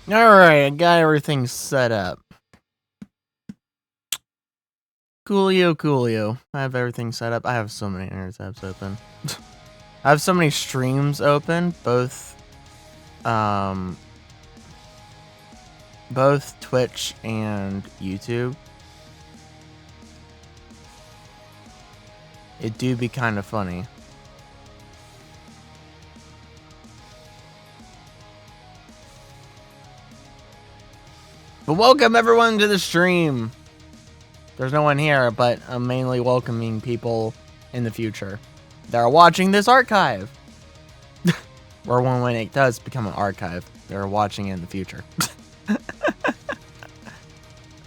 Alright, I got everything set up. Coolio. I have everything set up. I have so many internet tabs open. I have so many streams open, both Twitch and YouTube. It do be kind of funny. But welcome everyone to the stream. There's no one here, but I'm mainly welcoming people in the future that are watching this archive. Or when it does become an archive, they're watching it in the future.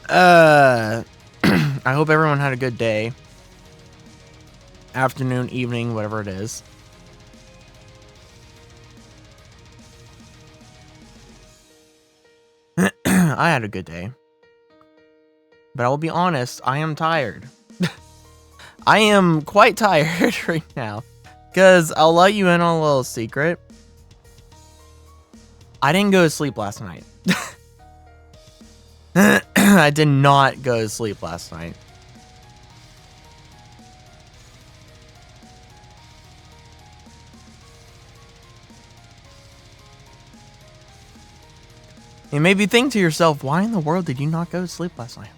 I hope everyone had a good day. Afternoon, evening, whatever it is. I had a good day. But I will be honest, I am tired. I am quite tired right now. Because I'll let you in on a little secret. I didn't go to sleep last night. I did not go to sleep last night. You maybe think to yourself, why in the world did you not go to sleep last night?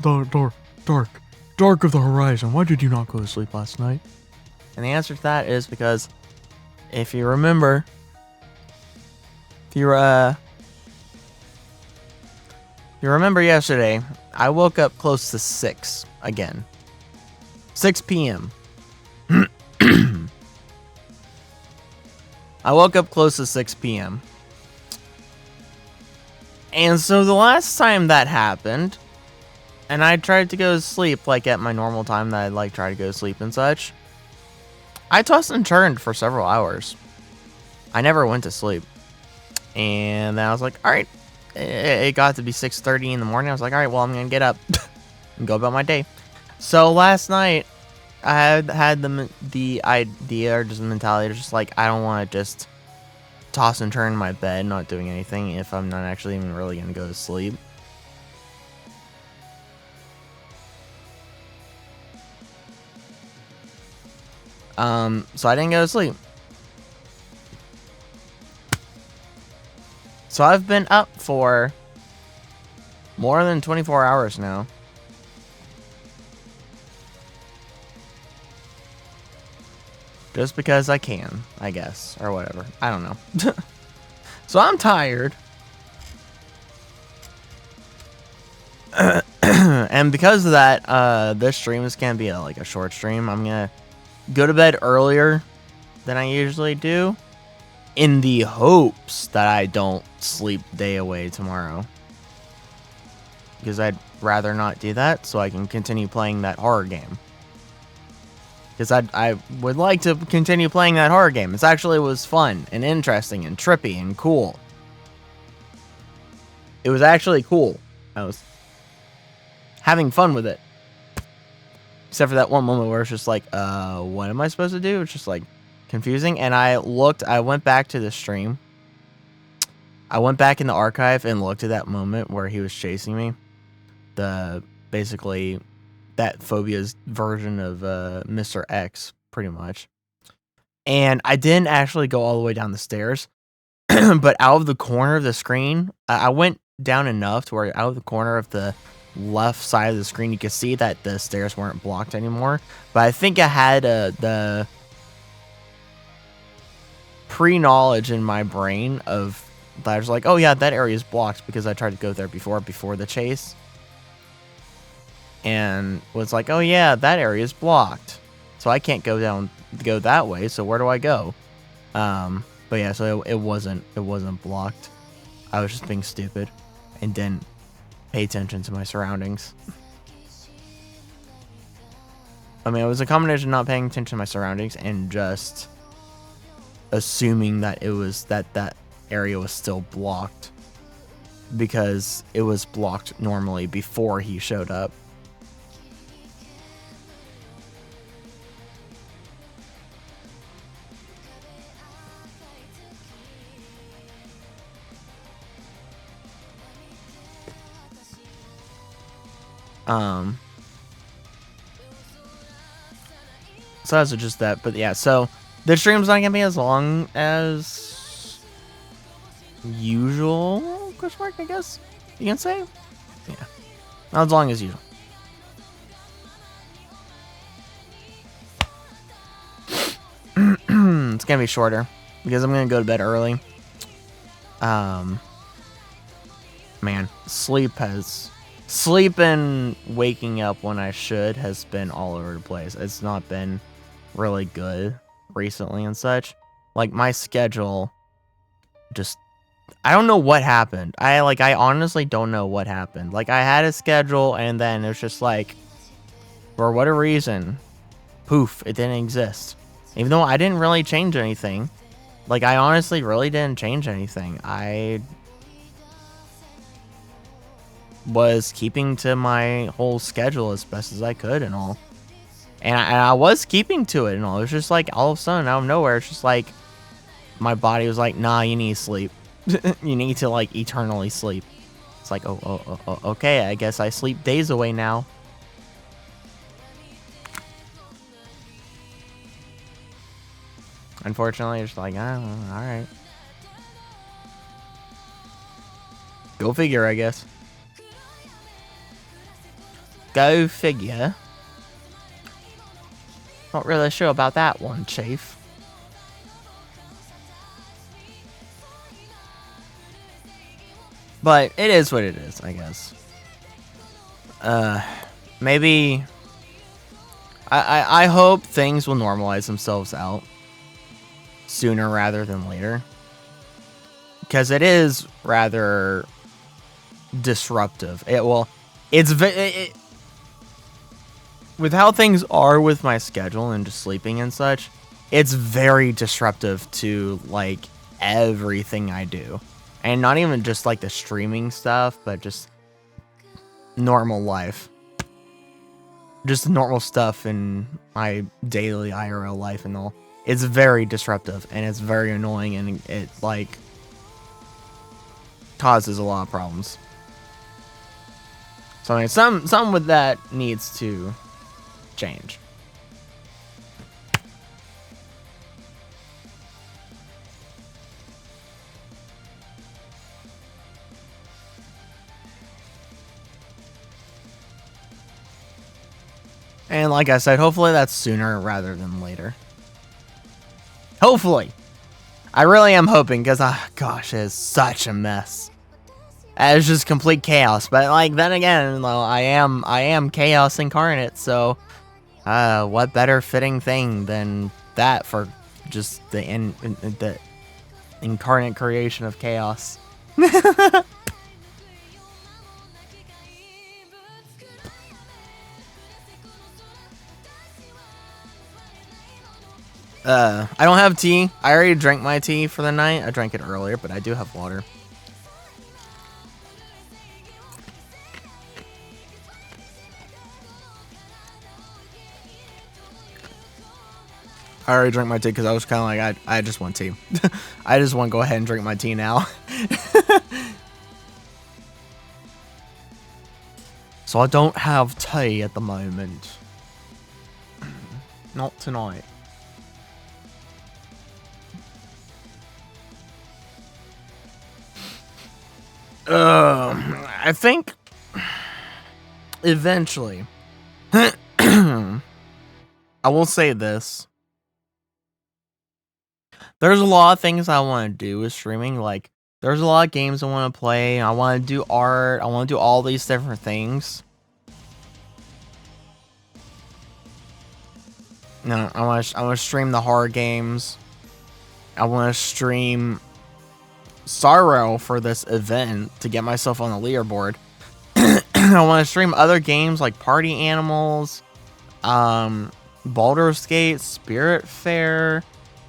Dark of the horizon. Why did you not go to sleep last night? And the answer to that is because if you remember, you remember yesterday, I woke up close to 6 again. 6 p.m. I woke up close to 6 p.m. And so the last time that happened, and I tried to go to sleep like at my normal time that I'd like try to go to sleep and such, I tossed and turned for several hours. I never went to sleep. And then I was like, alright, it got to be 6:30 in the morning. I was like, alright, well, I'm going to get up and go about my day. So last night, I had the idea or just the mentality just like, I don't want to just toss and turn in my bed, not doing anything if I'm not actually even really going to go to sleep. So I didn't go to sleep. So I've been up for more than 24 hours now. Just because I can, I guess, or whatever. I don't know. So I'm tired. And because of that, this stream is gonna be like a short stream. I'm gonna go to bed earlier than I usually do, in the hopes that I don't sleep day away tomorrow. Because I'd rather not do that, so I can continue playing that horror game. Because I would like to continue playing that horror game. It actually was fun and interesting and trippy and cool. It was actually cool. I was having fun with it. Except for that one moment where it's just like, what am I supposed to do? It's just like confusing. And I went back to the stream. I went back in the archive and looked at that moment where he was chasing me. Basically that phobia's version of Mr. X, pretty much. And I didn't actually go all the way down the stairs, but out of the corner of the screen, I went down enough to where out of the corner of the left side of the screen, you could see that the stairs weren't blocked anymore. But I think I had the pre-knowledge in my brain of that I was like, oh yeah, that area is blocked because I tried to go there before the chase. And was like, oh yeah, that area is blocked, so I can't go that way, so where do I go? But yeah, so it wasn't blocked. I was just being stupid and didn't pay attention to my surroundings. I mean, it was a combination of not paying attention to my surroundings and just assuming that it was that area was still blocked because it was blocked normally before he showed up. So that's just that. But yeah, so the stream's not gonna be as long as usual. Question mark, I guess you can say. Yeah, not as long as usual. It's gonna be shorter because I'm gonna go to bed early. Man, sleep and waking up when I should has been all over the place. It's not been really good recently and such. Like my schedule just, I don't know what happened. I honestly don't know what happened. Like I had a schedule and then it was just like, for whatever reason, poof, it didn't exist. Even though I didn't really change anything. Like I honestly really didn't change anything. I was keeping to my whole schedule as best as I could and all. And I was keeping to it and all. It was just like all of a sudden out of nowhere, it's just like my body was like, nah, you need to sleep. You need to like eternally sleep. It's like, okay, I guess I sleep days away now. Unfortunately, it's like, oh, alright. Go figure, I guess. Go figure. Not really sure about that one, Chief. But it is what it is, I guess. Maybe I hope things will normalize themselves out sooner rather than later. Because it is rather disruptive. With how things are with my schedule and just sleeping and such, it's very disruptive to like everything I do. And not even just like the streaming stuff, but just normal life. Just normal stuff in my daily IRL life and all. It's very disruptive and it's very annoying and it like causes a lot of problems. So I mean, some with that needs to change. And like I said, hopefully that's sooner rather than later. Hopefully. I really am hoping because, gosh, it is such a mess. It's just complete chaos. But like then again, though, I am chaos incarnate, so what better fitting thing than that for just the incarnate creation of chaos. I don't have tea. I already drank my tea for the night. I drank it earlier, but I do have water. I already drank my tea because I was kind of like, I just want tea. I just want to go ahead and drink my tea now. So I don't have tea at the moment. Not tonight. I think eventually I will say this. There's a lot of things I want to do with streaming. Like, there's a lot of games I want to play. I want to do art. I want to do all these different things. No, I want to stream the horror games. I want to stream Sorrow for this event to get myself on the leaderboard. I want to stream other games like Party Animals, Baldur's Gate, Spirit Fair.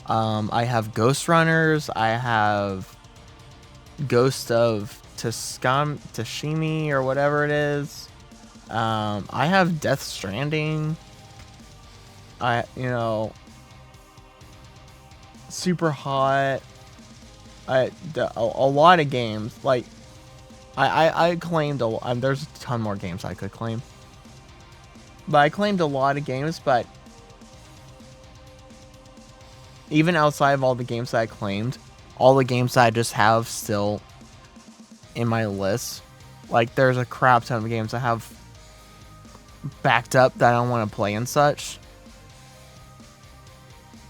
I have Ghost Runners. I have Ghost of Tashimi or whatever it is. I have Death Stranding. Super Hot. A lot of games. Like, I claimed there's a ton more games I could claim. But I claimed a lot of games, but even outside of all the games that I claimed, all the games that I just have still in my list, like there's a crap ton of games I have backed up that I don't want to play and such.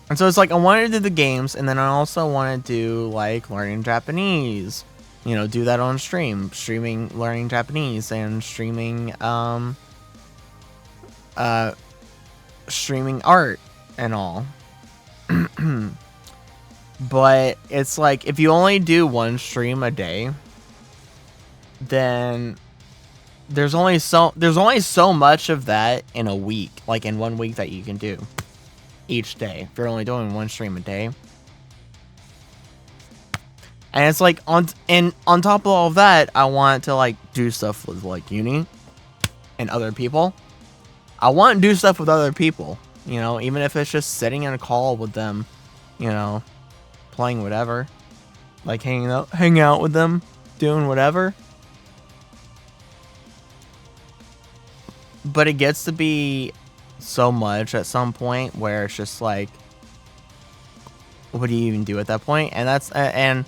And so it's like I wanted to do the games, and then I also want to do like learning Japanese. You know, do that on streaming learning Japanese and streaming streaming art and all. But it's like if you only do one stream a day, then there's only so much of that in a week, like in 1 week, that you can do each day if you're only doing one stream a day. And it's like on top of all of that, I want to like do stuff with like uni and other people. I want to do stuff with other people, you know, even if it's just sitting in a call with them, you know, playing whatever, like hanging out with them, doing whatever. But it gets to be so much at some point where it's just like, what do you even do at that point? And that's and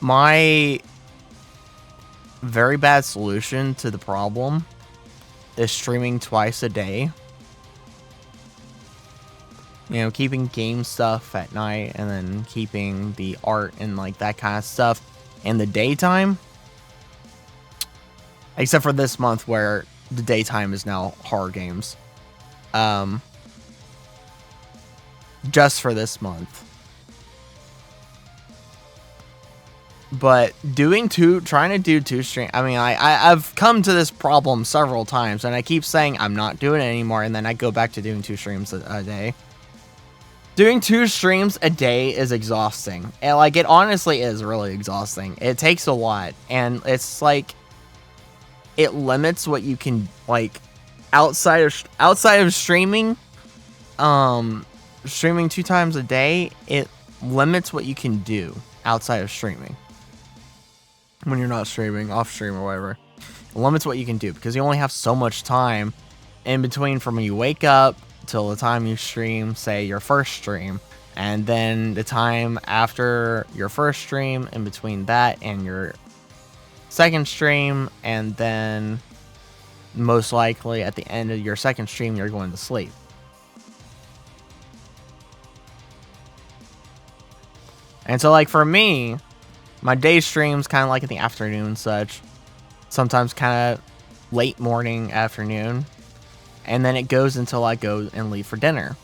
my very bad solution to the problem is streaming twice a day. You know, keeping game stuff at night and then keeping the art and like that kind of stuff in the daytime. Except for this month where the daytime is now horror games. Just for this month. But trying to do two streams. I mean, I've come to this problem several times, and I keep saying I'm not doing it anymore, and then I go back to doing 2 streams a day. Doing 2 streams a day is exhausting. And like, it honestly is really exhausting. It takes a lot, and it's like it limits what you can like outside of streaming. Streaming 2 times a day, it limits what you can do outside of streaming. When you're not streaming, off stream or whatever, it limits what you can do because you only have so much time in between from when you wake up till the time you stream, say your first stream, and then the time after your first stream in between that and your second stream, and then most likely at the end of your second stream you're going to sleep. And so like for me, my day streams kind of like in the afternoon and such, sometimes kind of late morning, afternoon, and then it goes until I go and leave for dinner.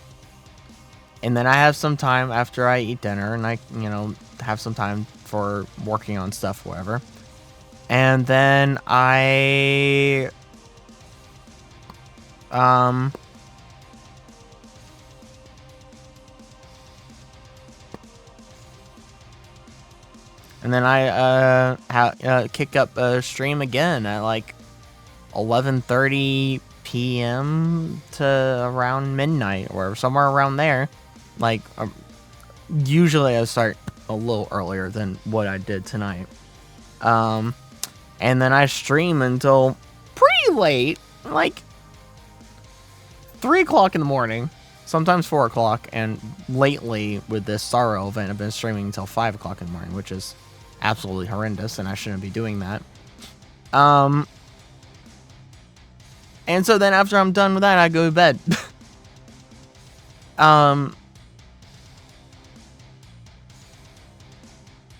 And then I have some time after I eat dinner, and I, you know, have some time for working on stuff, whatever. And then I kick up a stream again at like 11:30 p.m. to around midnight or somewhere around there. Like, usually I start a little earlier than what I did tonight. And then I stream until pretty late, like 3 o'clock in the morning, sometimes 4 o'clock, and lately with this Sorrow event, I've been streaming until 5 o'clock in the morning, which is absolutely horrendous, and I shouldn't be doing that. And so then after I'm done with that, I go to bed.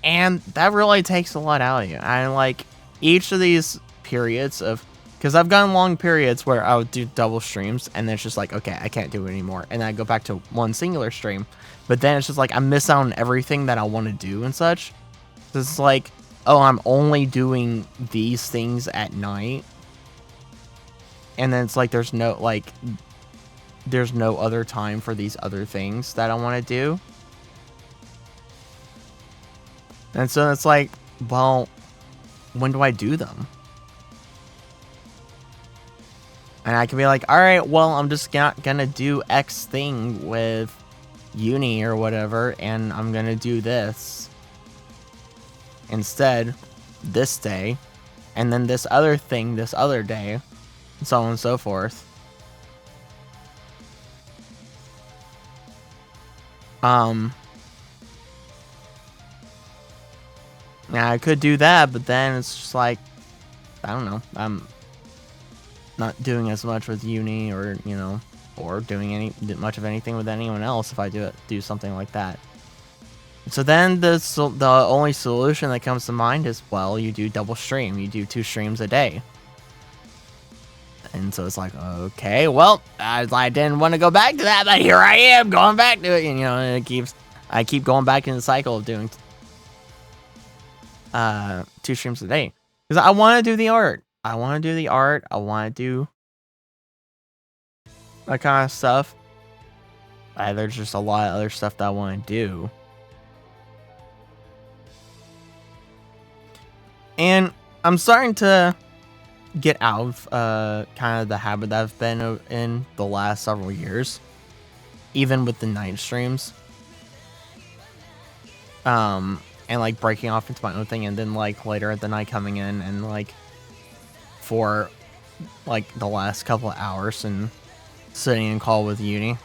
And that really takes a lot out of you. I like each of these periods of, because I've gotten long periods where I would do double streams, and then it's just like, okay, I can't do it anymore, and then I go back to one singular stream. But then it's just like I miss out on everything that I want to do and such. It's like, oh, I'm only doing these things at night. And then it's like there's no other time for these other things that I want to do. And so it's like, well, when do I do them? And I can be like, all right, well, I'm just not gonna do X thing with uni or whatever, and I'm gonna do this instead this day, and then this other thing this other day, and so on and so forth. Yeah, I could do that, but then it's just like, I don't know. I'm not doing as much with uni, or or doing much of anything with anyone else if I do something like that. So then the only solution that comes to mind is, well, you do double stream. You do 2 streams a day. And so it's like, okay, well, I didn't want to go back to that, but here I am going back to it. And I keep going back in the cycle of doing 2 streams a day, because I want to do the art. I want to do that kind of stuff. There's just a lot of other stuff that I want to do. And I'm starting to get out of kind of the habit that I've been in the last several years, even with the night streams. And like breaking off into my own thing, and then like later at the night coming in and like for like the last couple of hours and sitting in call with uni.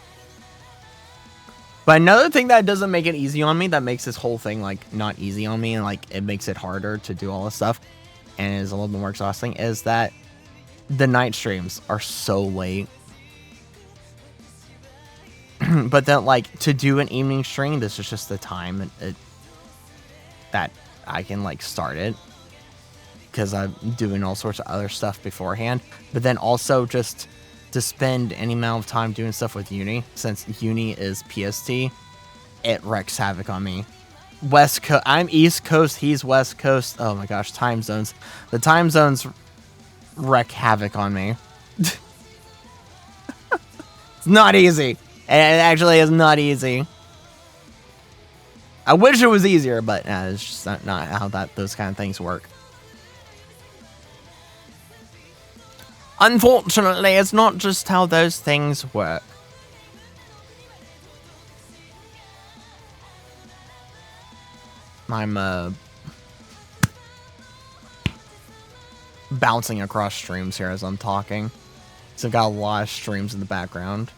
But another thing that doesn't make it easy on me, that makes this whole thing like not easy on me, and like it makes it harder to do all this stuff and is a little bit more exhausting, is that the night streams are so late. But then like to do an evening stream, this is just the time that I can like start it, because I'm doing all sorts of other stuff beforehand. But then also just to spend any amount of time doing stuff with uni, since uni is PST, it wreaks havoc on me. West Coast, I'm East Coast, he's West Coast. Oh my gosh, time zones. The time zones wreak havoc on me. It's not easy. It actually is not easy. I wish it was easier, but it's just not how those kind of things work. Unfortunately, it's not just how those things work. I'm bouncing across streams here as I'm talking. So I've got a lot of streams in the background.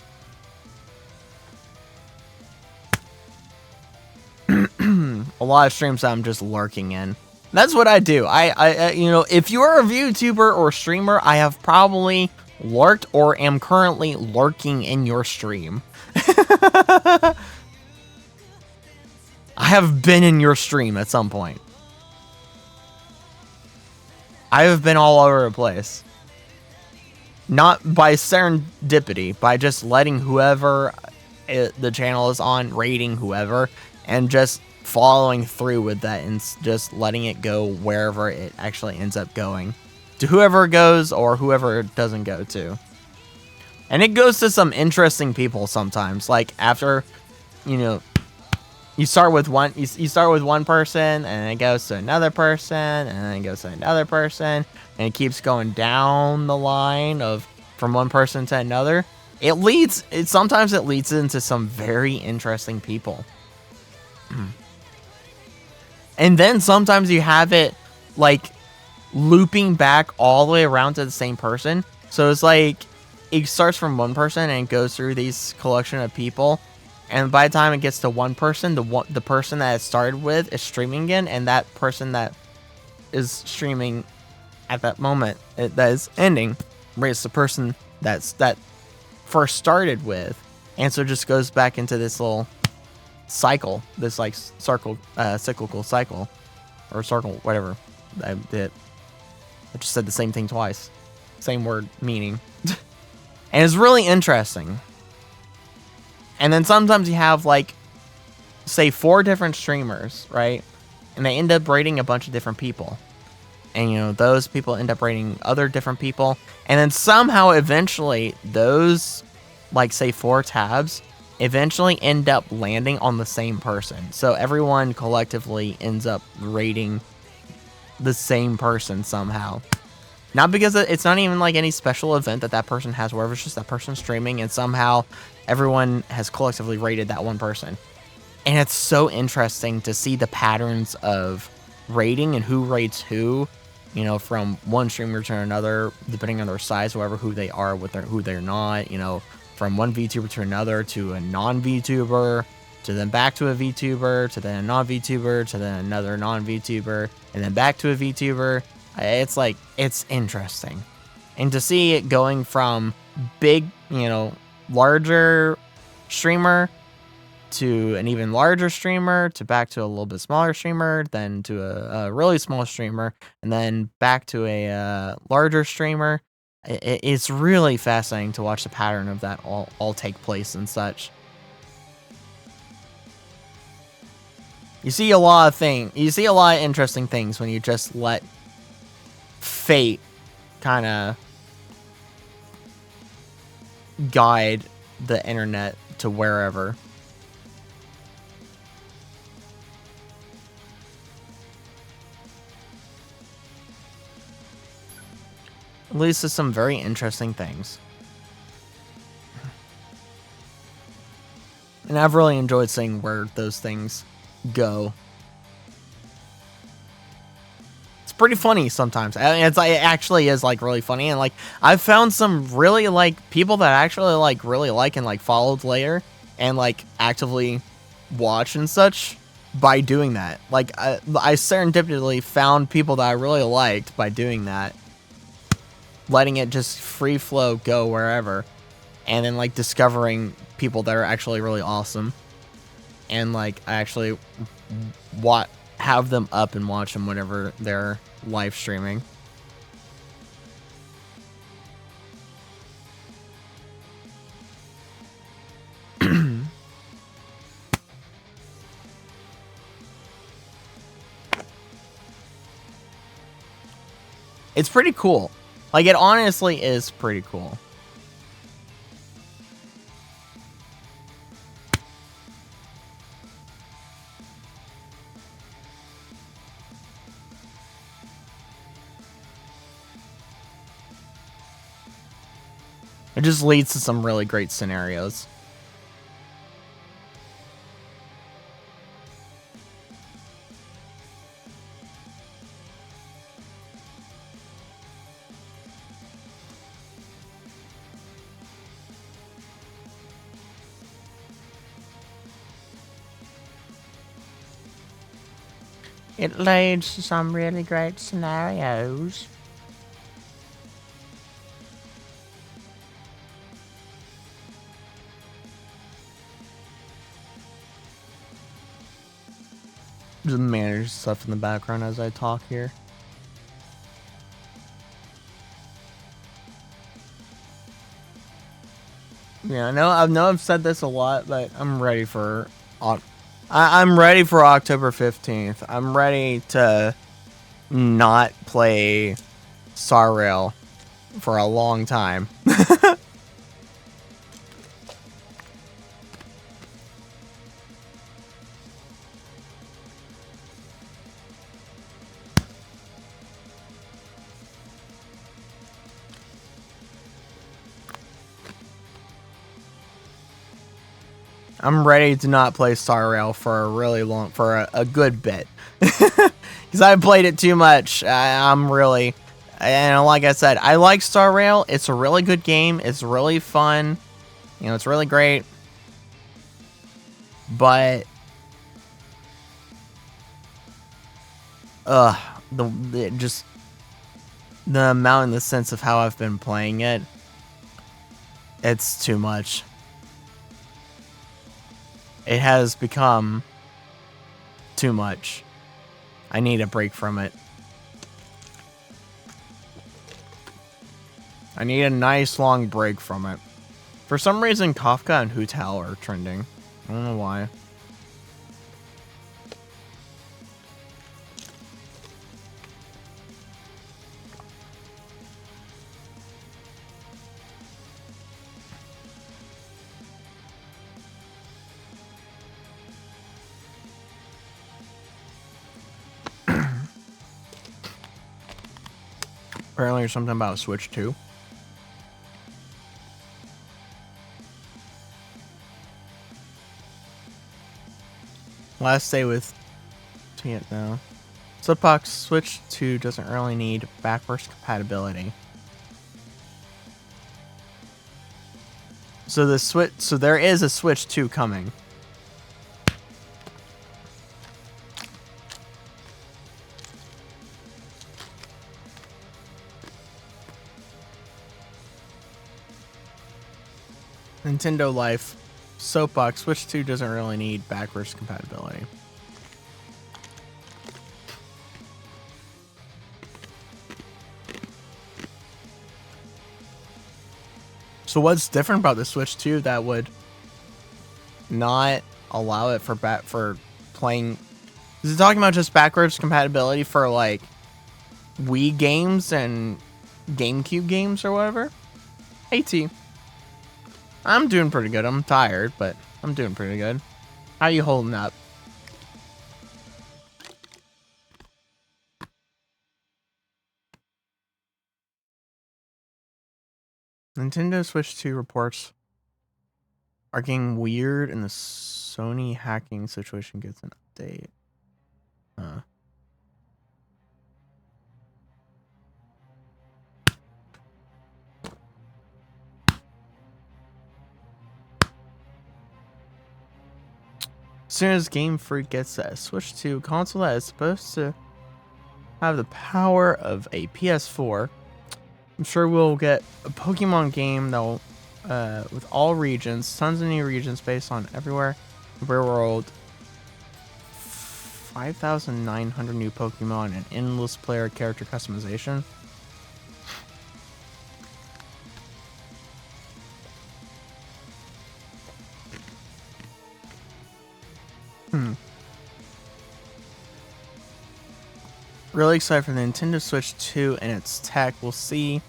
A lot of streams that I'm just lurking in. That's what I do. I if you are a VTuber or streamer, I have probably lurked or am currently lurking in your stream. I have been in your stream at some point. I have been all over the place. Not by serendipity, by just letting whoever the channel is on, rating whoever, and just following through with that and just letting it go wherever it actually ends up going. To whoever it goes or whoever it doesn't go to. And it goes to some interesting people sometimes. Like after, you start with one person, and it goes to another person, and then it goes to another person, and it keeps going down the line of from one person to another. Sometimes it leads into some very interesting people. And then sometimes you have it like looping back all the way around to the same person. So it's like it starts from one person and goes through these collection of people. And by the time it gets to one person, the person that it started with is streaming again, and that person that is streaming at that moment that is ending, it's the person that first started with, and so it just goes back into this little cycle, this like cyclical cycle, or circle, whatever. I just said the same thing twice, same word meaning, and it's really interesting. And then sometimes you have like, say 4 different streamers, right? And they end up rating a bunch of different people. And those people end up rating other different people. And then somehow eventually those, like say 4 tabs, eventually end up landing on the same person. So everyone collectively ends up rating the same person somehow. Not because it's not even like any special event that person has, wherever it's just that person streaming, and somehow everyone has collectively rated that one person. And it's so interesting to see the patterns of rating and who rates who, from one streamer to another, depending on their size, who they are, who they're not, from one VTuber to another to a non-VTuber. to then back to a VTuber, to then a non-VTuber, to then another non-VTuber, and then back to a VTuber. It's like, it's interesting. And to see it going from big, larger streamer to an even larger streamer, to back to a little bit smaller streamer, then to a really small streamer, and then back to a larger streamer. It's really fascinating to watch the pattern of that all take place and such. You see a lot of interesting things when you just let fate kind of guide the internet to wherever. It leads to some very interesting things. And I've really enjoyed seeing where those things go. It's pretty funny sometimes. I mean, it actually is like really funny, and like I've found some really like people that actually like really like and like followed later and like actively watch and such by doing that. Like I serendipitously found people that I really liked by doing that, letting it just free flow go wherever, and then like discovering people that are actually really awesome, and like I actually have them up and watch them whenever they're live streaming. It's pretty cool. Like, it honestly is pretty cool. It just leads to some really great scenarios. It leads to some really great scenarios. Just manage stuff in the background as I talk here. Yeah, I know I've said this a lot, but I'm ready for I'm ready for October 15th. I'm ready to not play Star Rail for a long time. I'm ready to not play Star Rail for a good bit. Because I've played it too much. I'm really, and like I said, I like Star Rail. It's a really good game. It's really fun. It's really great. But, just the amount and the sense of how I've been playing it, it's too much. It has become too much. I need a break from it. I need a nice long break from it. For some reason, Kafka and Hu Tao are trending. I don't know why. Apparently there's something about Switch 2. Last day with it now. Slipbox Switch 2 doesn't really need backwards compatibility. So there is a Switch 2 coming. Nintendo Life. Soapbox. Switch 2 doesn't really need backwards compatibility. So what's different about the Switch 2 that would not allow it for playing? Is it talking about just backwards compatibility for like Wii games and GameCube games or whatever? Hey T. I'm doing pretty good. I'm tired, but I'm doing pretty good. How you holding up? Nintendo Switch 2 reports are getting weird and the Sony hacking situation gets an update. Huh. As soon as Game Freak gets a Switch 2 console that is supposed to have the power of a PS4, I'm sure we'll get a Pokemon game that will, with all regions, tons of new regions based on everywhere, real world, 5,900 new Pokemon and endless player character customization. Really excited for the Nintendo Switch 2 and its tech. We'll see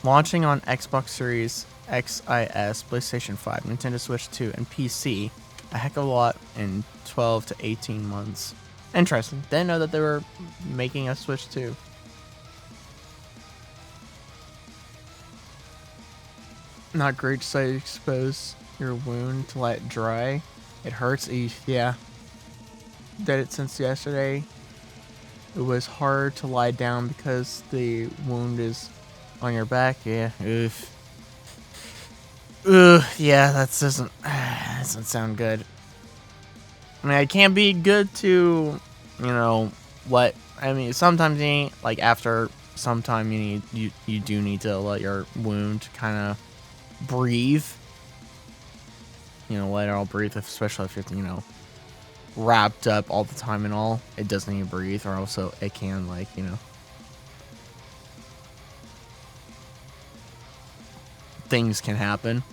launching on Xbox Series XS, PlayStation 5, Nintendo Switch 2, and PC a heck of a lot in 12 to 18 months. Interesting. Didn't know that they were making a Switch 2. Not great to say expose your wound to let it dry. It hurts. Yeah. Did it since yesterday. It was hard to lie down because the wound is on your back. Yeah. Oof. Ugh. Yeah, that doesn't sound good. I mean, it can't be good to, you know, sometimes you need, like, after some time you do need to let your wound kind of breathe. You know, let it all breathe, especially if you're, you know, wrapped up all the time and all. It doesn't need to breathe, or also it can, like, you know, things can happen.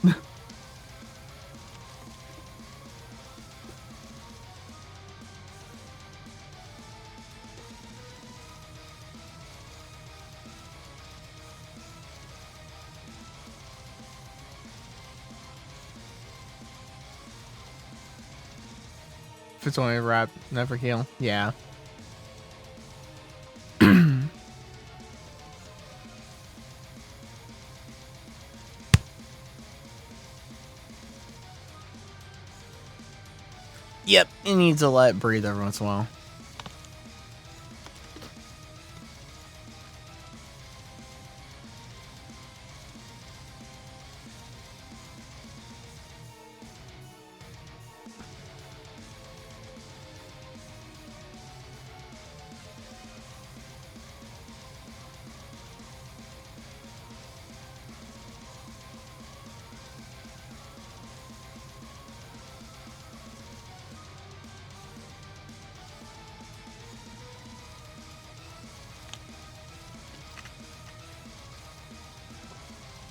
If it's only wrapped, never heal. Yeah. Yep, it needs to let it breathe every once in a while.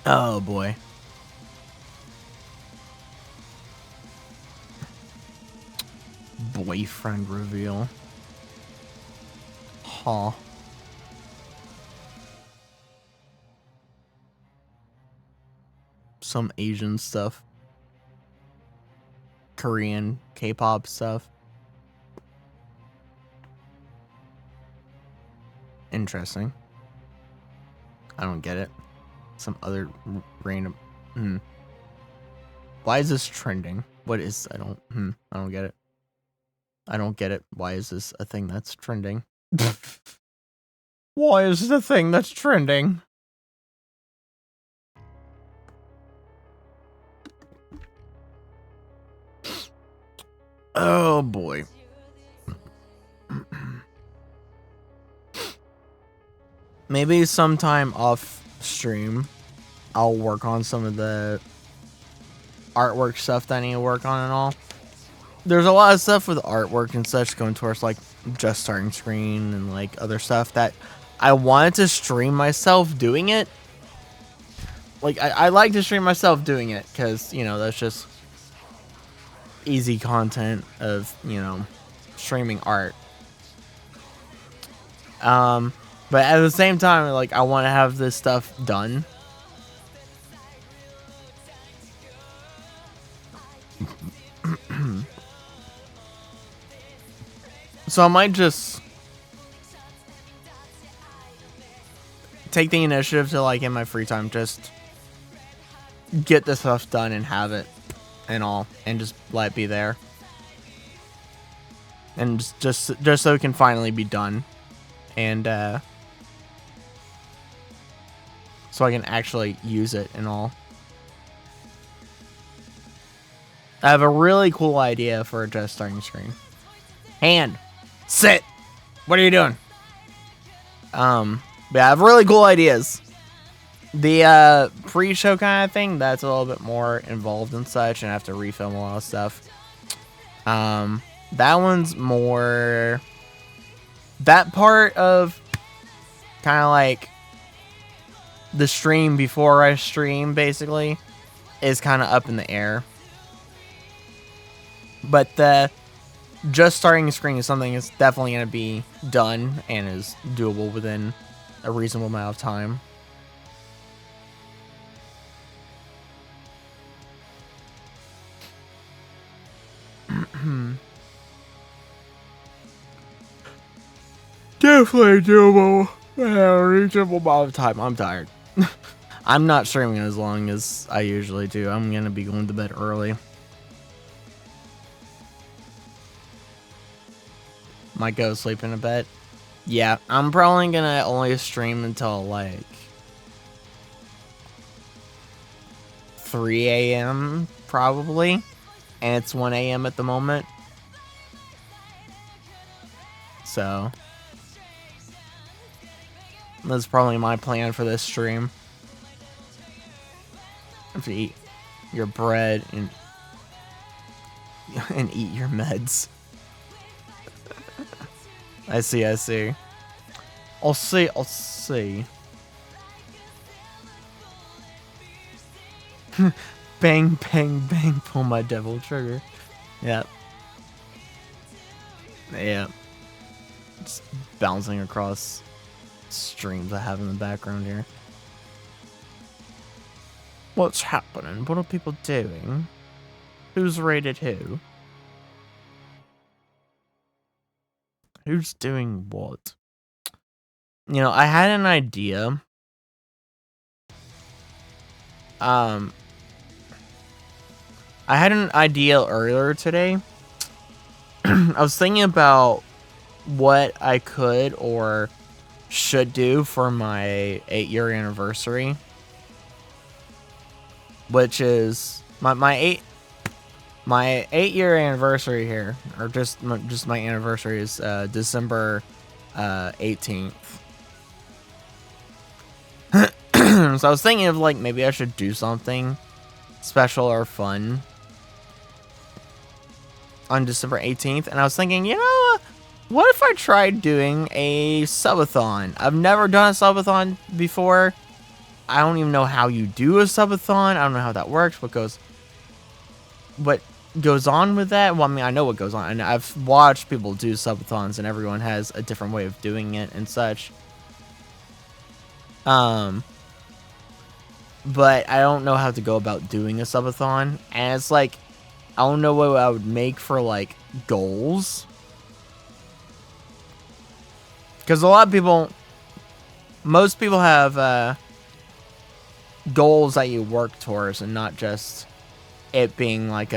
Oh boy. Boyfriend reveal. Huh. Some Asian stuff. Korean, K-pop stuff. Interesting. I don't get it. Some other random. Why is this trending? What is? I don't get it. I don't get it. Why is this a thing that's trending? Why is this a thing that's trending? Oh boy. Maybe sometime off stream, I'll work on some of the artwork stuff that I need to work on and all. There's a lot of stuff with artwork and such going towards like just starting screen and like other stuff that I wanted to stream myself doing it. Like I like to stream myself doing it because, you know, that's just easy content of, you know, streaming art. But at the same time, like, I want to have this stuff done. So I might just take the initiative to, like, in my free time, just get this stuff done and have it and all, and just let it be there. And just so it can finally be done. And, so I can actually use it and all. I have a really cool idea for a just starting screen. Hand! Sit! What are you doing? But yeah, I have really cool ideas. The, pre-show kind of thing, that's a little bit more involved and such, and I have to refilm a lot of stuff. That one's more... That part of kind of like the stream before I stream, basically, is kind of up in the air. But the just starting a screen is something that's definitely going to be done and is doable within a reasonable amount of time. Definitely doable. Reasonable amount of time. I'm tired. I'm not streaming as long as I usually do. I'm going to be going to bed early. Might go to sleep in a bit. Yeah, I'm probably going to only stream until like 3 a.m. probably. And it's 1 a.m. at the moment. So that's probably my plan for this stream. Have to eat your bread and eat your meds. I see. I'll see. Bang, bang, bang, pull my devil trigger. Yep. Yeah. Just bouncing across streams I have in the background here. What's happening? What are people doing? Who's rated who? Who's doing what? You know, I had an idea. I had an idea earlier today. I was thinking about what I could or should do for my 8-year anniversary, which is my 8-year anniversary here, or just my anniversary is December 18th. So I was thinking of like maybe I should do something special or fun on December 18th, and I was thinking, you know, what if I tried doing a subathon? I've never done a subathon before. I don't even know how you do a subathon. I don't know how that works. What goes on with that? Well, I mean, I know what goes on, and I've watched people do subathons, and everyone has a different way of doing it and such. But I don't know how to go about doing a subathon, and it's like, I don't know what I would make for, like, goals. Because a lot of people, most people have, goals that you work towards, and not just it being, like,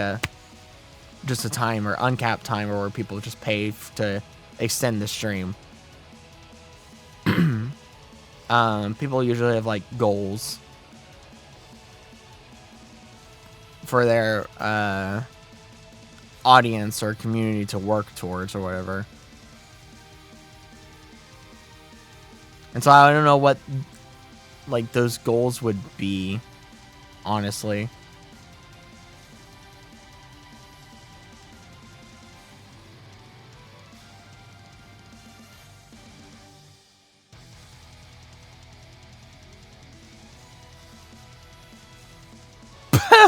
just a timer, uncapped timer, where people just pay to extend the stream. People usually have, like, goals for their audience or community to work towards or whatever. And so I don't know what like those goals would be, honestly.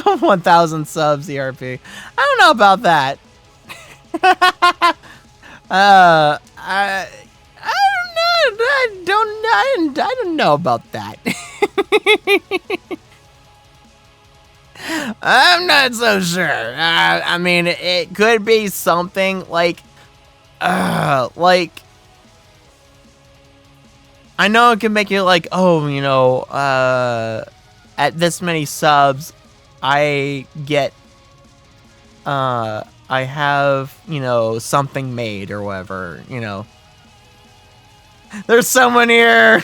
1,000 subs, ERP. I don't know about that. I don't know about that. I'm not so sure. I mean, it could be something like, I know it can make you like, oh, you know, at this many subs, I get, I have, you know, something made or whatever, you know. There's someone here.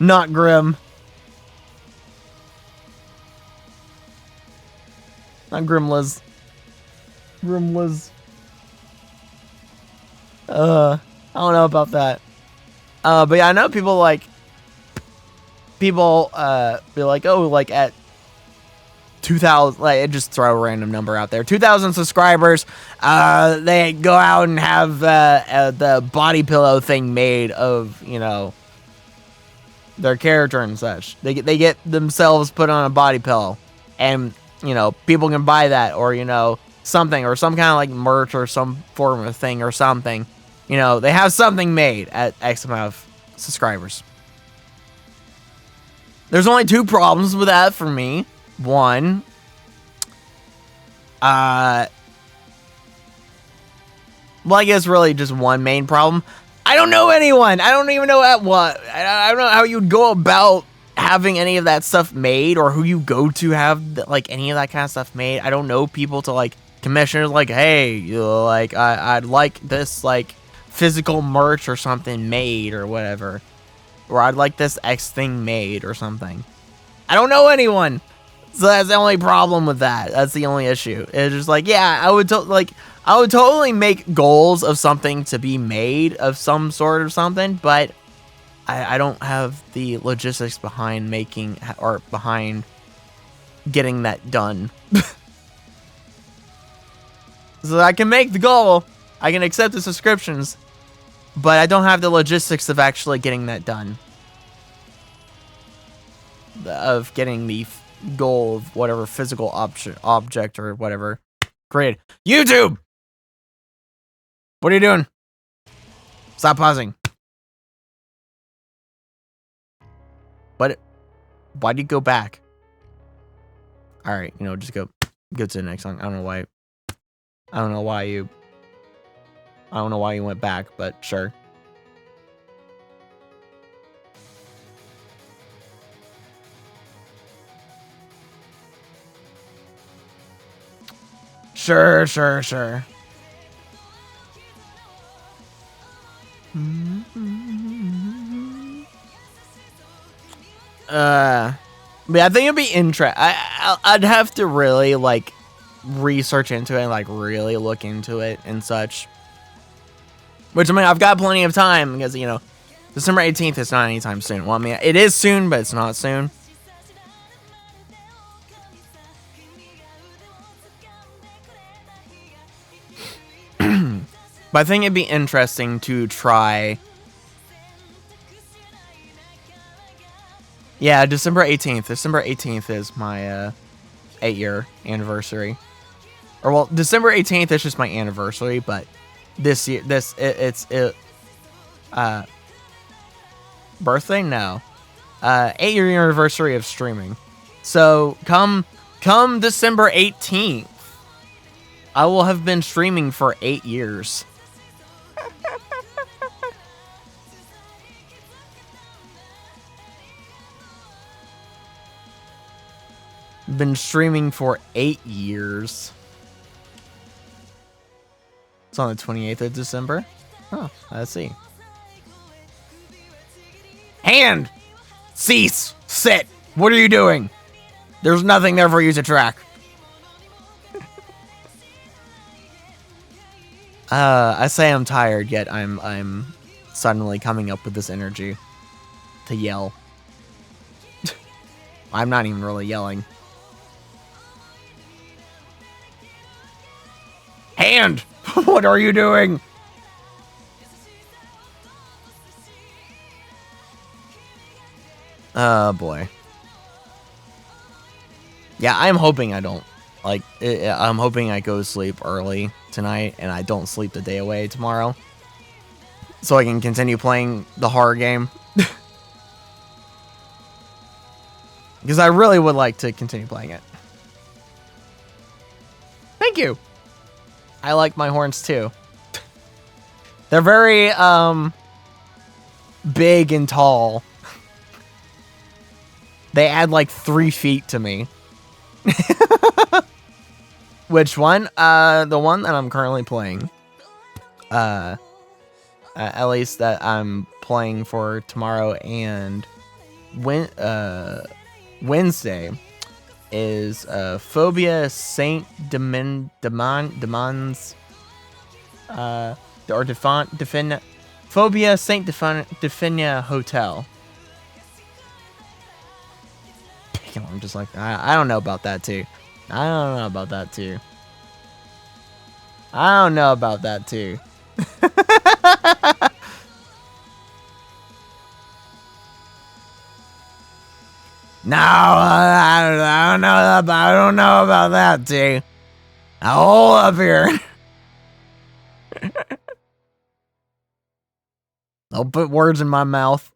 Not Grim. Not Grimliz. Grimliz. I don't know about that. But yeah, I know people like, be like, oh, like at 2,000, like, just throw a random number out there, 2,000 subscribers, they go out and have the body pillow thing made of, you know, their character and such. They get themselves put on a body pillow, and, you know, people can buy that, or, you know, something, or some kind of like merch or some form of thing or something. You know, they have something made at X amount of subscribers. There's only two problems with that for me. One, well, I guess really just one main problem. I don't know anyone. I don't even know at what. I don't know how you'd go about having any of that stuff made, or who you go to have like any of that kind of stuff made. I don't know people to like commission, like, hey, you know, like I'd like this like physical merch or something made or whatever, or I'd like this X thing made or something. I don't know anyone. So that's the only problem with that. That's the only issue. It's just like, yeah, I would totally make goals of something to be made of some sort or something, but I don't have the logistics behind making or behind getting that done. So I can make the goal, I can accept the subscriptions, but I don't have the logistics of actually getting that done. Of getting the goal of whatever physical object or whatever created. YouTube! What are you doing? Stop pausing. What? Why'd you go back? Alright, you know, just go to the next song. I don't know why you went back, but sure. Sure. But I think it'd be interesting. I'd have to really like research into it and like really look into it and such. Which, I mean, I've got plenty of time because, you know, December 18th is not anytime soon. Well, I mean, it is soon, but it's not soon. But I think it'd be interesting to try. Yeah, December 18th. December 18th is my 8-year anniversary. Or, well, December 18th is just my anniversary, but this year, it's birthday? No. 8-year anniversary of streaming. So, come December 18th, I will have been streaming for 8 years. Been streaming for 8 years. It's on the 28th of December. Oh, let's see. Hand! Cease! Sit! What are you doing? There's nothing there for you to track. I say I'm tired, yet I'm suddenly coming up with this energy to yell. I'm not even really yelling. Hand! What are you doing? Oh, boy. Yeah, I'm hoping I don't. Like, I'm hoping I go to sleep early tonight and I don't sleep the day away tomorrow. So I can continue playing the horror game. Because I really would like to continue playing it. Thank you. I like my horns too. They're very, big and tall. They add like 3 feet to me. Which one? The one that I'm currently playing. At least that I'm playing for tomorrow and Wednesday is Phobia Saint Demons or Defin Phobia Saint Definia Hotel. I'm just like I don't know about that too. I don't know about that too. I don't know about that too. No, I don't know about that too. Now hold up here. Don't put words in my mouth.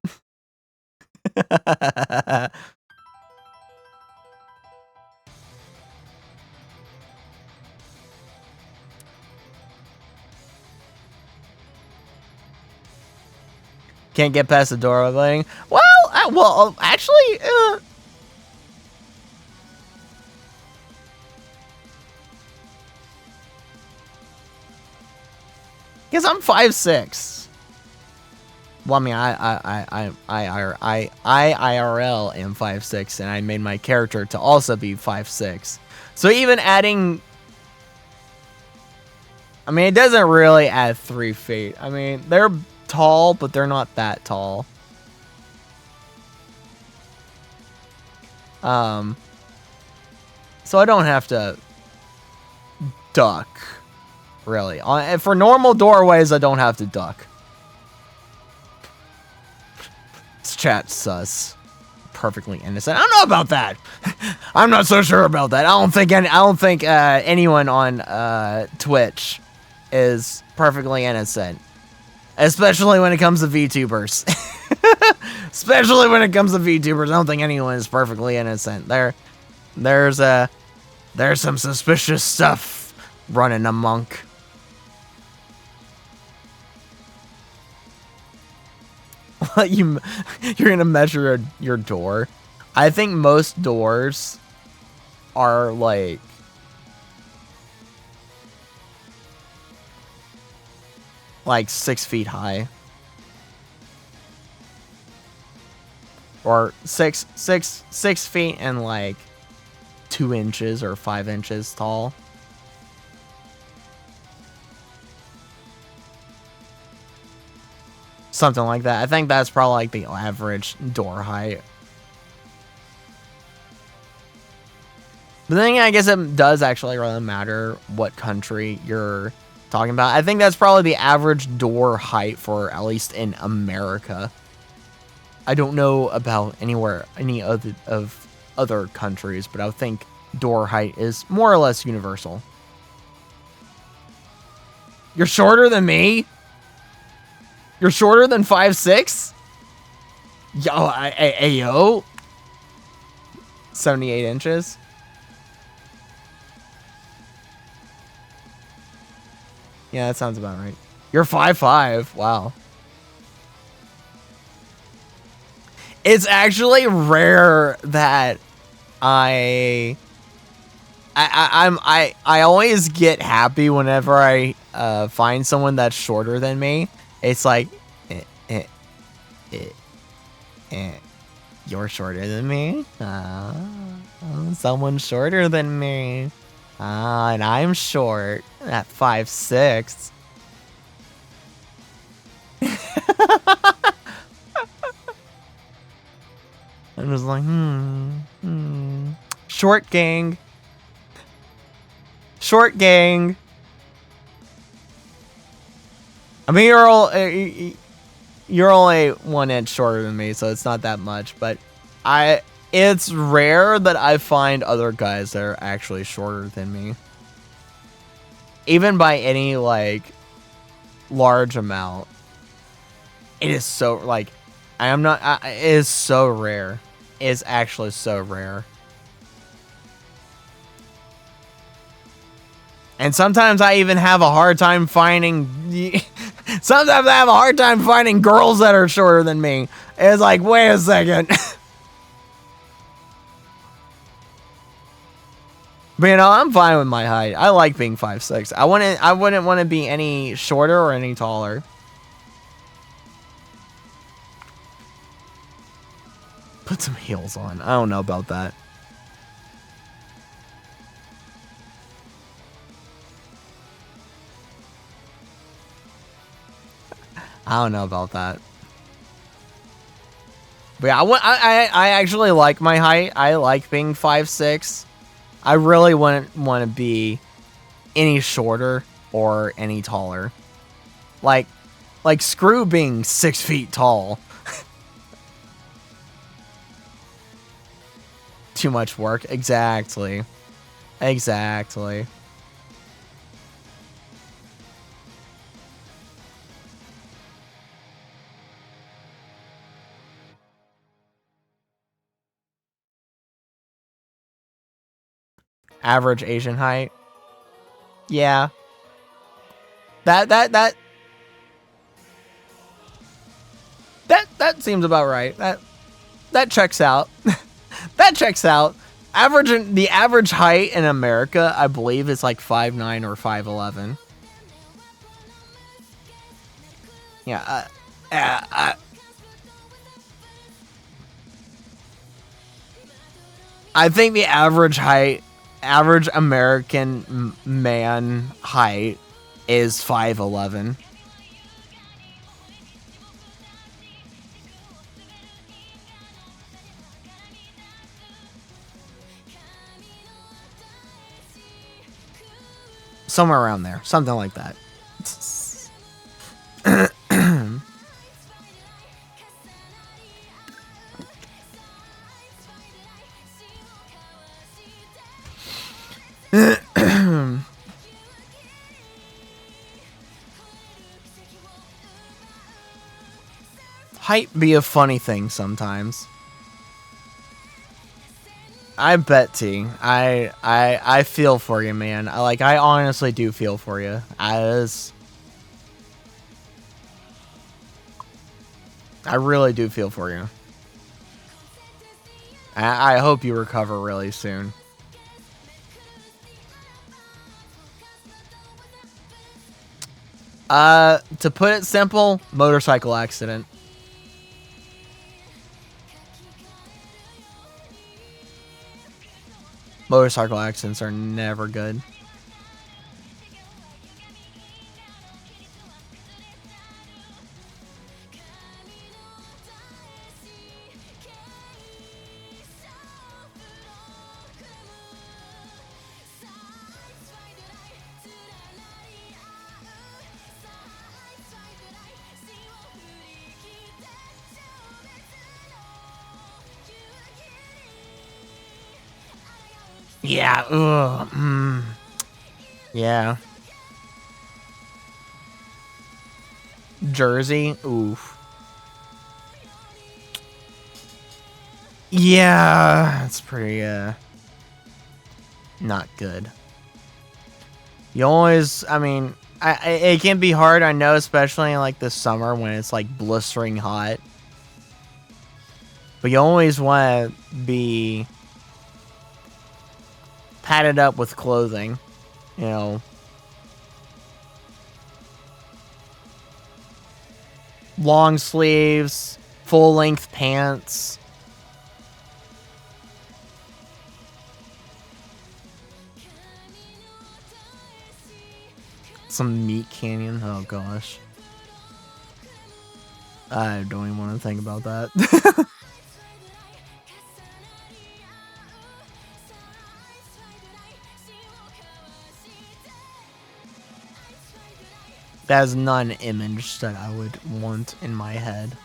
Can't get past the door thing. Well, actually, because I'm 5'6". Well, I mean, I IRL am 5'6", and I made my character to also be 5'6". So even adding, I mean, it doesn't really add 3 feet. I mean, they're tall, but they're not that tall. So I don't have to duck, really. For normal doorways, I don't have to duck. This chat's sus. Perfectly innocent. I don't know about that. I'm not so sure about that. I don't think anyone on Twitch is perfectly innocent. Especially when it comes to VTubers. Especially when it comes to VTubers, I don't think anyone is perfectly innocent. There's some suspicious stuff running amok. You're gonna measure your door. I think most doors are like like 6 feet high. Or 6 feet and like 2 inches or 5 inches tall. Something like that. I think that's probably like the average door height. But then I guess it does actually really matter what country you're talking about. I think that's probably the average door height for at least in America. I don't know about any other countries, but I would think door height is more or less universal. You're shorter than me? You're shorter than 5'6"? Yo, 78 inches. Yeah, that sounds about right. You're 5'5". Wow. It's actually rare that I always get happy whenever I find someone that's shorter than me. It's like, you're shorter than me? Someone shorter than me. And I'm short at 5'6". I'm just like, Short gang. Short gang. I mean, you're only 1 inch shorter than me, so it's not that much, but It's rare that I find other guys that are actually shorter than me. Even by any, like, large amount. It is so, like, it is so rare. It is actually so rare. And sometimes I even have a hard time finding... sometimes I have a hard time finding girls that are shorter than me. It's like, wait a second. But, you know, I'm fine with my height. I like being 5'6". I wouldn't want to be any shorter or any taller. Put some heels on. I don't know about that. I don't know about that. But yeah, I actually like my height. I like being 5'6". I really wouldn't want to be any shorter or any taller. Like screw being 6 feet tall. Too much work. Exactly. Exactly. Average Asian height. Yeah. That seems about right. That checks out. That checks out. The average height in America, I believe, is like 5'9" or 5'11". Yeah. I think the average American man height is 5'11". Somewhere around there. Something like that. Height be a funny thing sometimes. I bet T. I feel for you, man. I honestly do feel for you. I really do feel for you. I hope you recover really soon. To put it simple, motorcycle accident. Motorcycle accidents are never good. Yeah, ugh, yeah. Jersey, oof. Yeah, it's pretty, not good. You always, I mean, it can be hard, I know, especially in, like, the summer when it's, like, blistering hot. But you always want to be padded up with clothing, you know. Long sleeves, full-length pants. Some meat canyon, oh gosh. I don't even want to think about that. That is not an image that I would want in my head.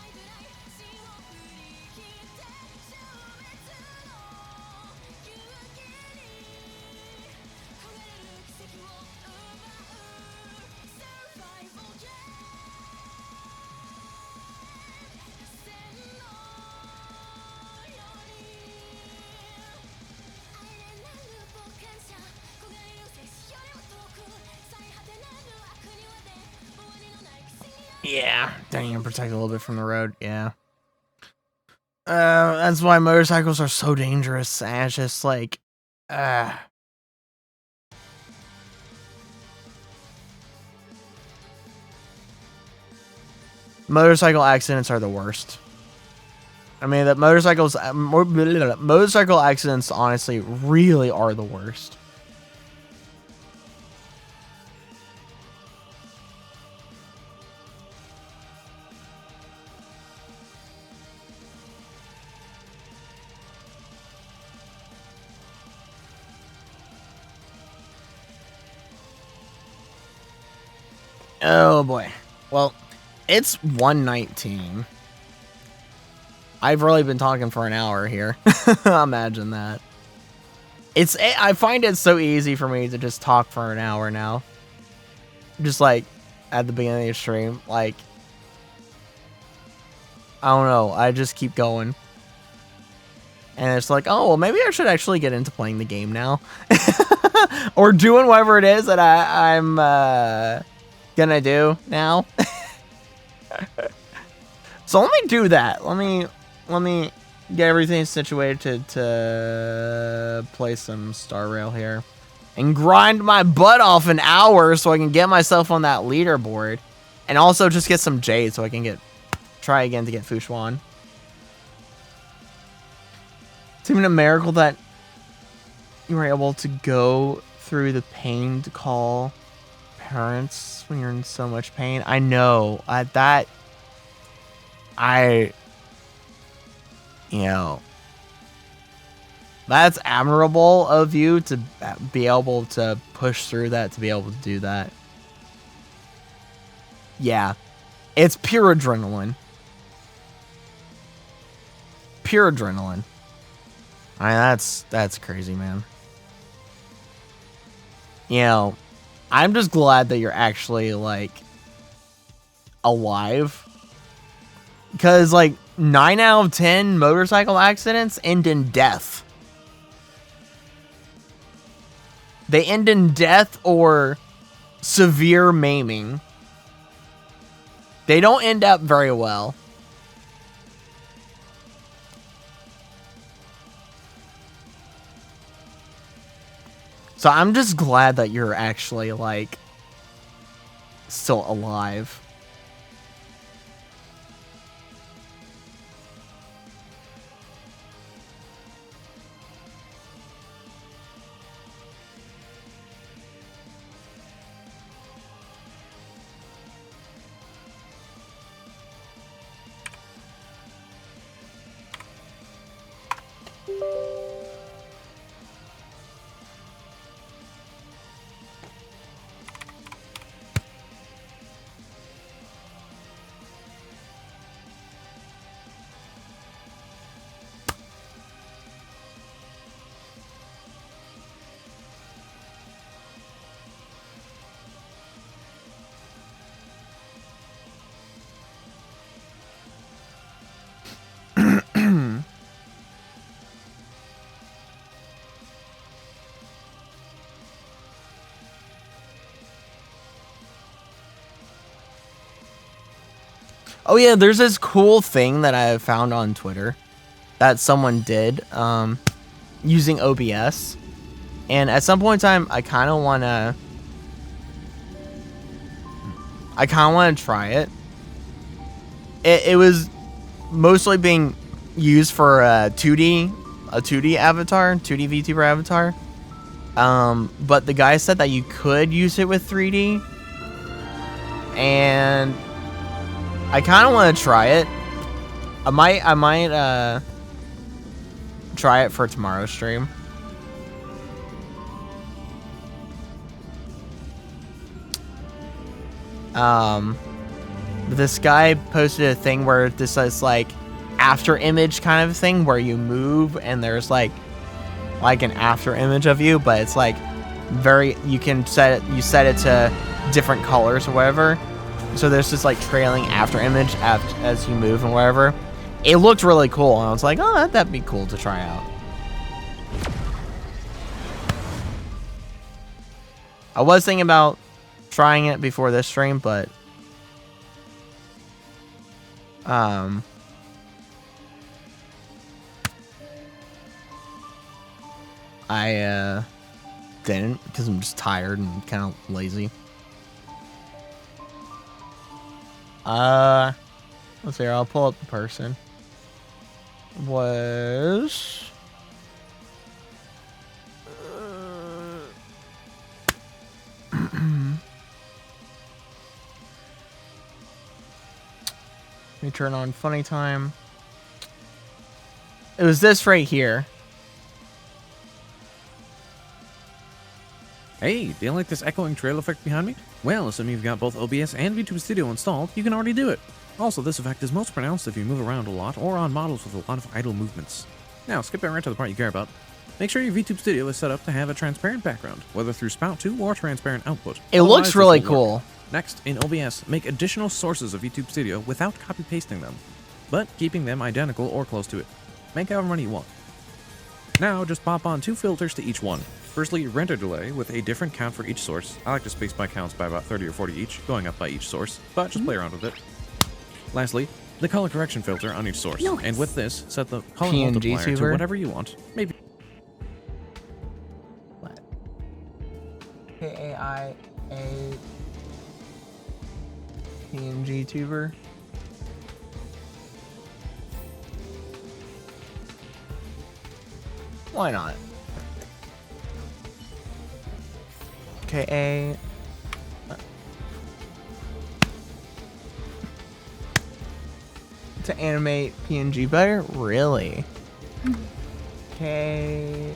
Yeah, don't even protect a little bit from the road. Yeah. That's why motorcycles are so dangerous. And it's just like, motorcycle accidents are the worst. I mean, that motorcycle accidents honestly really are the worst. Oh boy. Well, it's 1:19. I've really been talking for an hour here. Imagine that. I find it so easy for me to just talk for an hour now. Just like at the beginning of the stream, like I don't know, I just keep going. And it's like, oh, well, maybe I should actually get into playing the game now. Or doing whatever it is that I'm gonna do now. So let me do that. Let me get everything situated to play some Star Rail here. And grind my butt off an hour so I can get myself on that leaderboard. And also just get some Jade so I can try again to get Fushuan. It's even a miracle that you were able to go through the pain to call parents when you're in so much pain. I know. You know, that's admirable of you to be able to push through that, to be able to do that. Yeah. It's pure adrenaline. Pure adrenaline. I mean, that's crazy, man. You know, I'm just glad that you're actually, like, alive. Because, like, 9 out of 10 motorcycle accidents end in death. They end in death or severe maiming. They don't end up very well. So I'm just glad that you're actually, like, still alive. Oh yeah, there's this cool thing that I found on Twitter that someone did using OBS. And at some point in time, I kind of want to try it. It was mostly being used for a 2D avatar, 2D VTuber avatar. But the guy said that you could use it with 3D. And I kind of want to try it. I might try it for tomorrow's stream. This guy posted a thing where this is like after image kind of thing where you move and there's like an after image of you, but it's like you can set it to different colors or whatever. So there's this like trailing after image as you move and whatever. It looked really cool, and I was like, oh, that'd be cool to try out. I was thinking about trying it before this stream, but Um, I didn't because I'm just tired and kind of lazy. Let's see. I'll pull up the person. Was let me turn on funny time. It was this right here. Hey, do you like this echoing trail effect behind me? Well, assuming you've got both OBS and VTube Studio installed, you can already do it. Also, this effect is most pronounced if you move around a lot or on models with a lot of idle movements. Now, skipping right to the part you care about, make sure your VTube Studio is set up to have a transparent background, whether through Spout 2 or transparent output. It looks really cool. Next, in OBS, make additional sources of VTube Studio without copy-pasting them, but keeping them identical or close to it. Make however many you want. Now, just pop on 2 filters to each one. Firstly, render delay with a different count for each source. I like to space my counts by about 30 or 40 each, going up by each source, but just play around with it. Lastly, the color correction filter on each source. Nice. And with this, set the color multiplier to whatever you want. Maybe. What? K-A-I-A PNG tuber. Why not? K-A... To animate PNG better? Really? K-I-A...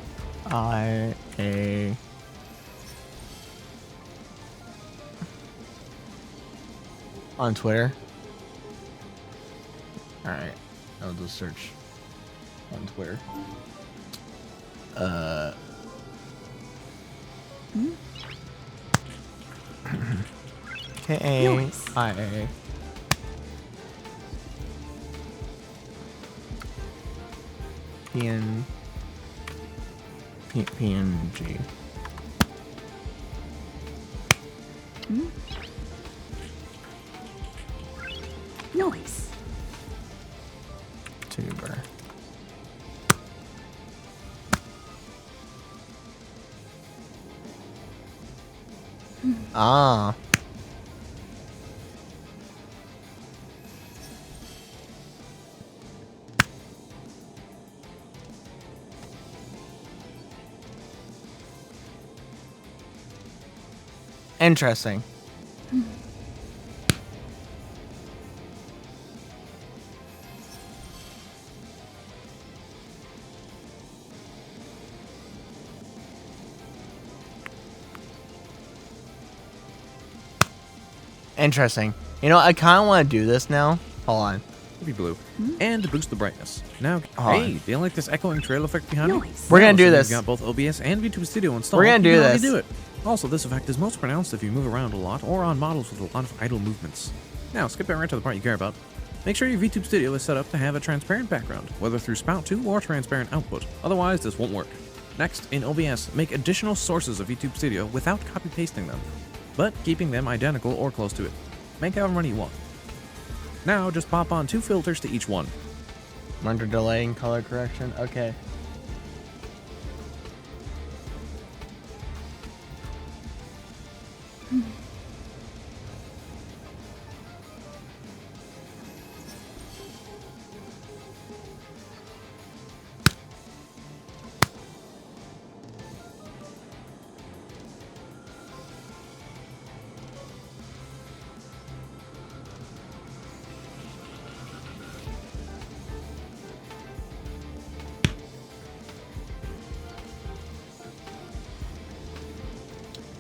On Twitter? Alright. I'll just search on Twitter. K-A-I-A. PNG. Noise. Tuber. Ah. Interesting. Interesting. You know, I kind of want to do this now. Hold on. Be blue. And boost the brightness. Now, hey, do you like this echoing trail effect behind me? We're gonna do this. You've got both OBS and VTube Studio installed. We're gonna do this. Do it. Also, this effect is most pronounced if you move around a lot or on models with a lot of idle movements. Now, skipping right to the part you care about, make sure your VTube Studio is set up to have a transparent background, whether through Spout 2 or transparent output. Otherwise, this won't work. Next, in OBS, make additional sources of VTube Studio without copy-pasting them, but keeping them identical or close to it. Make however many you want. Now, just pop on 2 filters to each one. Render delay and color correction. Okay.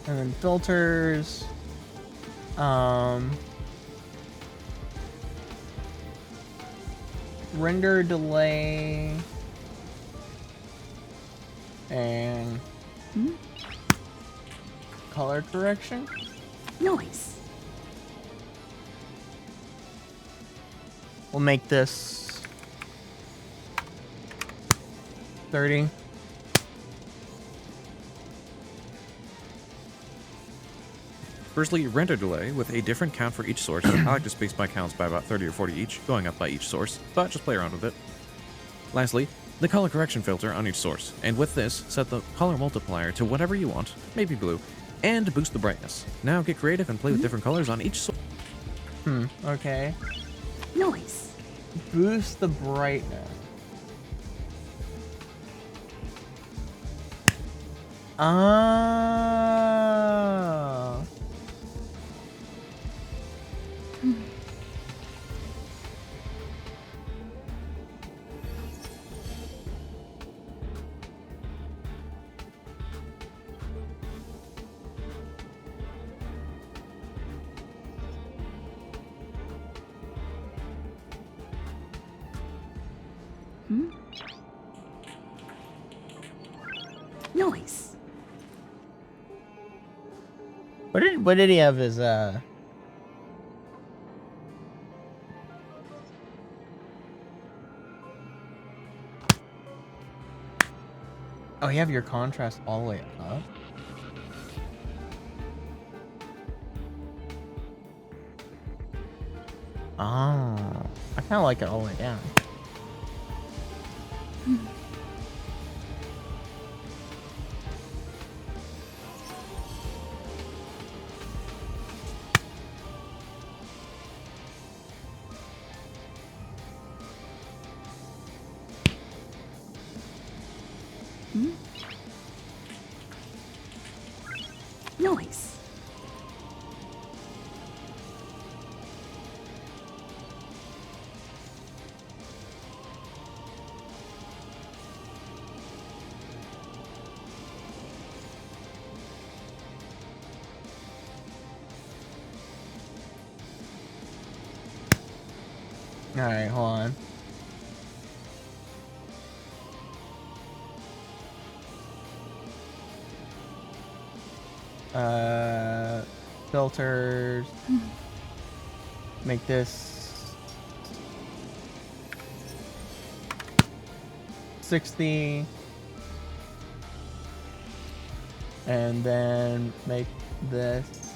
And then filters. Render delay. And color correction. Noise. We'll make this 30. Firstly, render delay with a different count for each source. I like to space my counts by about 30 or 40 each, going up by each source, but just play around with it. Lastly, the color correction filter on each source, and with this, set the color multiplier to whatever you want, maybe blue, and boost the brightness. Now get creative and play with different colors on each source. Okay. Noise. Boost the brightness. Ah. Noise. What did he have his Oh, you have your contrast all the way up? Oh. I kinda like it all the way down. Noise. Alright, hold on. Filters. Make this 60. And then make this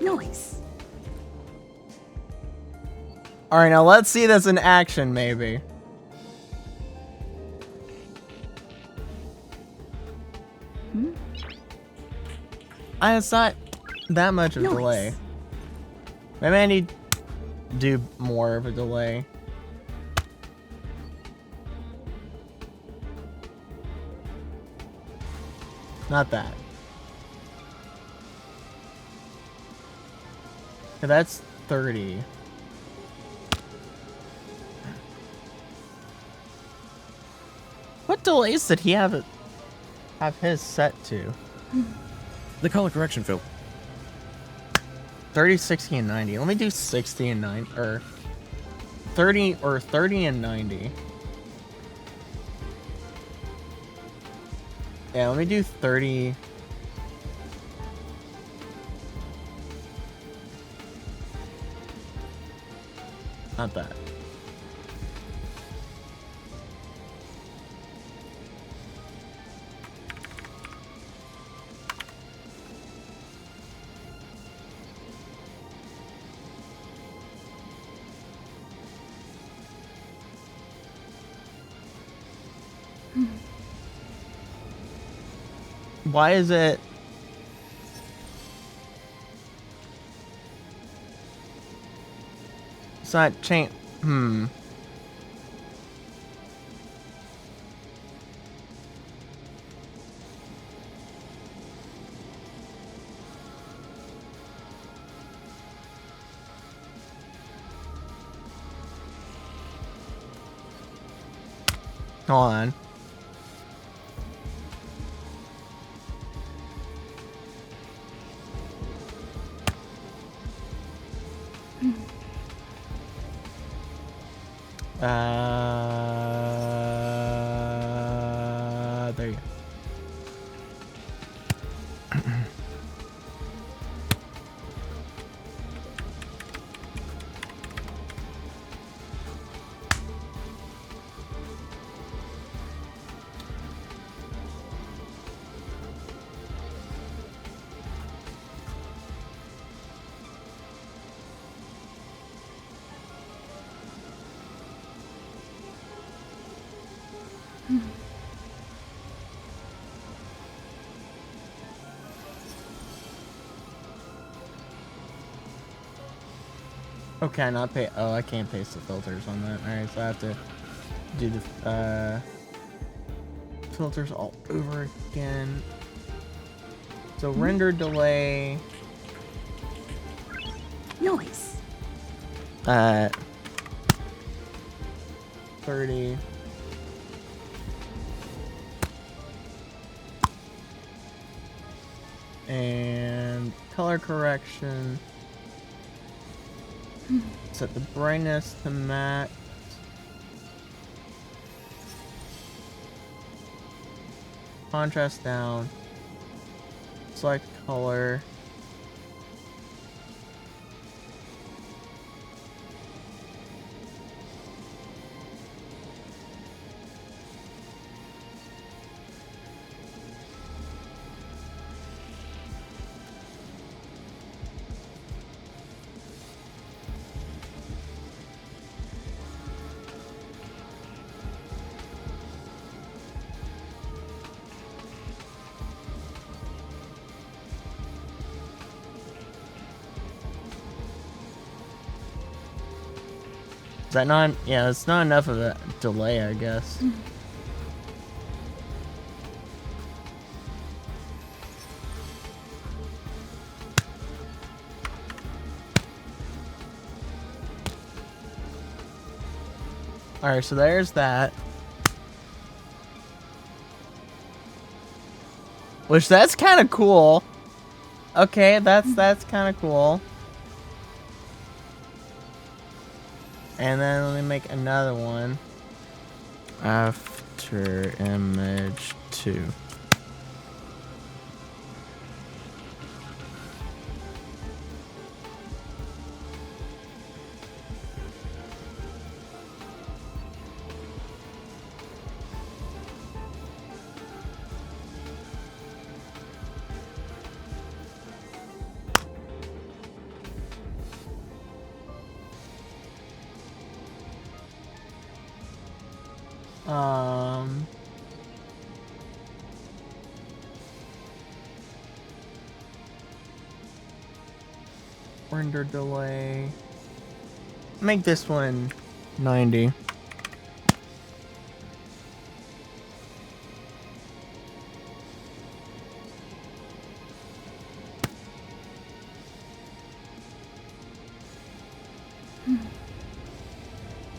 Noise. Alright, now let's see this in action, maybe. It's not that much of a Noise. delay. Maybe I need to do more of a delay. Not that. Okay, that's 30. What delays did he have his set to? The color correction filter. 30, 60, and 90. Let me do 60 and 90, or 30 and 90. Yeah, let me do 30. Not that. Why is it? It's not change. Hold on. There you go. Okay, not pay. Oh, I can't paste the filters on that. Alright, so I have to do the filters all over again. So render delay. Noise. 30. And color correction. Set the brightness to max. Contrast down. Select color. Is that not? Yeah, it's not enough of a delay, I guess. Alright, so there's that. Which, that's kind of cool. Okay, that's kind of cool. And then let me make another one. After image 2. Render delay. Make this one 90.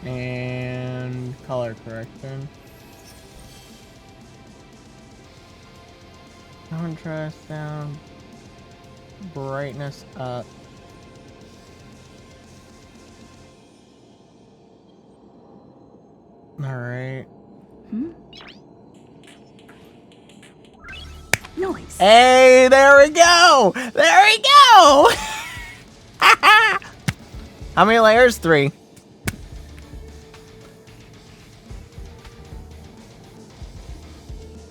And color correction. Contrast down. Brightness up. Alright. Noise. Hey, there we go! There we go! How many layers? 3.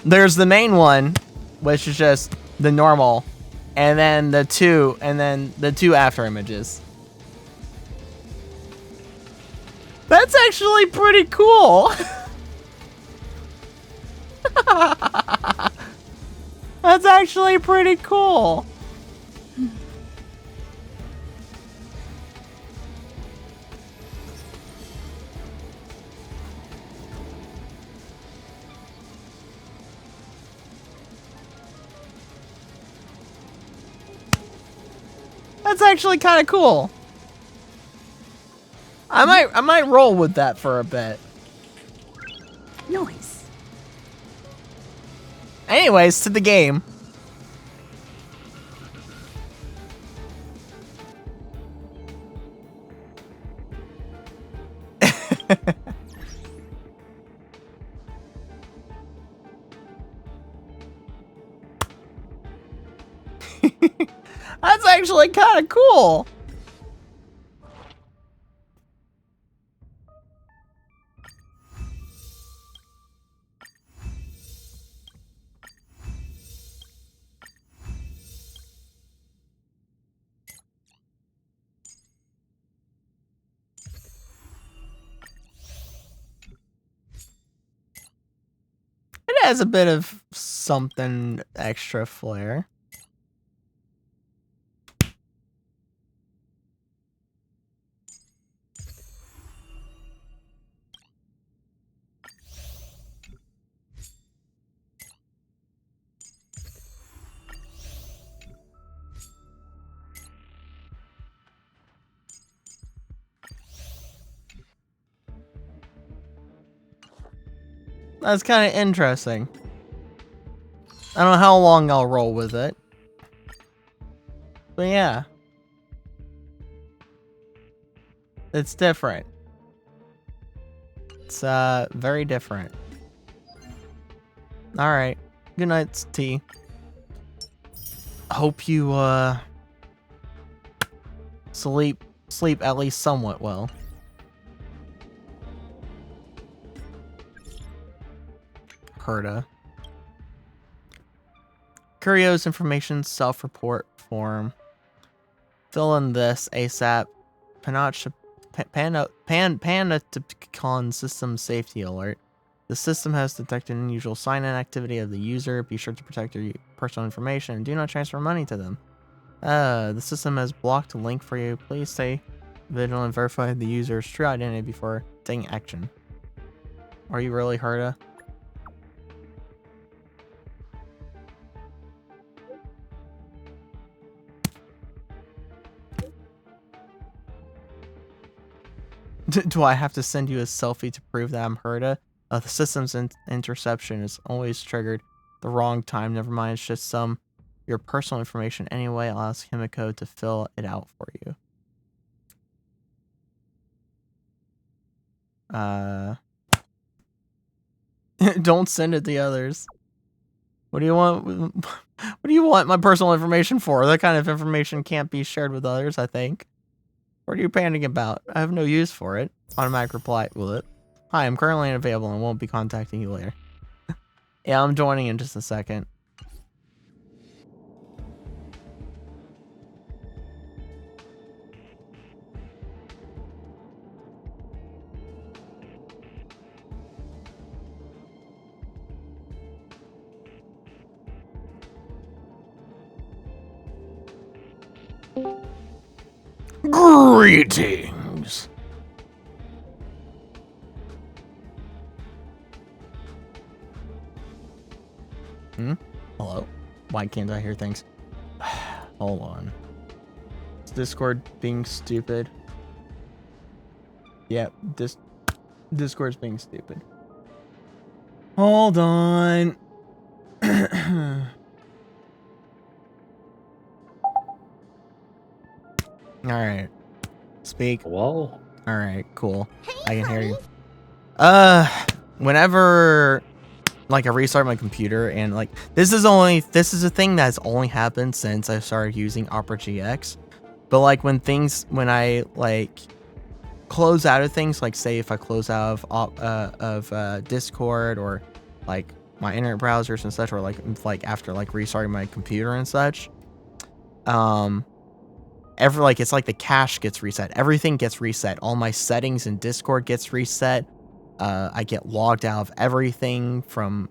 There's the main one, which is just the normal, and then the 2 after images. That's actually pretty cool. That's actually pretty cool. That's actually kind of cool. I might roll with that for a bit. Noise. Anyways, to the game. That's actually kind of cool. It has a bit of something extra flair. That's kind of interesting. I don't know how long I'll roll with it. But yeah. It's different. It's very different. Alright. Good night, T. Hope you sleep at least somewhat well. Herda. Curio's information self-report form. Fill in this ASAP. Panopticon system safety alert. The system has detected unusual sign-in activity of the user. Be sure to protect your personal information and do not transfer money to them. The system has blocked a link for you. Please stay vigilant and verify the user's true identity before taking action. Are you really Herda? Do I have to send you a selfie to prove that I'm Herda? The system's interception is always triggered the wrong time. Never mind, it's just your personal information anyway. I'll ask Himiko to fill it out for you. Don't send it to others. What do you want? What do you want my personal information for? That kind of information can't be shared with others, I think. What are you panicking about? I have no use for it. Automatic reply. Will it? Hi, I'm currently unavailable and won't be contacting you later. Yeah, I'm joining in just a second. Greetings. Hello? Why can't I hear things? Hold on. Is Discord being stupid? Yep, Discord's being stupid. Hold on. Alright. Speak. Well, Alright, cool. Hey, I can hear honey. you. Whenever like I restart my computer and like this is a thing that's only happened since I started using Opera GX. But like when I like close out of things, like say if I close out of Discord or like my internet browsers and such, or like after like restarting my computer and such, it's like the cache gets reset. Everything gets reset. All my settings in Discord gets reset. I get logged out of everything on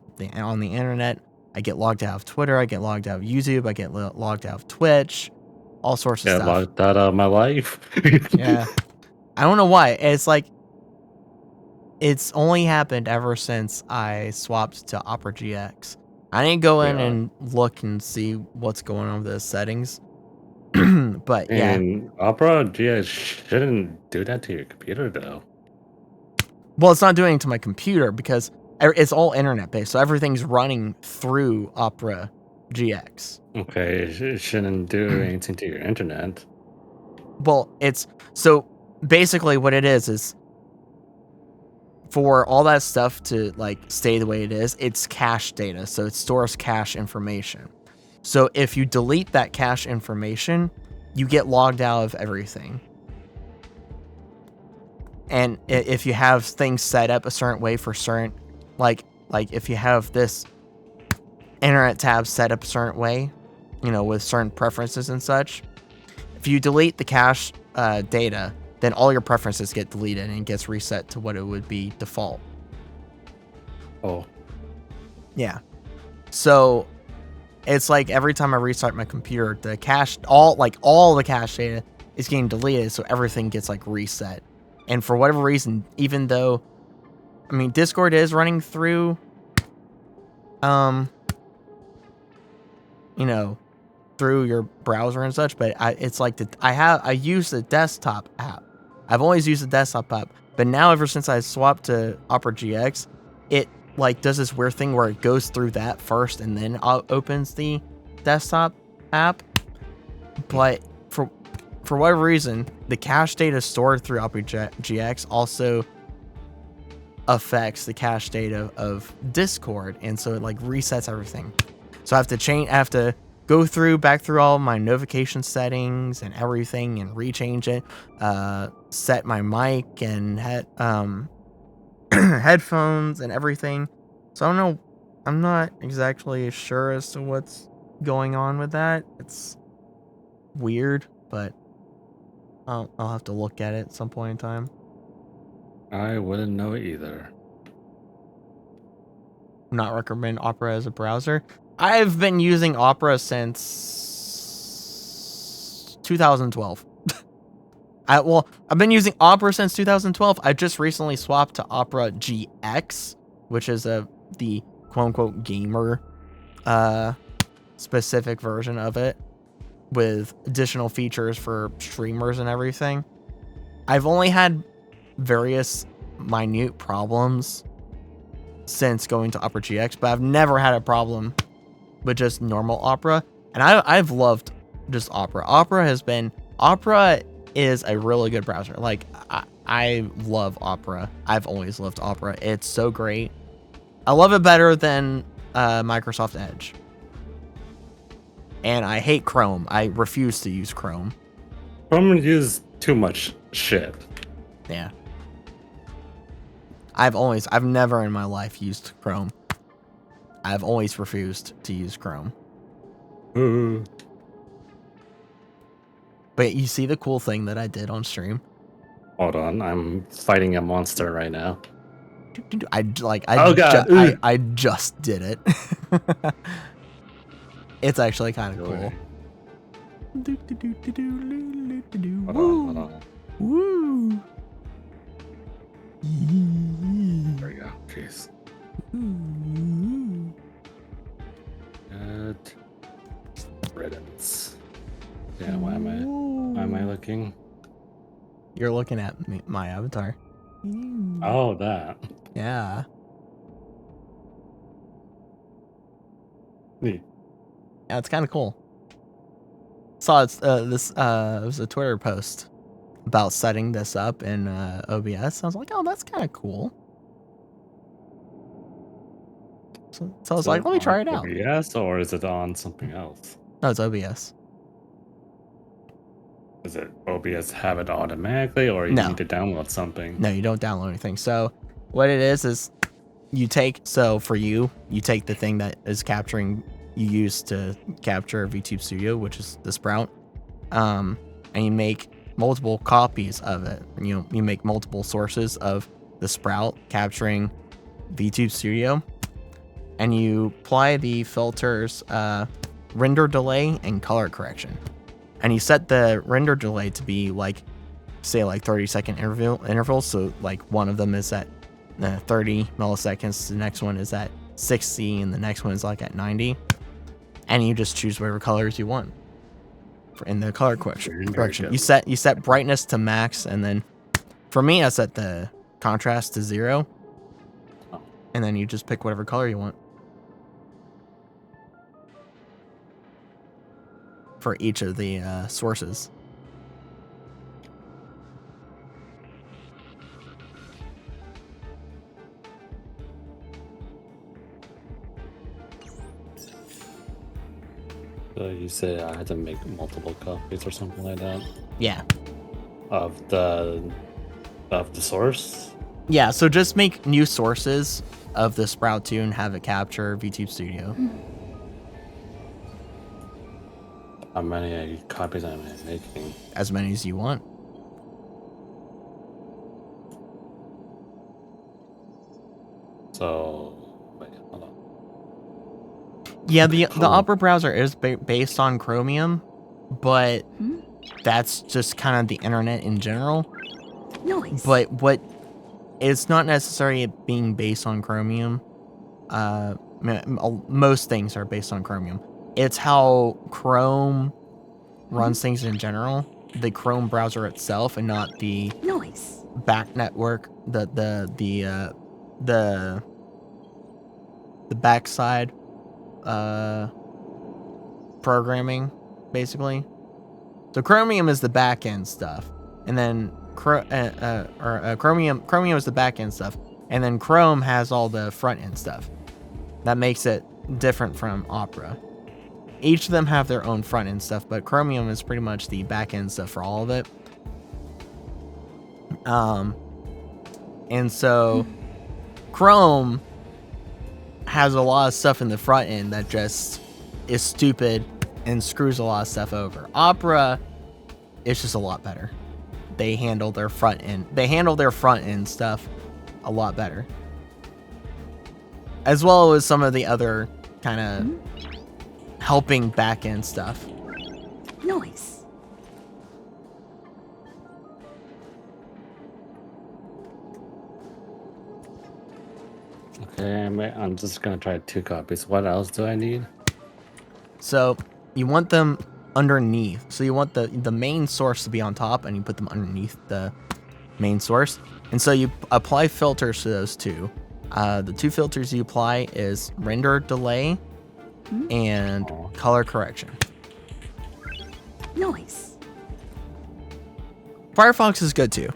the internet. I get logged out of Twitter. I get logged out of YouTube. I get logged out of Twitch. All sorts of stuff. locked out of my life. Yeah. I don't know why. It's like it's only happened ever since I swapped to Opera GX. I didn't go in and look and see what's going on with the settings. But yeah. And Opera GX shouldn't do that to your computer, though. Well, it's not doing it to my computer because it's all internet based, so everything's running through Opera GX. Okay, it shouldn't do anything to your internet. Well, so basically what it is for all that stuff to like stay the way it is, it's cache data, so it stores cache information. So if you delete that cache information, you get logged out of everything. And if you have things set up a certain way for certain, like if you have this internet tab set up a certain way, with certain preferences and such, if you delete the cache data, then all your preferences get deleted and it gets reset to what it would be default. Oh. Yeah. So it's like every time I restart my computer, the cache, all the cache data is getting deleted, so everything gets like reset. And for whatever reason, even though, Discord is running through, through your browser and such, but it's like I use the desktop app. I've always used the desktop app, but now ever since I swapped to Opera GX, like does this weird thing where it goes through that first and then opens the desktop app. But for whatever reason, the cache data stored through Opera GX also affects the cache data of Discord, and so it like resets everything. So I have to go back through all my notification settings and everything and rechange it, set my mic and headphones and everything. So I don't know, I'm not exactly sure as to what's going on with that. It's weird, but I'll have to look at it at some point in time. I wouldn't know either. Not recommend Opera as a browser. I've been using Opera since 2012. I've been using Opera since 2012. I just recently swapped to Opera GX, which is the quote-unquote gamer specific version of it with additional features for streamers and everything. I've only had various minute problems since going to Opera GX, but I've never had a problem with just normal Opera, and I've loved just Opera. Opera is a really good browser. Like, I love Opera. I've always loved Opera. It's so great. I love it better than Microsoft Edge. And I hate Chrome. I refuse to use Chrome. Chrome uses too much shit. Yeah. I've never in my life used Chrome. I've always refused to use Chrome. But you see the cool thing that I did on stream? Hold on, I'm fighting a monster right now. I just did it. It's actually kind of cool. Hold on. Woo! There we go. Jeez. Good riddance. Yeah, why am I looking? You're looking at my avatar. Oh, that. Yeah. Neat. Yeah, it's kind of cool. Saw it was a Twitter post about setting this up in OBS. I was like, oh, that's kind of cool. So I was like, let me try it out. OBS, or is it on something else? No, it's OBS. Does it OBS have it automatically, or you need to download something? No, you don't download anything. So what it is you take the thing that is capturing, you use to capture VTube Studio, which is the Sprout, and you make multiple copies of it. You make multiple sources of the Sprout capturing VTube Studio, and you apply the filters render delay and color correction. And you set the render delay to be like 30-second intervals. So like one of them is at 30 milliseconds, the next one is at 60, and the next one is like at 90. And you just choose whatever colors you want in the color correction. You set brightness to max, and then for me I set the contrast to 0. And then you just pick whatever color you want for each of the sources. So you say I had to make multiple copies or something like that? Yeah. Of the source? Yeah, so just make new sources of the Sprout 2 and have it capture VTube Studio. How many copies am I making? As many as you want. So, wait, hold on. Yeah, the Opera browser is based on Chromium, but that's just kind of the internet in general. Noise. But it's not necessarily being based on Chromium. Most things are based on Chromium. It's how Chrome runs things in general. The Chrome browser itself, and not the Noise. back network. The backside programming, basically. So Chromium is the back end stuff, and then Chromium is the back end stuff, and then Chrome has all the front end stuff. That makes it different from Opera. Each of them have their own front end stuff, but Chromium is pretty much the back end stuff for all of it. And so Chrome has a lot of stuff in the front end that just is stupid and screws a lot of stuff over. Opera is just a lot better. They handle their front end. They handle their front end stuff a lot better, as well as some of the other kind of helping back end stuff. Noise. Okay, I'm just gonna try 2 copies. What else do I need? So you want them underneath. So you want the main source to be on top, and you put them underneath the main source. And so you apply filters to those two. The 2 filters you apply is render delay and color correction. Noise. Firefox is good too.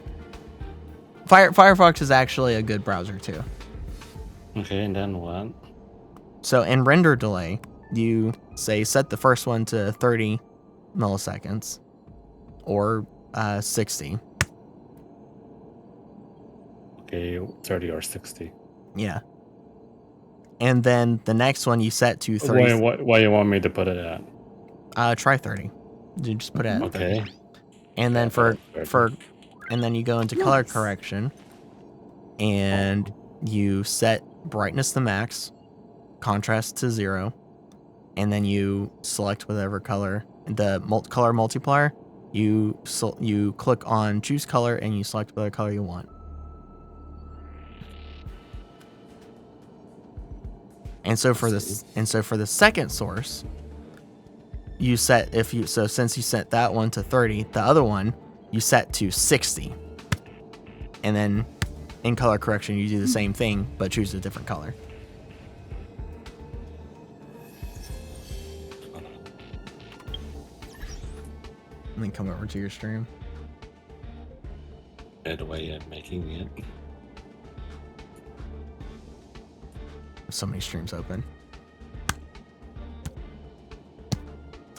Firefox is actually a good browser too. Okay, and then what? So in render delay, you say set the first one to 30 milliseconds or 60. Okay, 30 or 60. Yeah. And then the next one you set to 30. Why you want me to put it at? Try 30. You just put it at 30. Okay. And then and then you go into color Nice. correction, and you set brightness to max, contrast to 0, and then you select whatever color. The color multiplier, you click on choose color and you select whatever color you want. And so for the second source, you set since you set that one to 30, the other one you set to 60. And then in color correction you do the same thing but choose a different color. And then come over to your stream. The way I'm making it. So many streams open.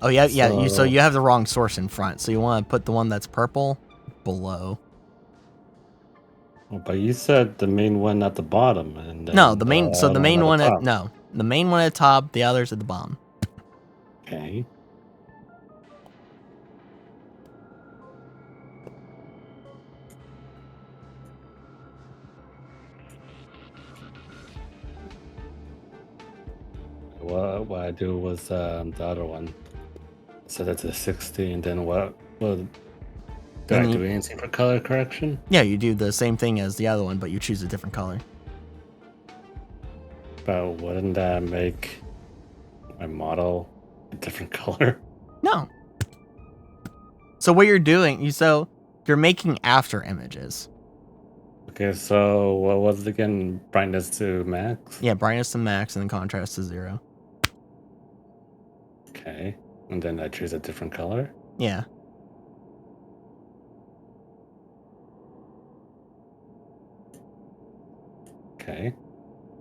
Oh yeah, so you have the wrong source in front. So you want to put the one that's purple below. Oh, but you said the main one at the bottom, and then No, the main one top. the main one at the top, the others at the bottom. Okay. What I do was the other one. Set it to 60, and then what? Well, do I do anything for color correction? Yeah, you do the same thing as the other one, but you choose a different color. But wouldn't that make my model a different color? No. So what you're doing, you're making after images. Okay, so what was it again? Brightness to max? Yeah, brightness to max and then contrast to 0. Okay, and then I choose a different color? Yeah. Okay.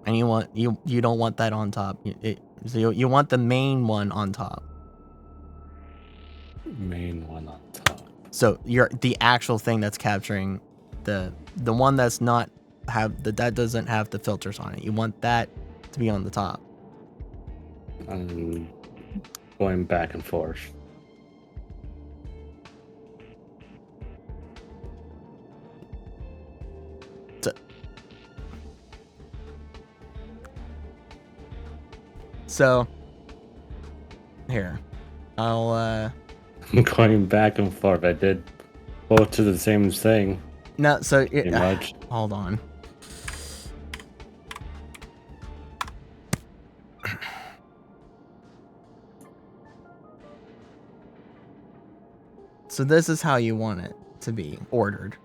And you don't want that on top. You want the main one on top. Main one on top. So you're the actual thing that's capturing the one that's not that doesn't have the filters on it. You want that to be on the top. I'm going back and forth. So here, I'll I'm going back and forth. I did both to the same thing. no. So Pretty much. hold on. So this is how you want it to be ordered.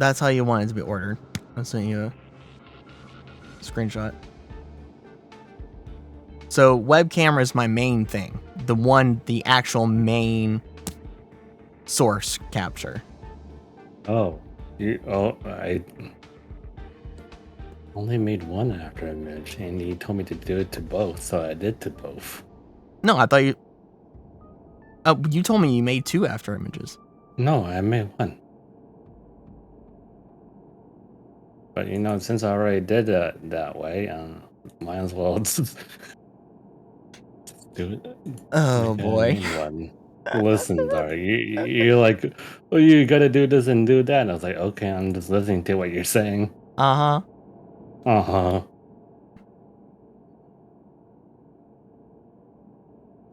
That's how you want it to be ordered. I'll send you a screenshot. So web camera is my main thing. The actual main source capture. Oh, I only made one after image, and you told me to do it to both, so I did to both. No, I thought you. You told me you made 2 after images. No, I made one. But since I already did that way, might as well just do it. Oh Make a boy. new one. Listen, Dara, you're like, oh, you gotta do this and do that. And I was like, okay, I'm just listening to what you're saying. Uh-huh. Uh-huh.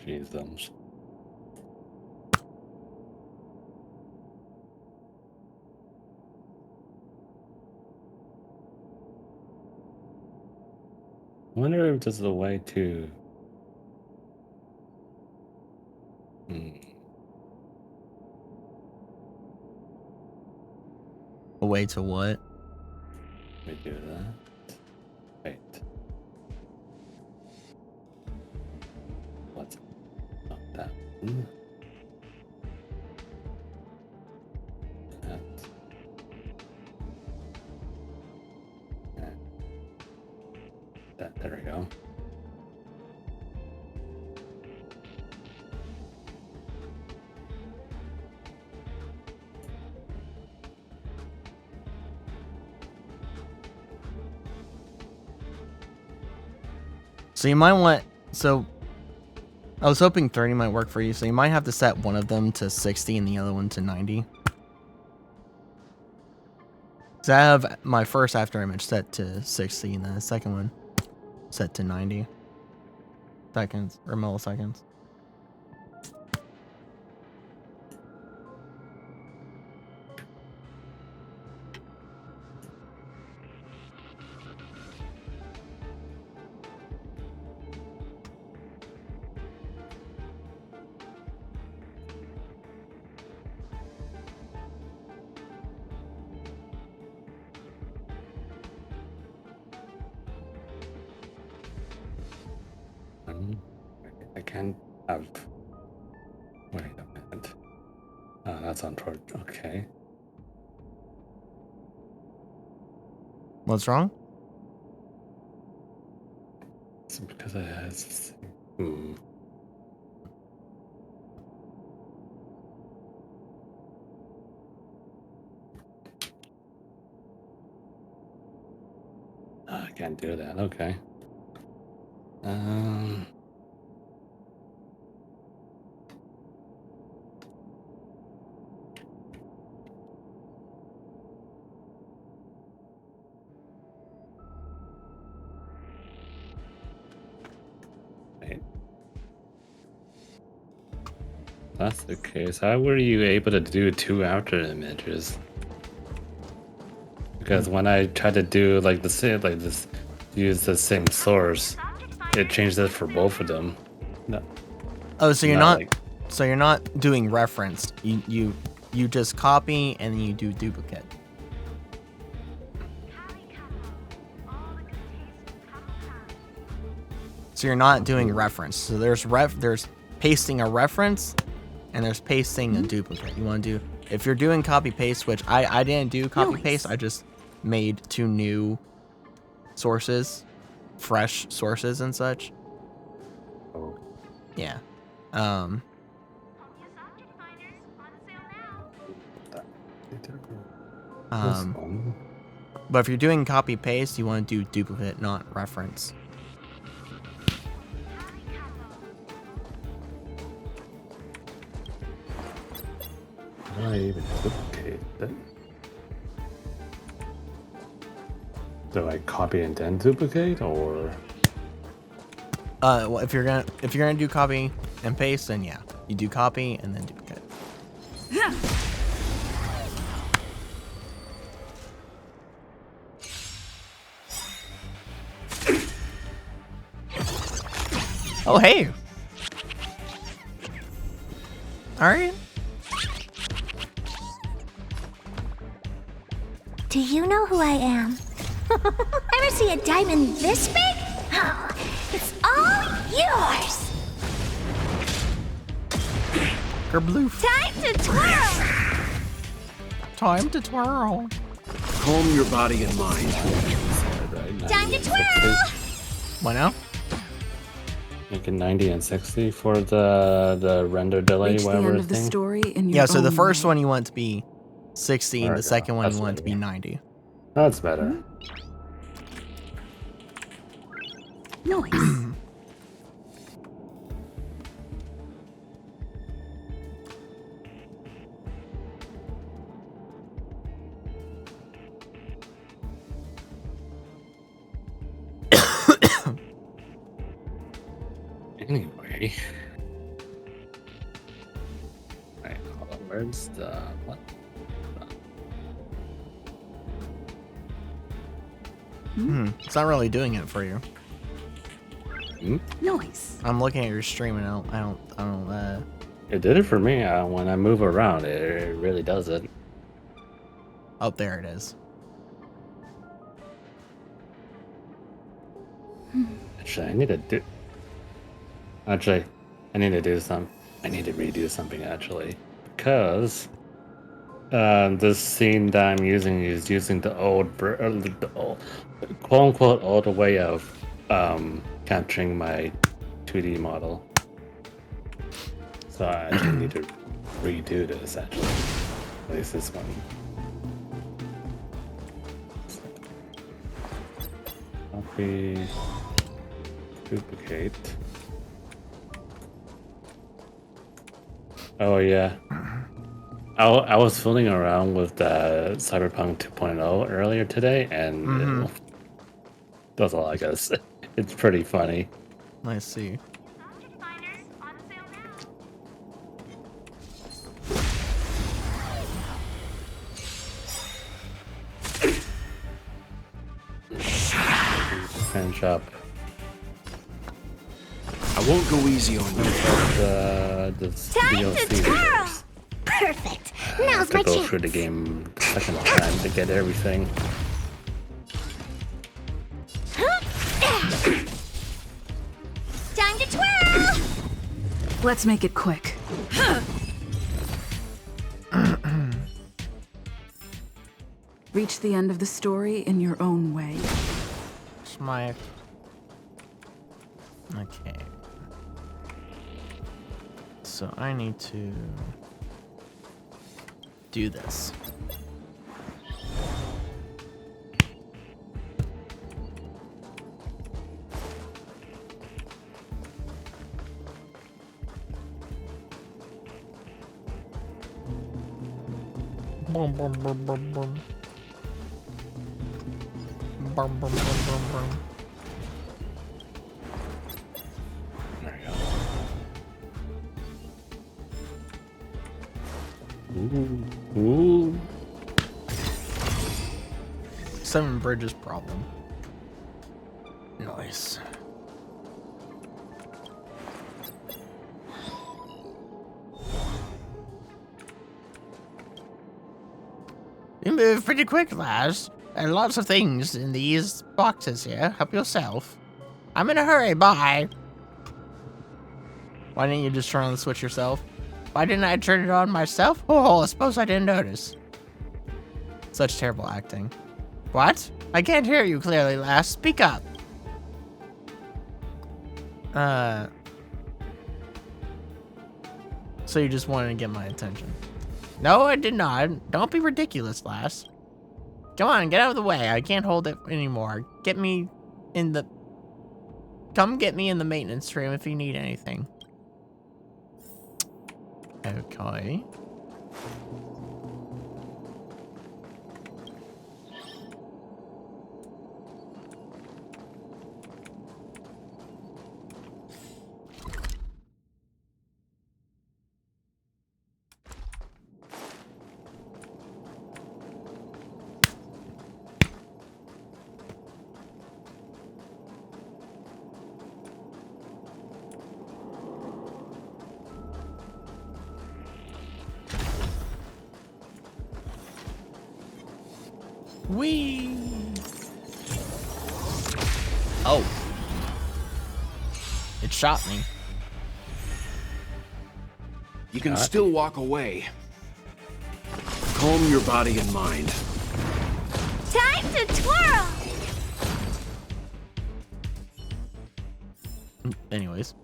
Jesus. I wonder if there's a way to... A way to what? Let me do that. Wait. What's not that one? That. There we go. So you might want. So I was hoping 30 might work for you. So you might have to set one of them to 60 and the other one to 90. So I have my first after image set to 60 and then the second one set to 90 seconds or milliseconds. I can't have... Wait a minute. That's on Troy. Okay. What's wrong? It's because it has... I can't do that. Okay. Wait. That's the case. How were you able to do 2 after images? Because when I tried to do like the same, like this, use the same source, it changed it for both of them. No. Oh, so you're Not not. like- So you're not doing reference. You just copy and then you do duplicate. So you're not doing reference. So there's pasting a reference and there's pasting a duplicate. You want to do, if you're doing copy paste, which I didn't do copy paste, I just made 2 new sources, fresh sources and such. Oh. Yeah. But if you're doing copy paste, you want to do duplicate, not reference. How do I even duplicate it? Do I copy and then duplicate, or? Well, if you're gonna do copy and paste, then yeah, you do copy and then duplicate. Oh hey. All right. Do you know who I am? Ever see a diamond this big? Oh, it's all yours! Kerbloof. Time to twirl! Time to twirl. Calm your body and mind. Time to twirl! What now? Making 90 and 60 for the render delay, Reach the whatever end of the thing. story in your Yeah, so the own first way. one you want to be 60, and There the we go. second one That's you want what to I be mean. 90. That's better. Noise. Anyway. Right, hold on. Where's the what? It's not really doing it for you. Noise. I'm looking at your stream and I don't. It did it for me. When I move around, it really does it. Oh, there it is. Actually, I need to do. Actually, I need to do some. I need to redo something actually, because this scene that I'm using is using the the old, quote unquote, old way of capturing my 2D model. So I actually need to redo this actually. At least this one. Copy. Duplicate. Oh yeah. I was fooling around with the Cyberpunk 2.0 earlier today, and that's all I gotta say. It's pretty funny. Let's see. Finish up I won't go easy on you. the Time to DLC. twirl! Perfect! Now's To my go chance! through the game the second time to get everything. Time to twirl! Let's make it quick. Reach the end of the story in your own way. It's my. Okay. So I need to do this. Boom, boom, boom, boom, boom. Boom, boom, boom, boom, boom. There you go. Ooh. 7 bridges problem. Nice. You move pretty quick, lads. There are lots of things in these boxes here. Help yourself. I'm in a hurry, bye. Why didn't you just turn on the switch yourself? Why didn't I turn it on myself? Oh, I suppose I didn't notice. Such terrible acting. What? I can't hear you clearly, lass. Speak up. So you just wanted to get my attention. No, I did not. Don't be ridiculous, lass. Come on, get out of the way. I can't hold it anymore. Get me in the... Come get me in the maintenance room if you need anything. Okay. Whee! Oh. It shot me. You can still walk away. Calm your body and mind. Time to twirl! Anyways.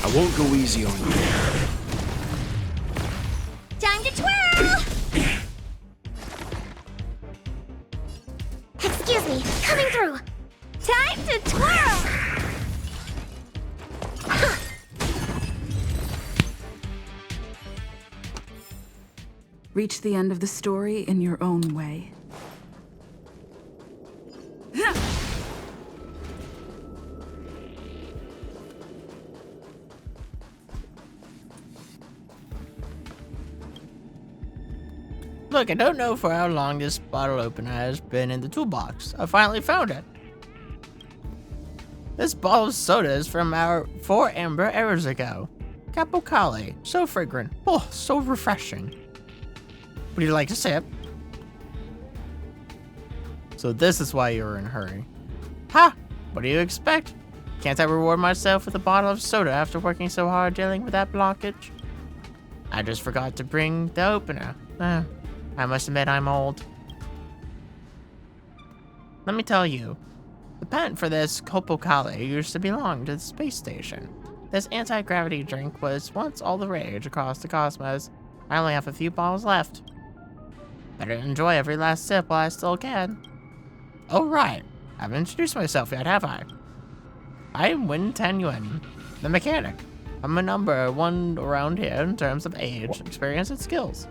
I won't go easy on you. Time to twirl! Excuse me, coming through. Time to twirl! Reach the end of the story in your own way. Look, I don't know for how long this bottle opener has been in the toolbox. I finally found it. This bottle of soda is from our 4 amber hours ago. Capocale, so fragrant. Oh, so refreshing. Would you like a sip? So this is why you were in a hurry. Ha! What do you expect? Can't I reward myself with a bottle of soda after working so hard dealing with that blockage? I just forgot to bring the opener. I must admit I'm old. Let me tell you, the patent for this Copocale used to belong to the space station. This anti-gravity drink was once all the rage across the cosmos. I only have a few bottles left. Better enjoy every last sip while I still can. Oh right, I haven't introduced myself yet, have I? I am Win Ten Yuan, the mechanic. I'm a number 1 around here in terms of age, experience, and skills.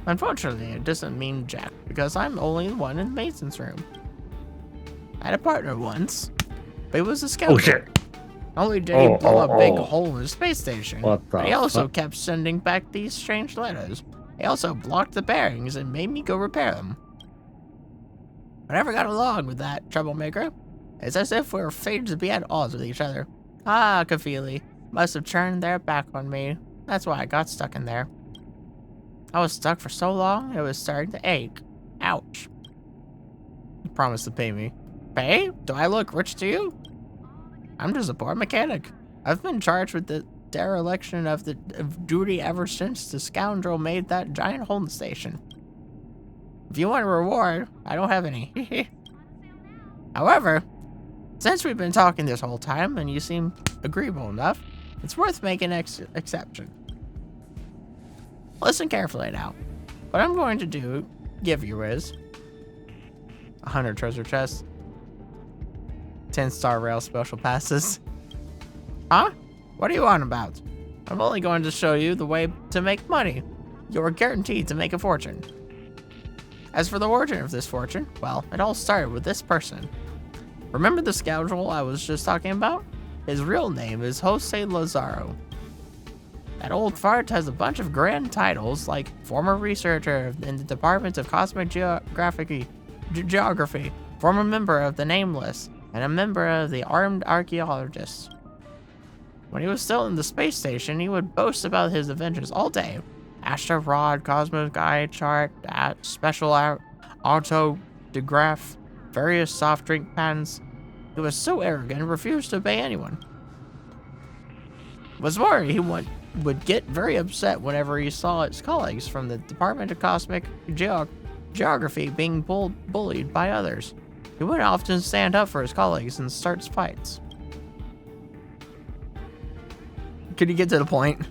Unfortunately, it doesn't mean jack, because I'm only the one in the maintenance room. I had a partner once, but he was a scoundrel. Oh shit! Not only did he blow a big hole in the space station, What the but he also fuck? kept sending back these strange letters. He also blocked the bearings and made me go repair them. I never got along with that troublemaker. It's as if we were fated to be at odds with each other. Ah, Kafili must have turned their back on me. That's why I got stuck in there. I was stuck for so long, it was starting to ache. Ouch. You promised to pay me. Pay? Do I look rich to you? I'm just a poor mechanic. I've been charged with the dereliction of duty ever since the scoundrel made that giant hole in the station. If you want a reward, I don't have any. However, since we've been talking this whole time and you seem agreeable enough, it's worth making an exception. Listen carefully now. What I'm going to give you is 100 treasure chests, 10-star rail special passes. Huh? What are you on about? I'm only going to show you the way to make money. You are guaranteed to make a fortune. As for the origin of this fortune, well, it all started with this person. Remember the scoundrel I was just talking about? His real name is Jose Lazaro. That old fart has a bunch of grand titles like former researcher in the Department of Cosmic Geography, former member of the Nameless, and a member of the Armed Archaeologists. When he was still in the space station, he would boast about his adventures all day. Astro Rod, Cosmic Guide Chart, Special Autograph, various soft drink patents. He was so arrogant and refused to obey anyone. What's more, he would get very upset whenever he saw his colleagues from the Department of Cosmic Geography being bullied by others. He would often stand up for his colleagues and starts fights. Could you get to the point?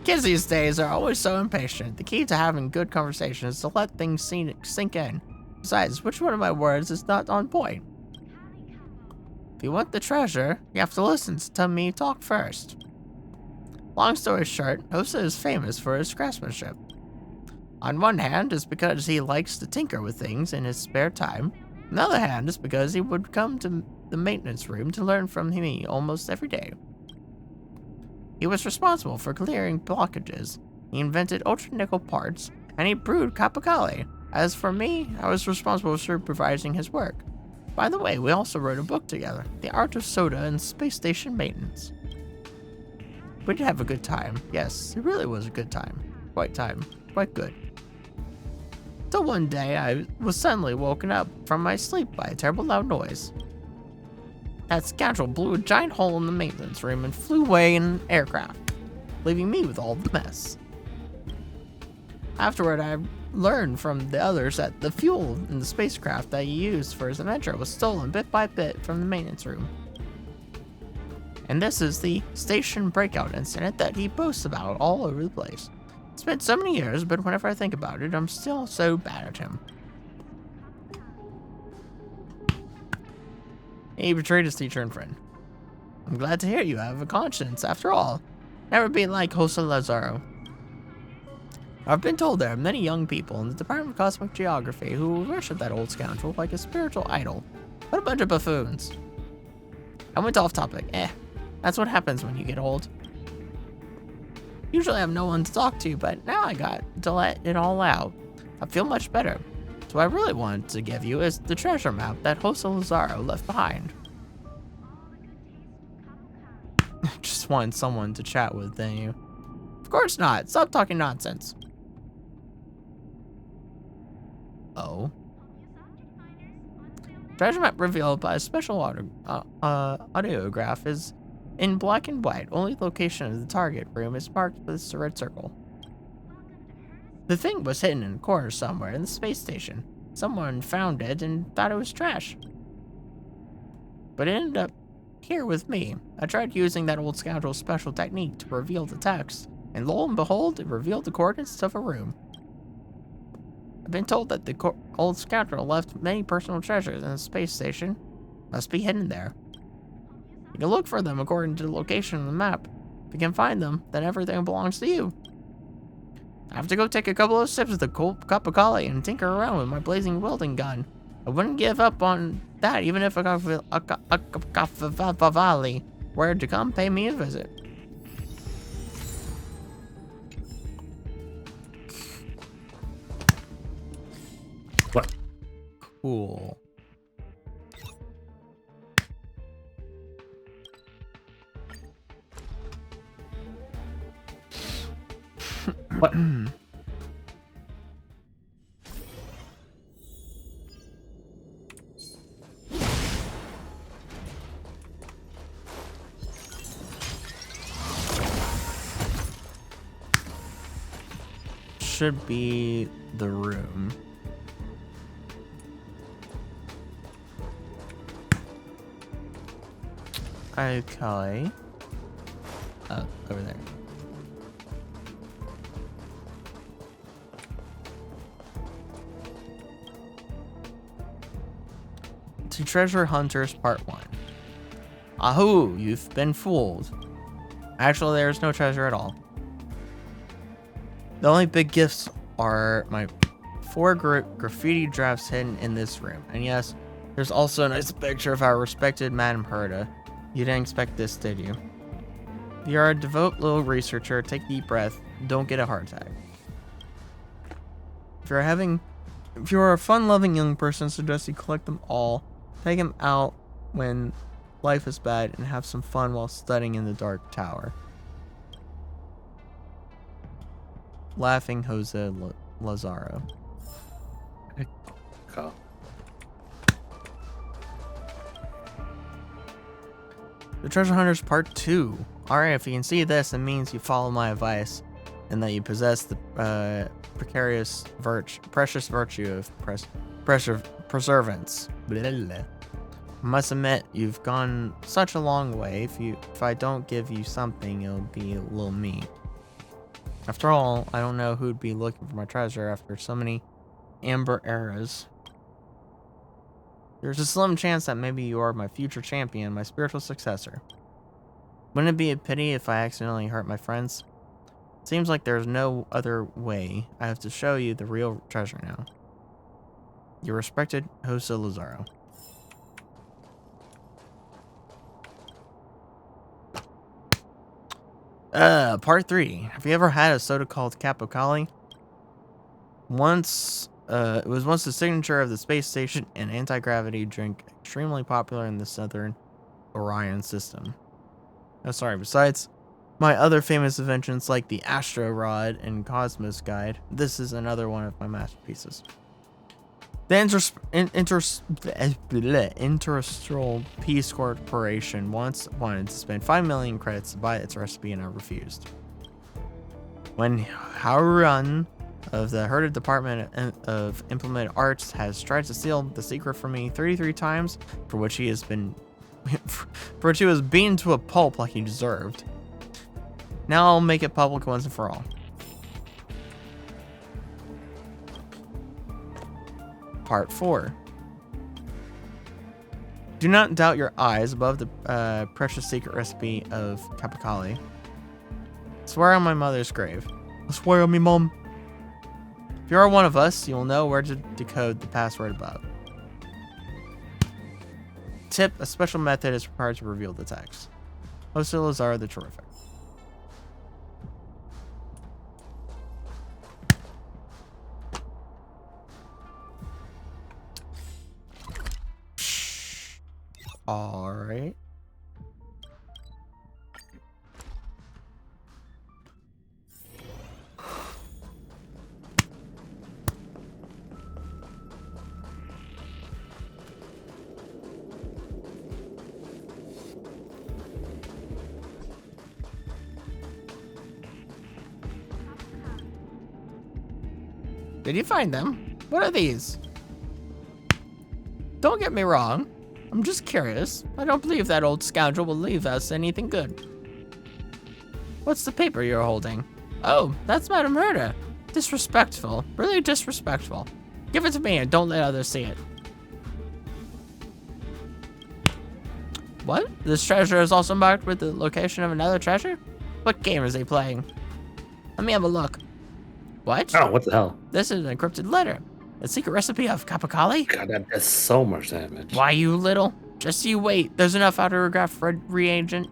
Kids these days are always so impatient. The key to having good conversation is to let things sink in. Besides, which one of my words is not on point? If you want the treasure, you have to listen to me talk first. Long story short, Jose is famous for his craftsmanship. On one hand, it's because he likes to tinker with things in his spare time. On the other hand, it's because he would come to the maintenance room to learn from me almost every day. He was responsible for clearing blockages. He invented ultra-nickel parts, and he brewed Capicale. As for me, I was responsible for supervising his work. By the way, we also wrote a book together, The Art of Soda and Space Station Maintenance. We did have a good time. Yes, it really was a good time. Quite good. Till one day, I was suddenly woken up from my sleep by a terrible loud noise. That scoundrel blew a giant hole in the maintenance room and flew away in an aircraft, leaving me with all the mess. Afterward, I learned from the others that the fuel in the spacecraft that he used for his adventure was stolen bit by bit from the maintenance room. And this is the station breakout incident that he boasts about all over the place. It's been so many years, but whenever I think about it, I'm still so bad at him. He betrayed his teacher and friend. I'm glad to hear you have a conscience, after all. Never be like Jose Lazaro. I've been told there are many young people in the Department of Cosmic Geography who worship that old scoundrel like a spiritual idol. What a bunch of buffoons. I went off topic. That's what happens when you get old. Usually I have no one to talk to, but now I got to let it all out. I feel much better. So what I really wanted to give you is the treasure map that Jose Lazaro left behind. Just wanted someone to chat with, didn't you? Of course not. Stop talking nonsense. Oh. Treasure map revealed by a special audiograph is in black and white. Only location of the target room is marked with a red circle. The thing was hidden in a corner somewhere in the space station. Someone found it and thought it was trash. But it ended up here with me. I tried using that old scoundrel's special technique to reveal the text, and lo and behold, it revealed the coordinates of a room. I've been told that the old scoundrel left many personal treasures in the space station. Must be hidden there. You can look for them according to the location on the map. If you can find them, then everything belongs to you. I have to go take a couple of sips of the cold cup of coffee and tinker around with my blazing welding gun. I wouldn't give up on that even if a Caffavali were to come pay me a visit. What? Cool. What? Should be the room. Okay. Oh, over there. To Treasure Hunters Part 1. Ahoo, you've been fooled. Actually, there's no treasure at all. The only big gifts are my 4 graffiti drafts hidden in this room. And yes, there's also a nice picture of our respected Madame Herta. You didn't expect this, did you? If you're a devout little researcher, take a deep breath. Don't get a heart attack. If you're a fun-loving young person, I suggest you collect them all. Take them out when life is bad and have some fun while studying in the Dark Tower. Laughing Jose Lazaro. Cool. The Treasure Hunters Part 2. Alright, if you can see this, it means you follow my advice and that you possess the precious virtue of perseverance. Blah, blah, blah. I must admit, you've gone such a long way. If I don't give you something, it'll be a little mean. After all, I don't know who'd be looking for my treasure after so many amber eras. There's a slim chance that maybe you are my future champion, my spiritual successor. Wouldn't it be a pity if I accidentally hurt my friends? Seems like there's no other way. I have to show you the real treasure now. Your respected Jose Lazaro. Part 3. Have you ever had a soda called Capocali? It was once the signature of the space station and anti-gravity drink extremely popular in the Southern Orion system. Oh, sorry, besides my other famous inventions like the Astro Rod and Cosmos Guide, this is another one of my masterpieces. The Interstellar Peace Corporation once wanted to spend 5 million credits to buy its recipe, and I refused. When Harun of the Herta Department of Implemented Arts has tried to steal the secret from me 33 times, for which he was beaten to a pulp like he deserved. Now I'll make it public once and for all. Part 4. Do not doubt your eyes above the precious secret recipe of Capocali. Swear on my mother's grave. I swear on me, Mom. If you are one of us, you will know where to decode the password above. Tip: a special method is required to reveal the text. Jose Lazar the Terrific. Alright. Did you find them? What are these? Don't get me wrong. I'm just curious. I don't believe that old scoundrel will leave us anything good. What's the paper you're holding? Oh, that's Madame Herta. Disrespectful. Really disrespectful. Give it to me and don't let others see it. What? This treasure is also marked with the location of another treasure? What game is he playing? Let me have a look. What? Oh, what the hell? This is an encrypted letter. A secret recipe of Capocali? God, that does so much damage. Why, you little? Just you wait. There's enough autograph reagent.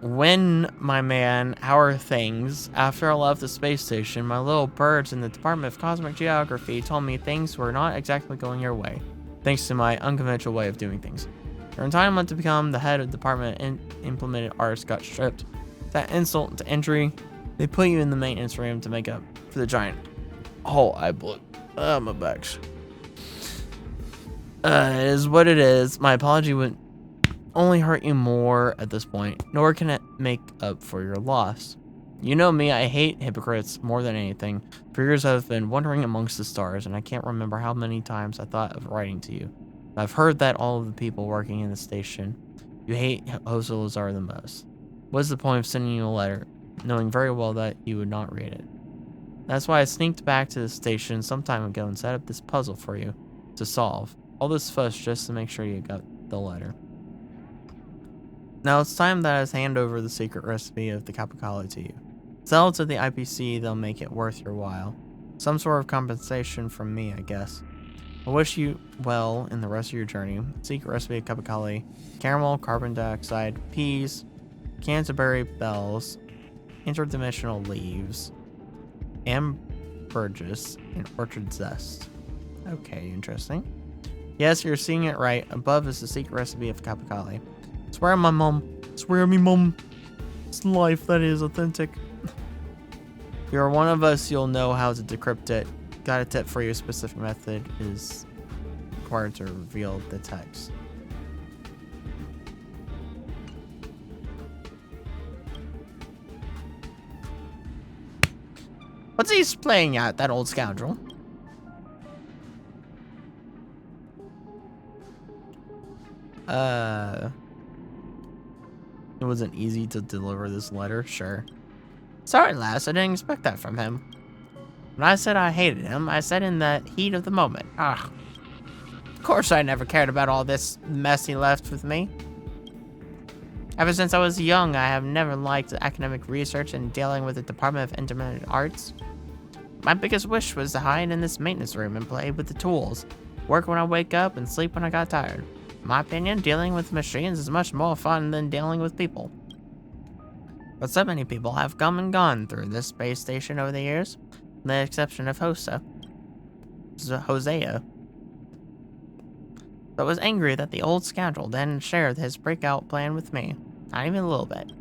When, my man, how are things? After I left the space station, my little birds in the Department of Cosmic Geography told me things were not exactly going your way, thanks to my unconventional way of doing things. Your entitlement to become the head of the Department of Implemented Arts got stripped. That insult to injury, they put you in the maintenance room to make up for the giant hole I blew. My back's. It is what it is. My apology would only hurt you more at this point, nor can it make up for your loss. You know me, I hate hypocrites more than anything. For years I've been wandering amongst the stars, and I can't remember how many times I thought of writing to you. I've heard that all of the people working in the station, you hate Jose Lazar the most. What's the point of sending you a letter, knowing very well that you would not read it? That's why I sneaked back to the station some time ago and set up this puzzle for you to solve. All this fuss just to make sure you got the letter. Now it's time that I hand over the secret recipe of the Capocali to you. Sell it to the IPC, they'll make it worth your while. Some sort of compensation from me, I guess. I wish you well in the rest of your journey. Secret recipe of Capocali: caramel, carbon dioxide, peas, Canterbury bells, interdimensional leaves, ambergris, and orchard zest. Okay, interesting. Yes, you're seeing it right. Above is the secret recipe of Capocali. Swear on my mom. Swear on me, mom. It's life that is authentic. If you're one of us, you'll know how to decrypt it. Got a tip for you. A specific method is required to reveal the text. What's he playing at, that old scoundrel? It wasn't easy to deliver this letter, sure. Sorry, lass, I didn't expect that from him. When I said I hated him, I said in the heat of the moment. Of course I never cared about all this mess he left with me. Ever since I was young, I have never liked academic research and dealing with the Department of Implemented Arts. My biggest wish was to hide in this maintenance room and play with the tools, work when I wake up and sleep when I got tired. In my opinion, dealing with machines is much more fun than dealing with people. But so many people have come and gone through this space station over the years, with the exception of Hosea. But was angry that the old scoundrel didn't share his breakout plan with me. Not even a little bit.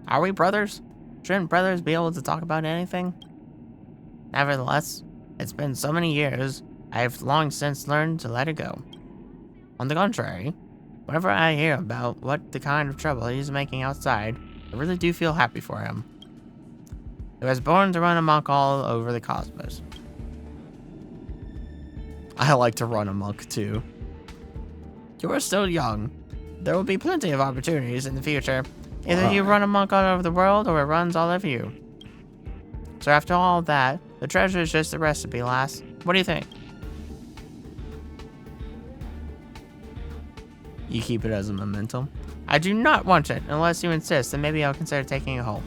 Are we brothers? Shouldn't brothers be able to talk about anything? Nevertheless, it's been so many years, I have long since learned to let it go. On the contrary, whenever I hear about what the kind of trouble he's making outside, I really do feel happy for him. He was born to run amok all over the cosmos. I like to run amok too. You are still young. There will be plenty of opportunities in the future. Either you run amok all over the world, or it runs all over you. So after all that, the treasure is just a recipe, lass. What do you think? You keep it as a memento. I do not want it, unless you insist, then maybe I'll consider taking it home.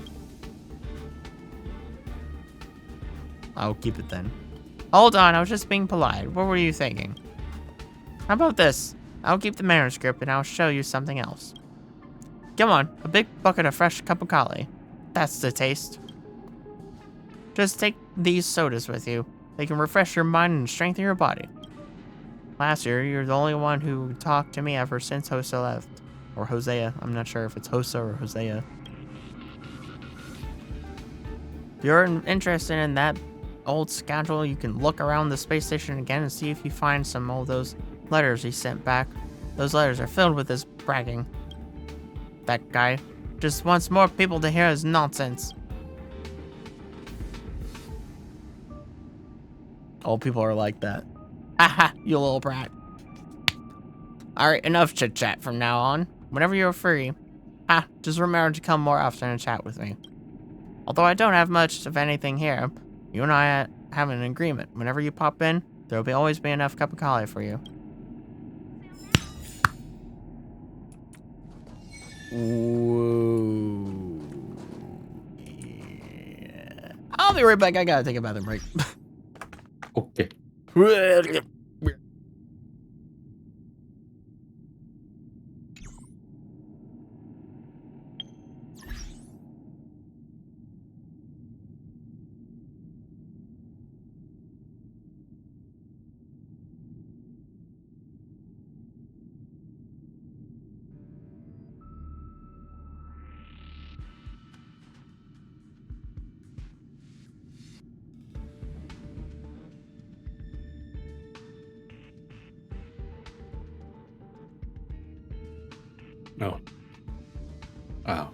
I'll keep it then. Hold on, I was just being polite. What were you thinking? How about this? I'll keep the manuscript and I'll show you something else. Come on, a big bucket of fresh cup of coffee. That's the taste. Just take these sodas with you. They can refresh your mind and strengthen your body. Last year, you're the only one who talked to me ever since Hosea left. Or Hosea. I'm not sure if it's Hosea or Hosea. If you're interested in that old scoundrel, you can look around the space station again and see if you find some of those letters he sent back. Those letters are filled with his bragging. That guy just wants more people to hear his nonsense. All people are like that. Haha, you little brat. Alright, enough chit-chat from now on. Whenever you're free, just remember to come more often and chat with me. Although I don't have much of anything here, you and I have an agreement. Whenever you pop in, there will always be enough cup of coffee for you. Whoa. Yeah. I'll be right back. I gotta take a bathroom break. Okay. No. Oh.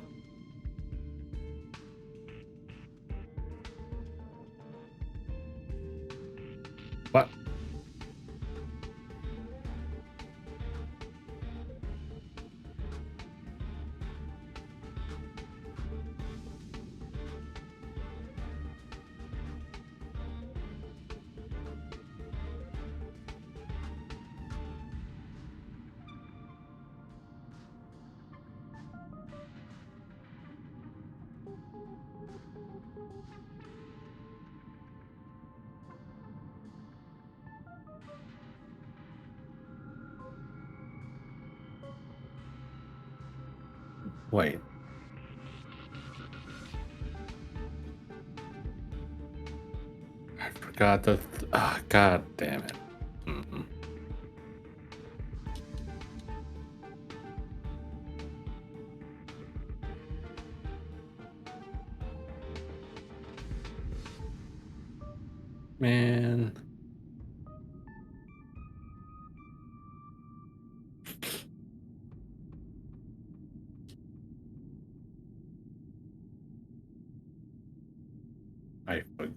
What? Wait. I forgot the. Ah, God damn it. Mm-mm. Man. I forgot.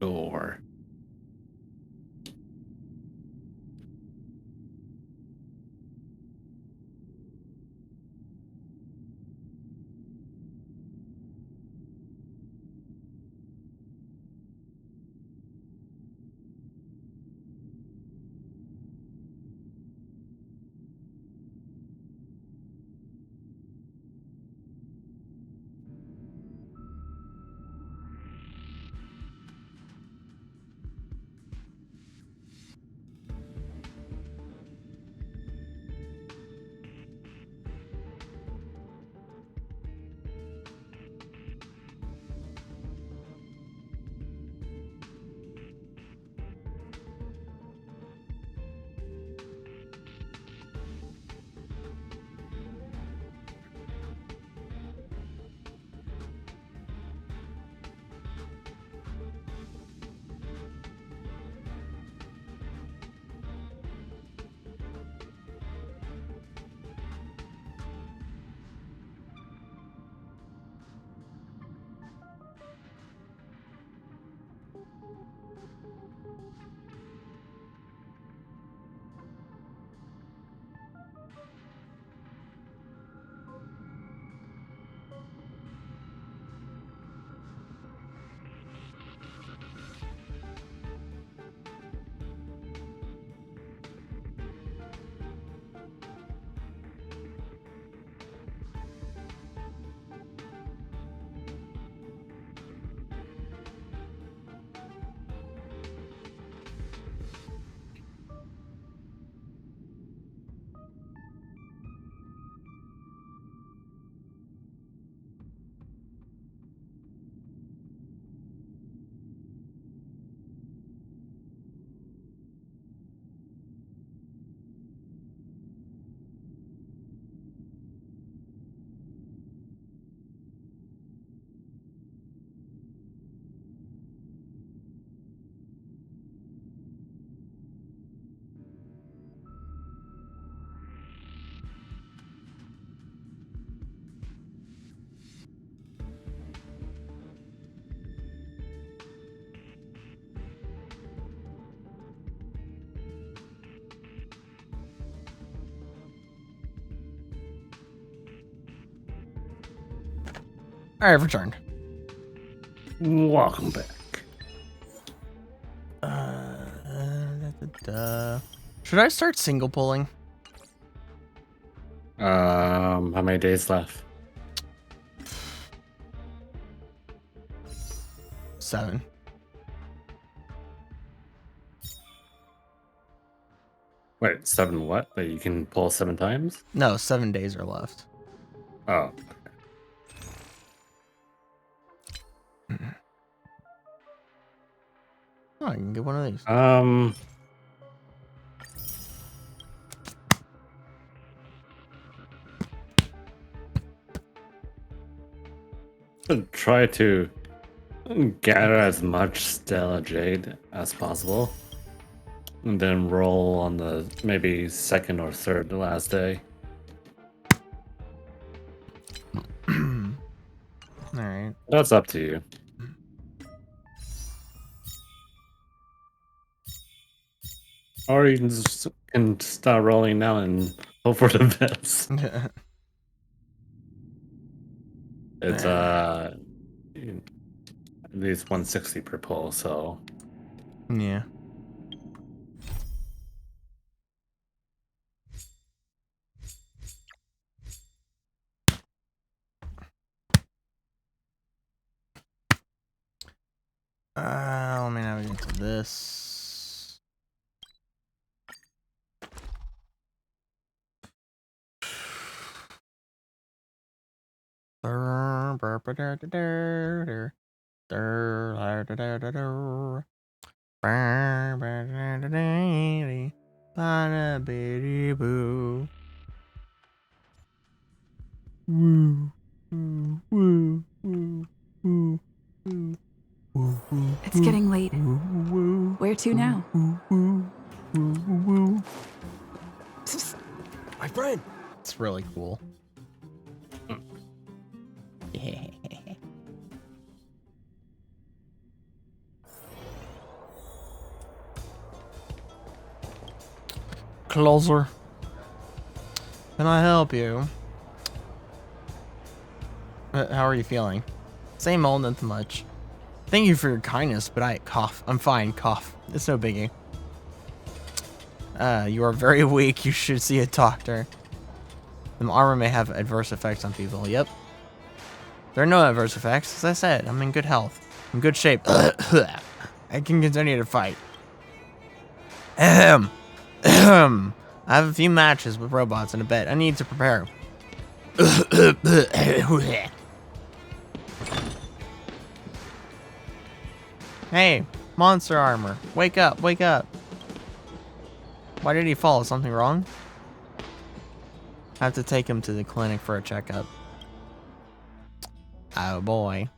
I've returned. Welcome back. Should I start single pulling? How many days left? 7. Wait, 7 what? That you can pull 7 times? No, 7 days are left. Oh. Oh, I can get one of these. Try to gather as much Stella Jade as possible. And then roll on the maybe second or third last day. Alright. That's up to you. Or you can start rolling now and hope for the best. It's at least 160 per pull, so Yeah. Let me navigate to this. It's getting late. Where to now? My friend. It's really cool. Closer. Can I help you? How are you feeling? Same old, nothing much. Thank you for your kindness, but I cough. I'm fine, cough. It's no biggie. You are very weak. You should see a doctor. The armor may have adverse effects on people. Yep. There are no adverse effects. As I said, I'm in good health. I'm in good shape. I can continue to fight. Ahem. Ahem. I have a few matches with robots and a bet. I need to prepare. Hey, monster armor. Wake up, wake up. Why did he fall? Is something wrong? I have to take him to the clinic for a checkup. Oh boy.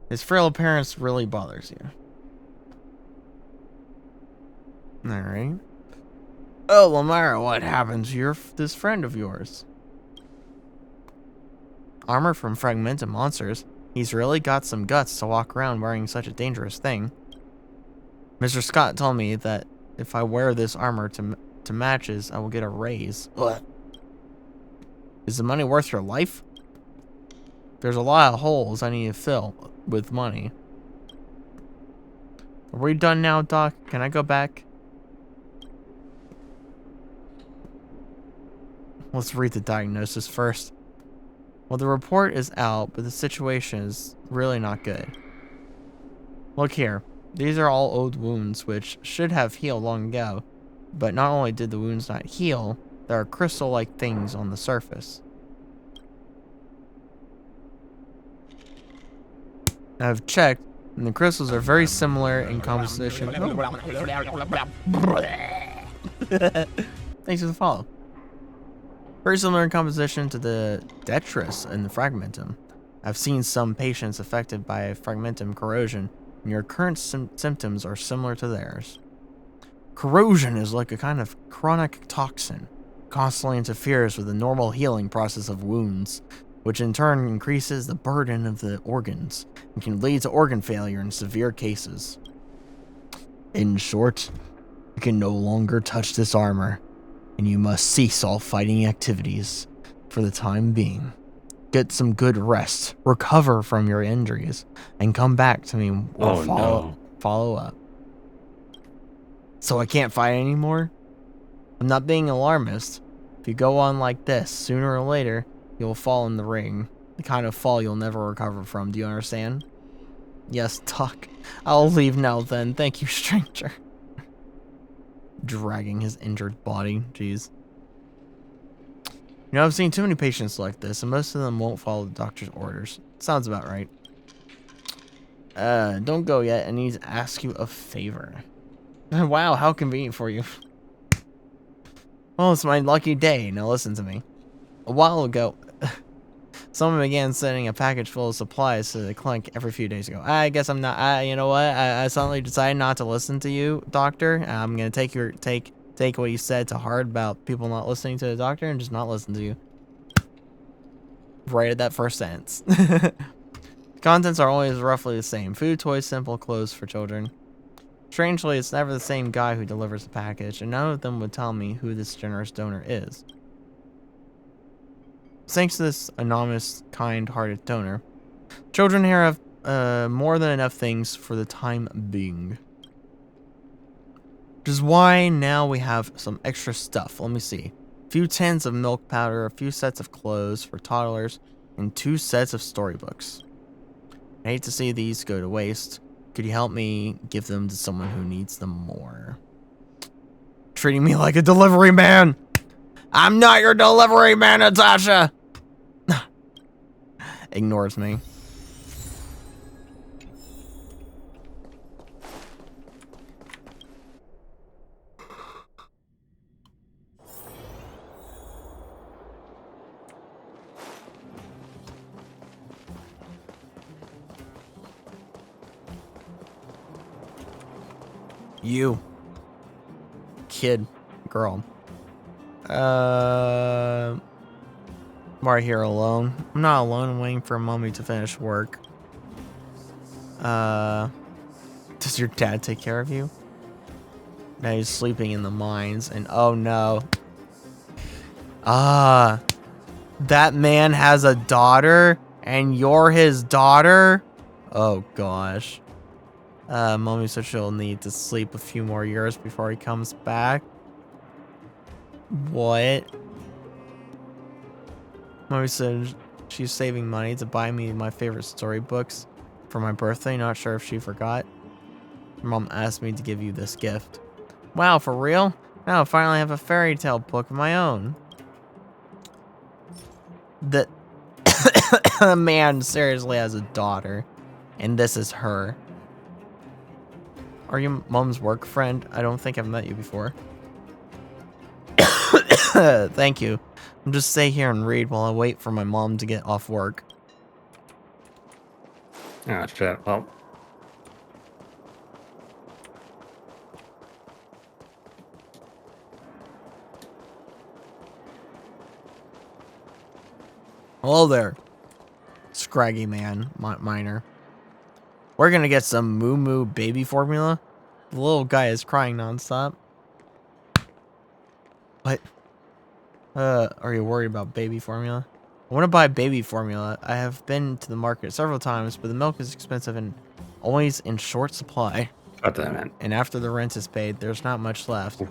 His frail appearance really bothers you. Alright. Oh, Lumyra, what happened to this friend of yours? Armor from fragmented monsters. He's really got some guts to walk around wearing such a dangerous thing. Mr. Scott told me that if I wear this armor to matches, I will get a raise. Ugh. Is the money worth your life? There's a lot of holes I need to fill with money. Are we done now, Doc? Can I go back? Let's read the diagnosis first. Well, the report is out, but the situation is really not good. Look here. These are all old wounds, which should have healed long ago. But not only did the wounds not heal, there are crystal-like things on the surface. I've checked, and the crystals are very similar in composition. Thanks for the follow. Very similar in composition to the detritus in the fragmentum. I've seen some patients affected by fragmentum corrosion, and your current symptoms are similar to theirs. Corrosion is like a kind of chronic toxin, constantly interferes with the normal healing process of wounds, which in turn increases the burden of the organs, and can lead to organ failure in severe cases. In short, you can no longer touch this armor, and you must cease all fighting activities for the time being. Get some good rest, recover from your injuries, and come back to me or follow up. So I can't fight anymore? I'm not being alarmist. If you go on like this, sooner or later, you'll fall in the ring. The kind of fall you'll never recover from. Do you understand? Yes, Doc. I'll leave now then. Thank you, stranger. Dragging his injured body. Jeez. You know, I've seen too many patients like this, and most of them won't follow the doctor's orders. Sounds about right. Don't go yet. I need to ask you a favor. Wow, how convenient for you. Well, it's my lucky day. Now listen to me. A while ago, someone began sending a package full of supplies to the clinic every few days ago. I guess I'm not. You know what? I suddenly decided not to listen to you, doctor. I'm gonna take what you said to heart about people not listening to the doctor and just not listen to you. Right at that first sentence. Contents are always roughly the same: food, toys, simple clothes for children. Strangely, it's never the same guy who delivers the package, and none of them would tell me who this generous donor is. Thanks to this anonymous, kind-hearted donor, children here have more than enough things for the time being. Which is why now we have some extra stuff. Let me see. A few tins of milk powder, a few sets of clothes for toddlers, and 2 sets of storybooks. I hate to see these go to waste. Could you help me give them to someone who needs them more? Treating me like a delivery man! I'm not your delivery man, Natasha! Ignores me. You. Kid. Girl. I'm right here alone. I'm not alone. I'm waiting for Mommy to finish work. Does your dad take care of you? Now he's sleeping in the mines, and oh no. That man has a daughter, and you're his daughter? Oh gosh. Mommy said she'll need to sleep a few more years before he comes back. What? Mommy said she's saving money to buy me my favorite storybooks for my birthday. Not sure if she forgot. Mom asked me to give you this gift. Wow, for real? Now I finally have a fairy tale book of my own. The man seriously has a daughter, and this is her. Are you Mom's work friend? I don't think I've met you before. Thank you. I'll just stay here and read while I wait for my mom to get off work. Ah, shit. Well. Hello there, scraggy man, miner. We're gonna get some Moo Moo baby formula. The little guy is crying nonstop. What? Are you worried about baby formula? I want to buy baby formula. I have been to the market several times, but the milk is expensive and always in short supply. God damn it. And after the rent is paid, there's not much left.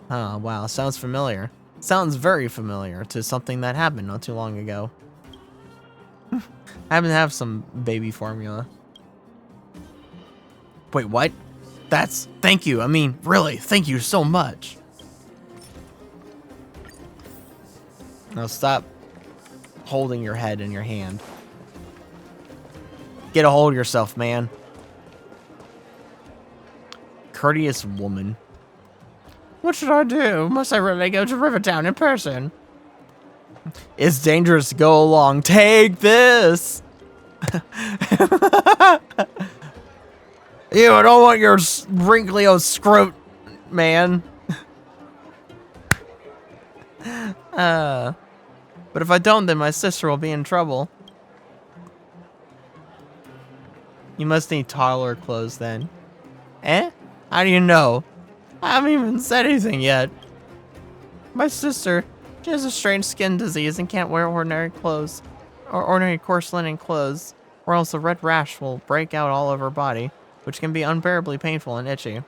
Huh, wow, sounds familiar. Sounds very familiar to something that happened not too long ago. I happen to have some baby formula. Wait, what? Thank you. I mean, really, thank you so much. Now stop holding your head in your hand. Get a hold of yourself, man. Courteous woman. What should I do? Must I really go to Rivertown in person? It's dangerous to go along. Take this! Ew, I don't want your wrinkly old scrote, man. But if I don't, then my sister will be in trouble. You must need toddler clothes then. Eh? How do you know? I haven't even said anything yet. My sister, she has a strange skin disease and can't wear ordinary clothes, or ordinary coarse linen clothes, or else a red rash will break out all over her body, which can be unbearably painful and itchy.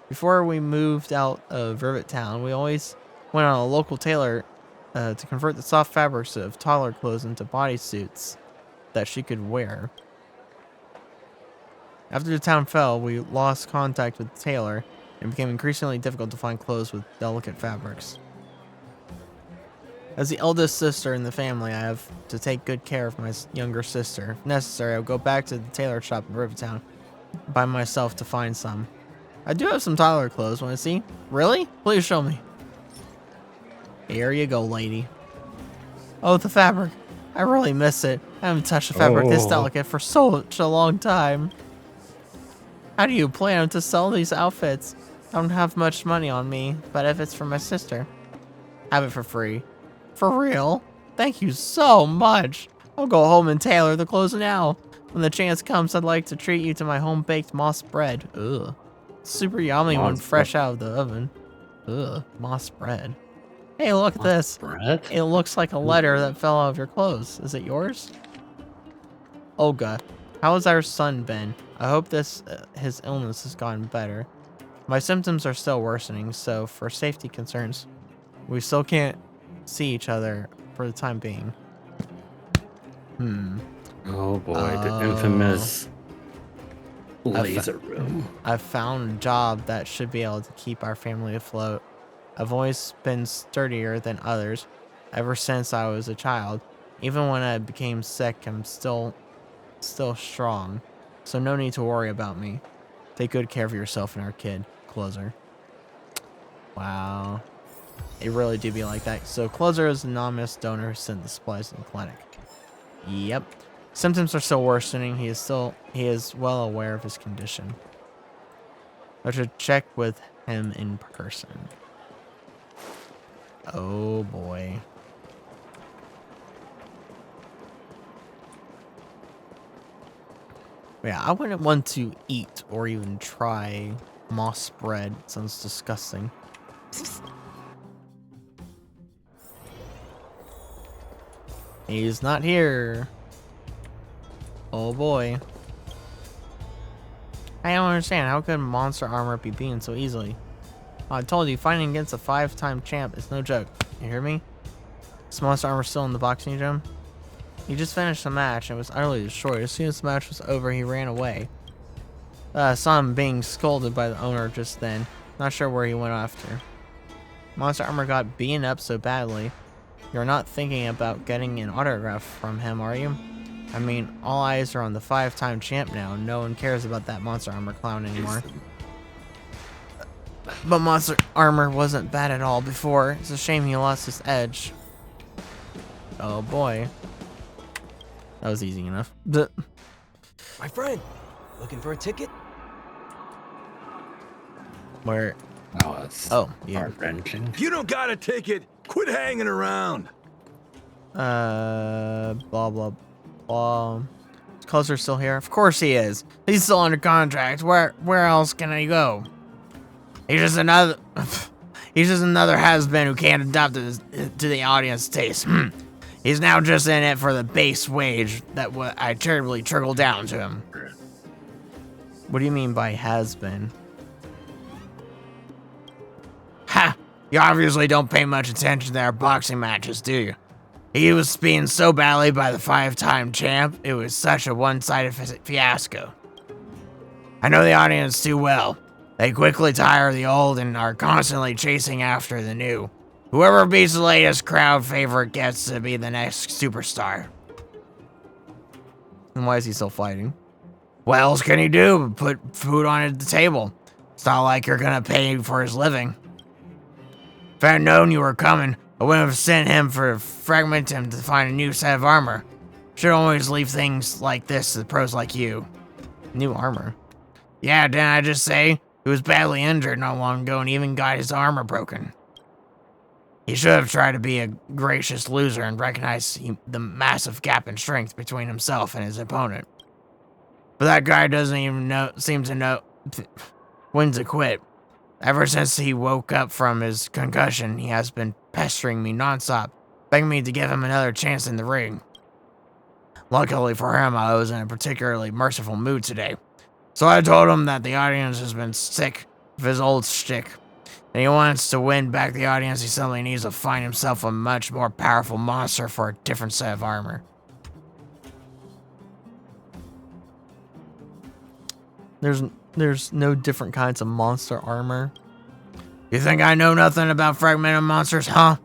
Before we moved out of Rivet Town, we always went on a local tailor to convert the soft fabrics of toddler clothes into bodysuits that she could wear. After the town fell, we lost contact with the tailor and it became increasingly difficult to find clothes with delicate fabrics. As the eldest sister in the family, I have to take good care of my younger sister. If necessary, I'll go back to the tailor shop in Rivertown by myself to find some. I do have some toddler clothes, want to see? Really? Please show me. Here you go, lady. Oh, the fabric. I really miss it. I haven't touched a fabric this delicate for such a long time. How do you plan to sell these outfits? I don't have much money on me, but if it's for my sister, have it for free. For real? Thank you so much. I'll go home and tailor the clothes now. When the chance comes, I'd like to treat you to my home-baked moss bread. Ugh. Super yummy when fresh out of the oven. Ugh, moss bread. Hey, look at this. Bread? It looks like a letter that fell out of your clothes. Is it yours? Olga, how has our son been? I hope his illness has gotten better. My symptoms are still worsening, so for safety concerns, we still can't see each other for the time being. Oh boy, the infamous laser room. I've found a job that should be able to keep our family afloat. I've always been sturdier than others ever since I was a child. Even when I became sick, I'm still strong. So no need to worry about me. Take good care of yourself and our kid. Closer. Wow. It really do be like that. So Closer is an anonymous donor who sent the supplies to the clinic. Yep. Symptoms are still worsening. He is well aware of his condition. I should check with him in person. Oh boy. Yeah, I wouldn't want to eat or even try moss bread. It sounds disgusting. He's not here. Oh boy. I don't understand. How could monster armor be beaten so easily? I told you, fighting against a 5-time champ is no joke. You hear me? Is monster armor still in the boxing gym? He just finished the match and was utterly destroyed. As soon as the match was over, he ran away. Saw him being scolded by the owner just then. Not sure where he went after. Monster armor got beaten up so badly. You're not thinking about getting an autograph from him, are you? I mean, all eyes are on the 5-time champ now, and no one cares about that monster armor clown anymore. But monster armor wasn't bad at all before. It's a shame he lost his edge. Oh boy. That was easy enough. My friend, looking for a ticket? Where? Oh, it's yeah. heart-wrenching. If you don't got a ticket, quit hanging around. Blah, blah, blah. Closer's still here? Of course he is. He's still under contract. Where else can I go? He's just another has-been who can't adapt to the audience taste. He's now just in it for the base wage that I charitably trickled down to him. What do you mean by has-been? Ha! You obviously don't pay much attention to our boxing matches, do you? He was being so badly by the 5-time champ, it was such a one-sided fiasco. I know the audience too well. They quickly tire of the old and are constantly chasing after the new. Whoever beats the latest crowd favorite gets to be the next superstar. And why is he still fighting? What else can he do but put food on the table? It's not like you're gonna pay for his living. If I had known you were coming, I wouldn't have sent him to fragment him to find a new set of armor. Should always leave things like this to the pros like you. New armor? Yeah, didn't I just say? He was badly injured not long ago and even got his armor broken. He should have tried to be a gracious loser and recognize the massive gap in strength between himself and his opponent. But that guy doesn't even seem to know when to quit. Ever since he woke up from his concussion, he has been pestering me nonstop, begging me to give him another chance in the ring. Luckily for him, I was in a particularly merciful mood today. So I told him that the audience has been sick of his old shtick, and he wants to win back the audience. He suddenly needs to find himself a much more powerful monster for a different set of armor. There's no different kinds of monster armor. You think I know nothing about fragmented monsters, huh?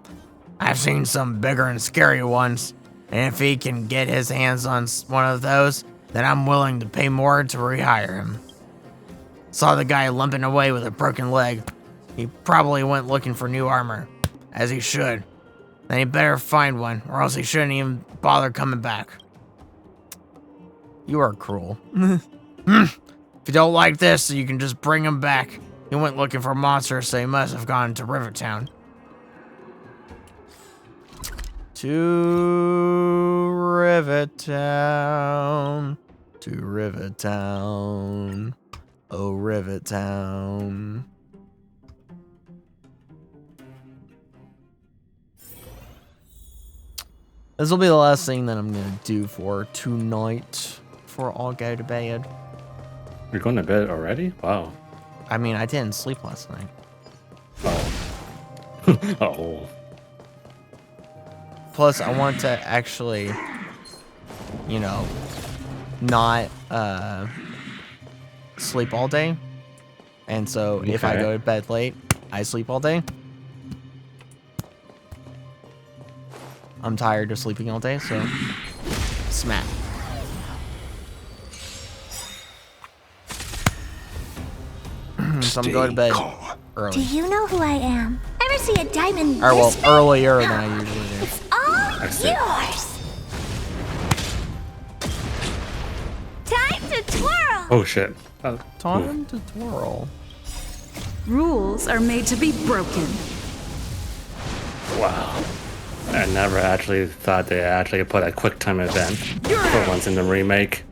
I've seen some bigger and scary ones, and if he can get his hands on one of those, then I'm willing to pay more to rehire him. Saw the guy limping away with a broken leg. He probably went looking for new armor, as he should. Then he better find one, or else he shouldn't even bother coming back. You are cruel. If you don't like this, you can just bring him back. He went looking for monsters, so he must have gone to Rivertown. To Rivertown. To Rivertown. Oh, Rivertown. This will be the last thing that I'm going to do for tonight before I'll go to bed. You're going to bed already? Wow. I mean, I didn't sleep last night. Oh. Oh. Plus, I want to actually, you know, not sleep all day. And so if I go to bed late, I sleep all day. I'm tired of sleeping all day, so smack. So I'm going to bed early. Do you know who I am? Ever see a diamond Or well, this big? earlier than I usually do. It's all yours. Time to twirl. Oh shit. Time to twirl. Rules are made to be broken. Wow. I never actually thought they actually put a quick time event for once in the remake.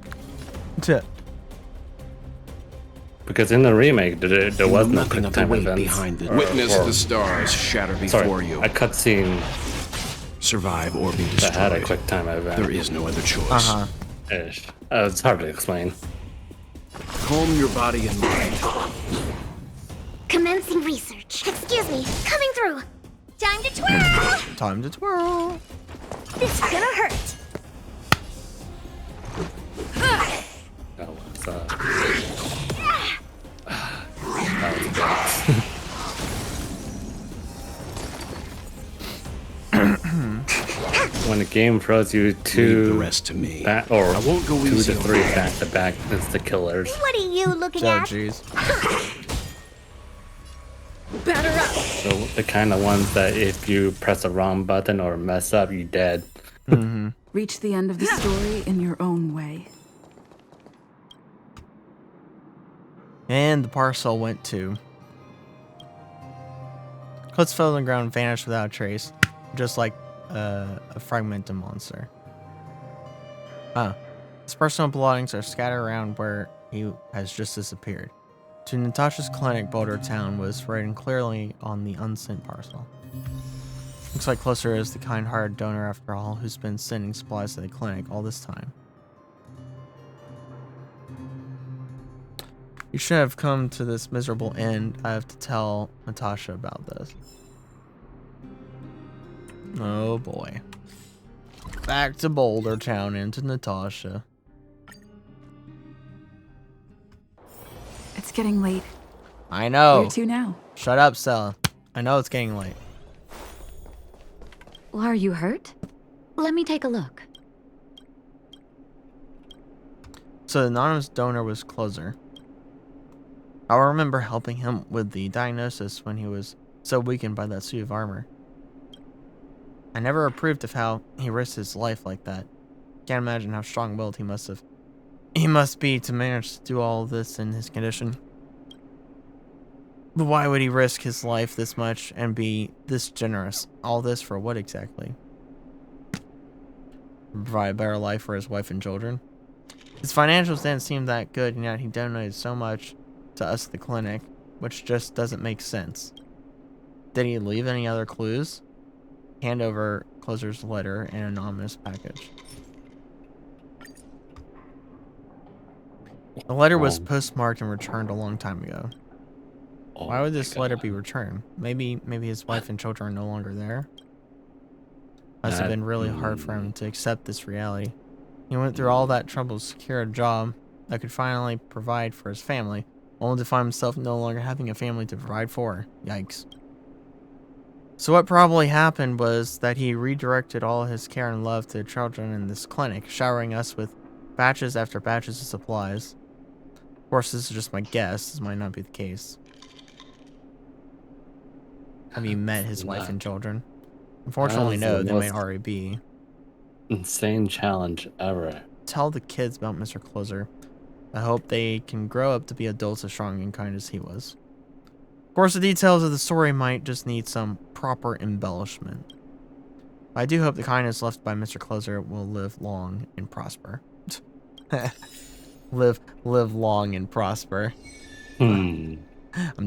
Because in the remake, there was no nothing quick of the time weight event. behind it. Witness the stars shatter Sorry, before you. a cutscene Survive or be that had a destroyed. quick time event. There is no other choice. Ish. It's hard to explain. Calm your body and mind. Commencing research. Excuse me, coming through. Time to twirl. Time to twirl. This is gonna hurt. That was, that was bad. When the game throws you Leave the two rest to me. or I won't go 2 easy to on 3 you. back to back, it's the killers. What are you looking Oh, at? jeez. Batter up. So the kind of ones that if you press the wrong button or mess up, you're dead. Reach the end of the story in your own way. And the parcel went to. Clips fell on the ground and vanished without a trace, just like a fragmented monster. His personal belongings are scattered around where he has just disappeared. To Natasha's clinic, Boulder Town was written clearly on the unsent parcel. Looks like Closer is the kind-hearted donor after all, who's been sending supplies to the clinic all this time. You should have come to this miserable end. I have to tell Natasha about this. Oh boy. Back to Boulder Town and to Natasha. It's getting late. I know. Where to now? Shut up, Stella. I know it's getting late. Well, are you hurt? Let me take a look. So the anonymous donor was Closer. I remember helping him with the diagnosis when he was so weakened by that suit of armor. I never approved of how he risked his life like that. Can't imagine how strong-willed he must be to manage to do all this in his condition. But why would he risk his life this much and be this generous? All this for what exactly? Provide a better life for his wife and children? His financials didn't seem that good, and yet he donated so much to us at the clinic. which just doesn't make sense. Did he leave any other clues? Hand over Closer's letter and an ominous package. The letter was postmarked and returned a long time ago. Why would this letter be returned? Maybe his wife and children are no longer there. Must have been really hard for him to accept this reality. He went through all that trouble to secure a job that could finally provide for his family, only to find himself no longer having a family to provide for. Yikes. So what probably happened was that he redirected all his care and love to the children in this clinic, showering us with batches after batches of supplies. Of course, this is just my guess. This might not be the case. Have you met his wife and children? Unfortunately, no. They may already be. Insane challenge ever. Tell the kids about Mr. Closer. I hope they can grow up to be adults as strong and kind as he was. Of course, the details of the story might just need some proper embellishment. I do hope the kindness left by Mr. Closer will live long and prosper. live long and prosper. I'm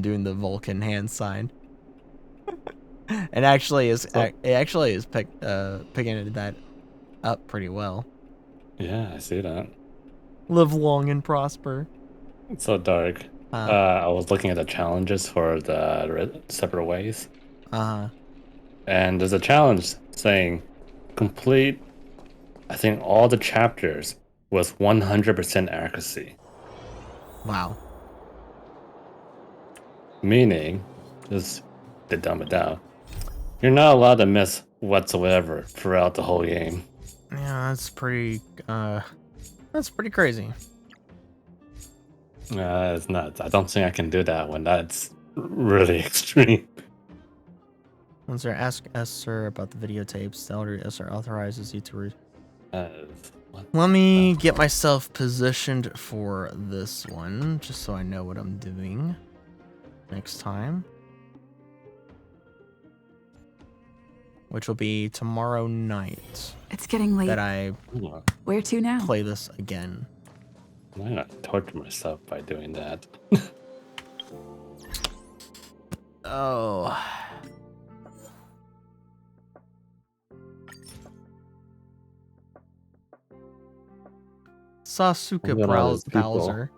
doing the Vulcan hand sign. It actually is picking that up pretty well. Yeah, I see that. Live long and prosper. It's so dark. I was looking at the challenges for the separate ways. And there's a challenge saying complete, I think, all the chapters with 100% accuracy. Wow. Meaning, just to dumb it down, you're not allowed to miss whatsoever throughout the whole game. Yeah, that's pretty crazy. It's nuts. I don't think I can do that one. That's really extreme. Once they ask Esther about the videotapes, the elder Esther authorizes you to Let me get myself positioned for this one, just so I know what I'm doing next time. Which will be tomorrow night. It's getting late. That I Where to now? play this again. I'm gonna torture myself by doing that. Oh. Sasuke Bowser.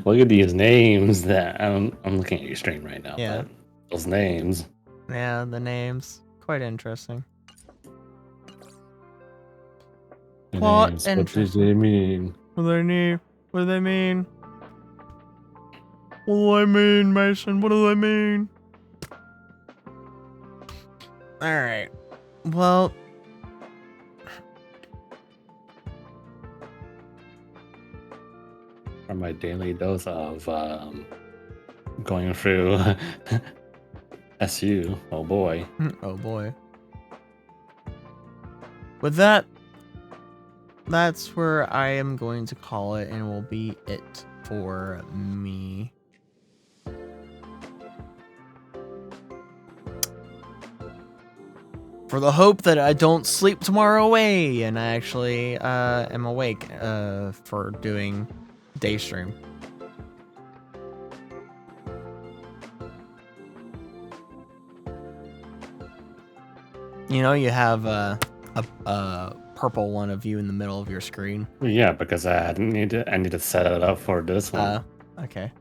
Look at these names that I'm looking at your stream right now. Yeah. But those names. Yeah, the names. Quite interesting. What do they mean? What do they mean? What do they mean? What do I mean, Mason? What do they mean? Alright. Well, for my daily dose of going through SU. Oh boy. Oh boy. With that, that's where I am going to call it, and will be it for me. For the hope that I don't sleep tomorrow away, and I actually am awake for doing day stream. You know, you have a purple one of you in the middle of your screen. Yeah, because I need to set it up for this one. Okay.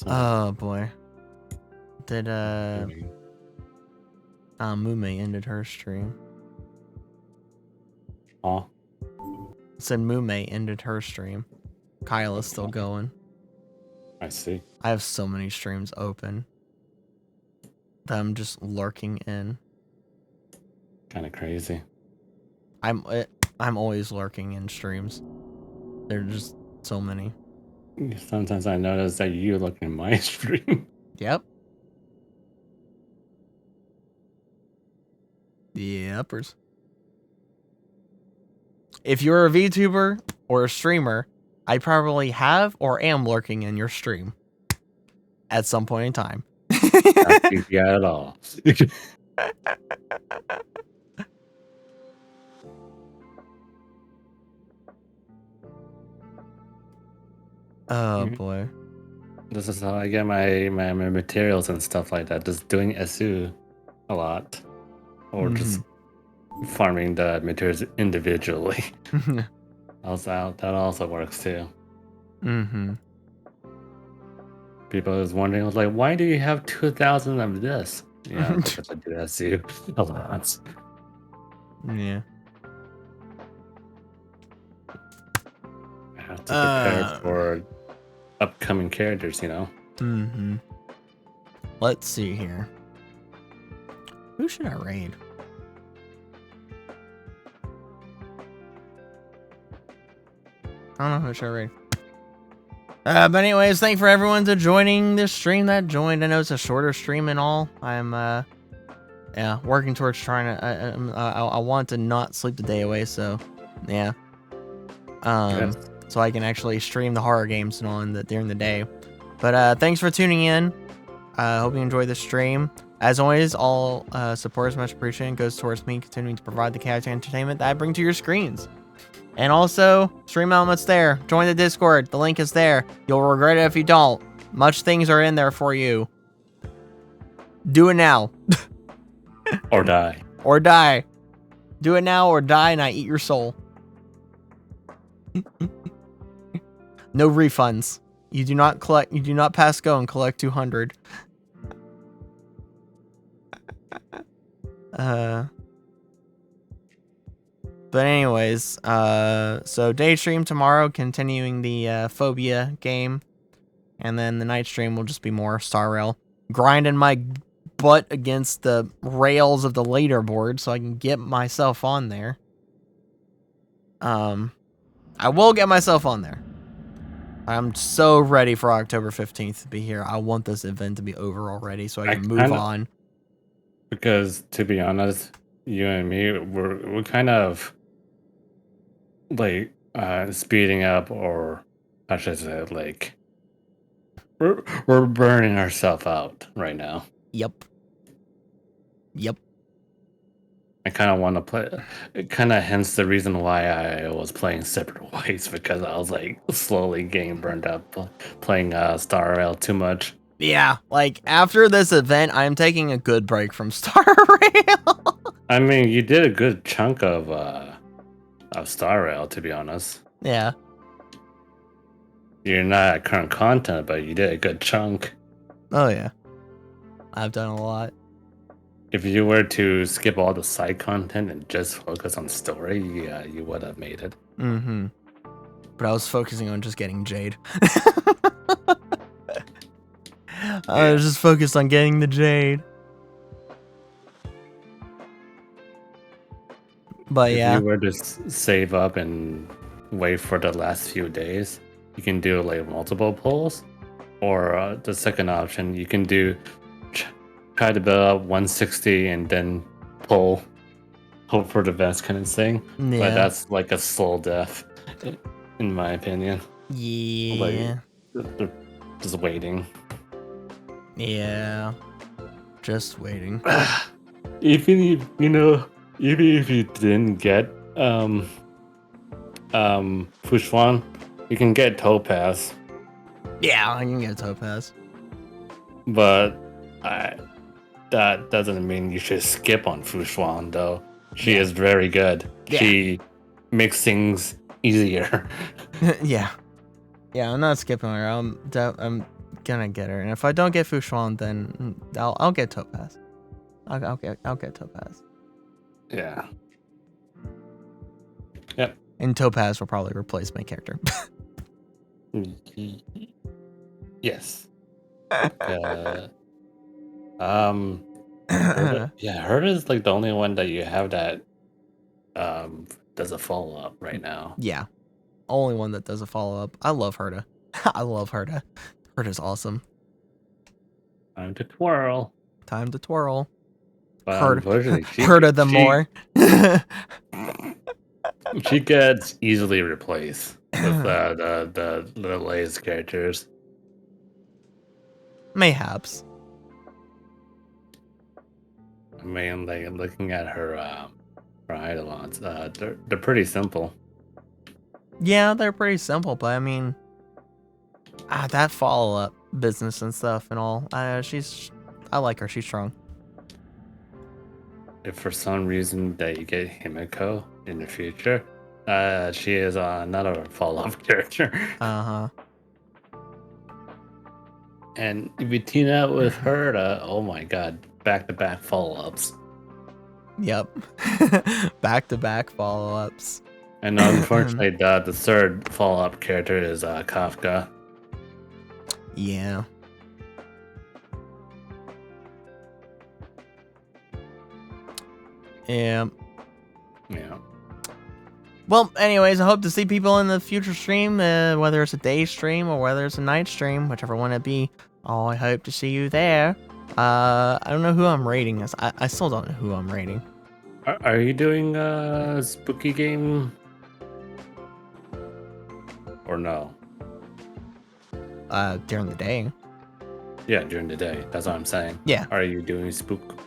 Oh boy. Did Mume ended her stream. Oh. Said Mume ended her stream. Kyle is still going. I see. I have so many streams open that I'm just lurking in. Kind of crazy. I'm always lurking in streams. There's just so many. Sometimes I notice that you look in my stream. Yep. Yepers. If you're a VTuber or a streamer, I probably have or am lurking in your stream at some point in time. Not creepy at all. Oh boy. This is how I get my materials and stuff like that. Just doing SU a lot, or just farming the materials individually. Also, that also works too. People is wondering, like, why do you have 2,000 of this? Yeah, because I do SU a lot. Yeah. I have to prepare for upcoming characters, you know. Let's see here. Who should I raid? I don't know who should I raid. But anyways, thank you for everyone to joining this stream that joined. I know it's a shorter stream and all. I'm yeah, working towards trying to. I want to not sleep the day away, so yeah. Yes. So I can actually stream the horror games and all during the day. But thanks for tuning in. Hope you enjoyed the stream. As always, all support is much appreciated and goes towards me continuing to provide the chaotic entertainment that I bring to your screens. And also, stream elements there. Join the Discord. The link is there. You'll regret it if you don't. Much things are in there for you. Do it now. Or die. Or die. Do it now or die and I eat your soul. No refunds. You do not collect. You do not pass go and collect 200. But anyways, so day stream tomorrow, continuing the Phobia game, and then the night stream will just be more Star Rail, grinding my butt against the rails of the leaderboard so I can get myself on there. I will get myself on there. I'm so ready for October 15th to be here. I want this event to be over already so I can move on. Because to be honest, you and me, we're kind of like speeding up, or how should I say it, like we're burning ourselves out right now. Yep. I kind of want to play. It kind of hence the reason why I was playing Separate Ways, because I was like slowly getting burned up playing Star Rail too much. Yeah, like after this event, I'm taking a good break from Star Rail. I mean, you did a good chunk of Star Rail, to be honest. Yeah. You're not at current content, but you did a good chunk. Oh yeah. I've done a lot. If you were to skip all the side content and just focus on story, yeah, you would have made it. But I was focusing on just getting Jade. I was just focused on getting the Jade. But yeah. If you were to save up and wait for the last few days, you can do like multiple pulls. Or the second option, you can do try to build up 160 and then pull, hope for the best kind of thing. Yeah. But that's like a slow death, in my opinion. Yeah. Like, they're just waiting. Yeah. Just waiting. Even if, even if you didn't get Fushwan, you can get Topaz. Yeah, I can get Topaz. But that doesn't mean you should skip on Fushwan, though. She is very good. Yeah. She makes things easier. Yeah. Yeah, I'm not skipping her. I'm gonna get her, and if I don't get Fushwan, then I'll get Topaz. I'll get Topaz. Yeah. Yep. And Topaz will probably replace my character. Yes. Herta is like the only one that you have that does a follow up right now. Yeah. Only one that does a follow up. I love Herta. I love Herta. Herta's awesome. Time to twirl. Time to twirl. But Herta the more. She gets easily replaced with the latest characters. Mayhaps. I mean, like looking at her eidolons, they're pretty simple. Yeah, they're pretty simple, but I mean, That follow-up business and stuff and all. I like her. She's strong. If for some reason that you get Himiko in the future, she is another fall-off character. Uh-huh. And if you team up with her, oh my god, back-to-back follow-ups. Yep. Back-to-back follow-ups. And unfortunately, the third follow-up character is Kafka. Yeah. Yeah. Yeah. Well, anyways, I hope to see people in the future stream, whether it's a day stream or whether it's a night stream, whichever one it be. Oh, I hope to see you there. I don't know who I'm rating this. I still don't know who I'm rating. Are you doing a spooky game? Or no? During the day. Yeah, during the day. That's what I'm saying. Yeah. Are you doing spook?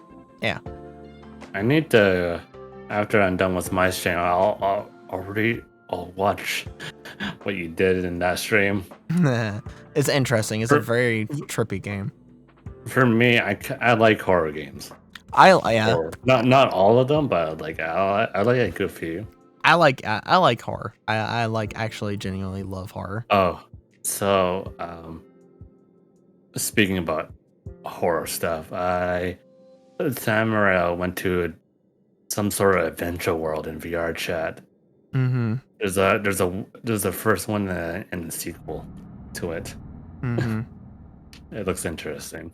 Yeah. I need to. After I'm done with my stream, I'll watch what you did in that stream. It's interesting. It's a very trippy game. For me, I like horror games. Yeah. Horror. Not all of them, but like I like a good few. I like horror. I like actually genuinely love horror. Oh, so speaking about horror stuff, Samurai went to some sort of adventure world in VR chat. Mm-hmm. There's a first one and a sequel to it. Mm-hmm. It looks interesting.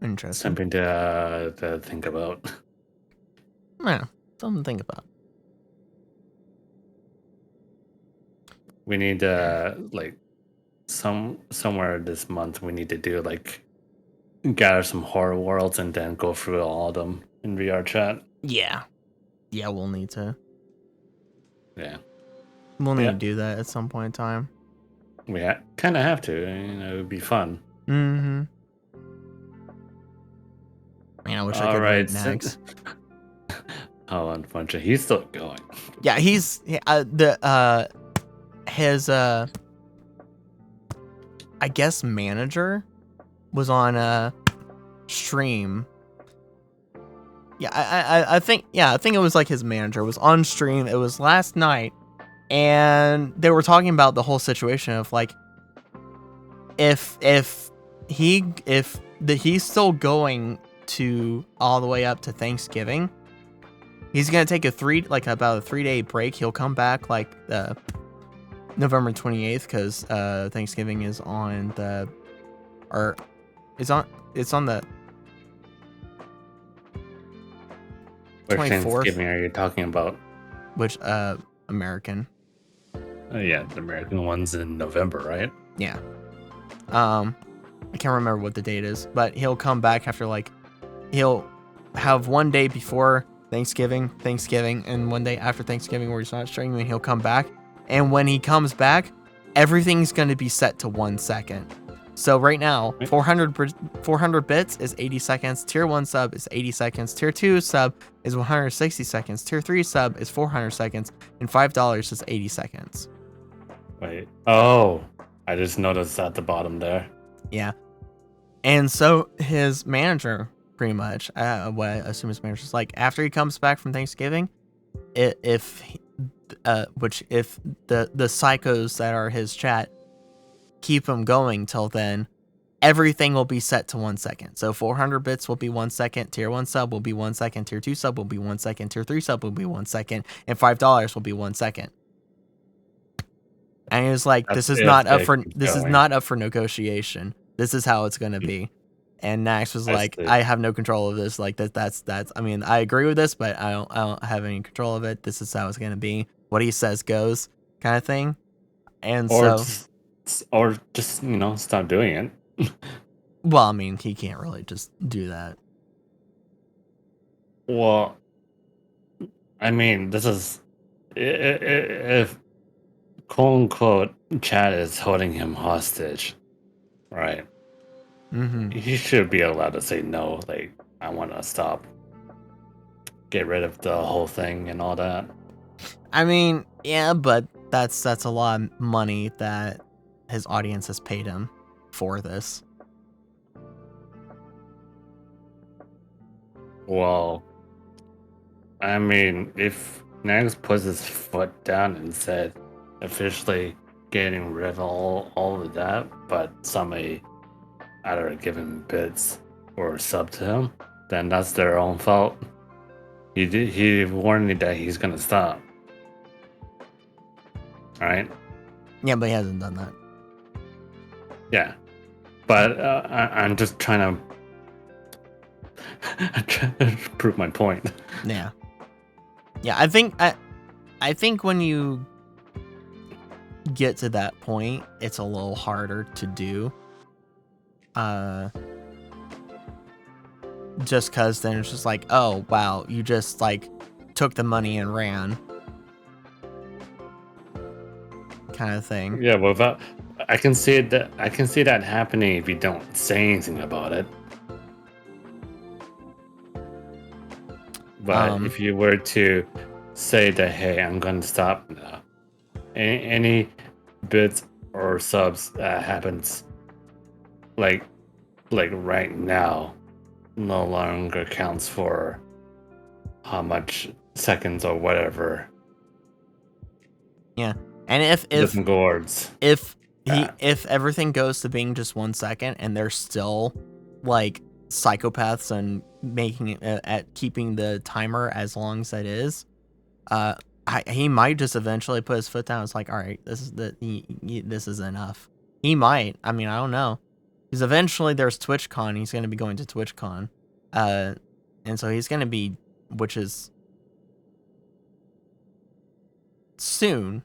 Interesting. Something to think about. Yeah, something to think about. We need like somewhere this month we need to do like gather some horror worlds and then go through all of them in VR chat. Yeah, we'll need to. Yeah, We'll need to do that at some point in time. We kind of have to. It would be fun. Mm-hmm. Man, I wish I could read Nags. Oh, unfortunately, he's still going. Yeah, his I guess manager was on a stream. Yeah, I think it was like his manager was on stream. It was last night, and they were talking about the whole situation of like if he's still going to all the way up to Thanksgiving. He's gonna take about a 3-day break. He'll come back like November 28th because Thanksgiving is on the it's on the Which 24th. Thanksgiving are you talking about? Which American. Yeah, the American one's in November, right? Yeah. I can't remember what the date is, but he'll come back after he'll have one day before Thanksgiving, and one day after Thanksgiving where he's not streaming, and he'll come back. And when he comes back, everything's going to be set to 1 second. So right now, 400 bits is 80 seconds. Tier 1 sub is 80 seconds. Tier 2 sub is 160 seconds. Tier 3 sub is 400 seconds. And $5 is 80 seconds. Wait. Oh, I just noticed at the bottom there. Yeah. And so his manager, pretty much, what I assume his manager's like, after he comes back from Thanksgiving, if the psychos that are his chat keep him going till then, everything will be set to 1 second. So 400 bits will be 1 second, tier 1 sub will be 1 second, tier 2 sub will be 1 second, tier 3 sub will be 1 second, and $5 will be 1 second. And he was like, this is not up for negotiation. This is how it's gonna be. And Nax was like, I have no control of this. Like that's I mean, I agree with this, but I don't have any control of it. This is how it's gonna be. What he says goes, kind of thing. And or just stop doing it. Well, I mean, he can't really just do that. Well, I mean, this is if quote unquote Chad is holding him hostage, right? Mm-hmm. He should be allowed to say no. Like, I want to stop. Get rid of the whole thing and all that. I mean, yeah, but that's a lot of money that his audience has paid him for this. Well, I mean, if Nags puts his foot down and said officially getting rid of all of that, but somebody either give him bits or sub to him, then that's their own fault. He warned me that he's gonna stop. Alright? Yeah, but he hasn't done that. Yeah. But I'm just trying to prove my point. Yeah. Yeah, I think when you get to that point, it's a little harder to do. Just cause then it's just like, oh wow, you just like took the money and ran. Kind of thing. Yeah, without I can see that happening if you don't say anything about it. But if you were to say that, hey, I'm going to stop now, any bits or subs that happens like right now no longer counts for how much seconds or whatever. Yeah. And if different gourds. if everything goes to being just 1 second and they're still like psychopaths and making it at keeping the timer as long as it is, he might just eventually put his foot down. It's like, all right, this is enough. He might. I mean, I don't know, because eventually there's TwitchCon. He's going to be going to TwitchCon, and so he's going to be, which is soon.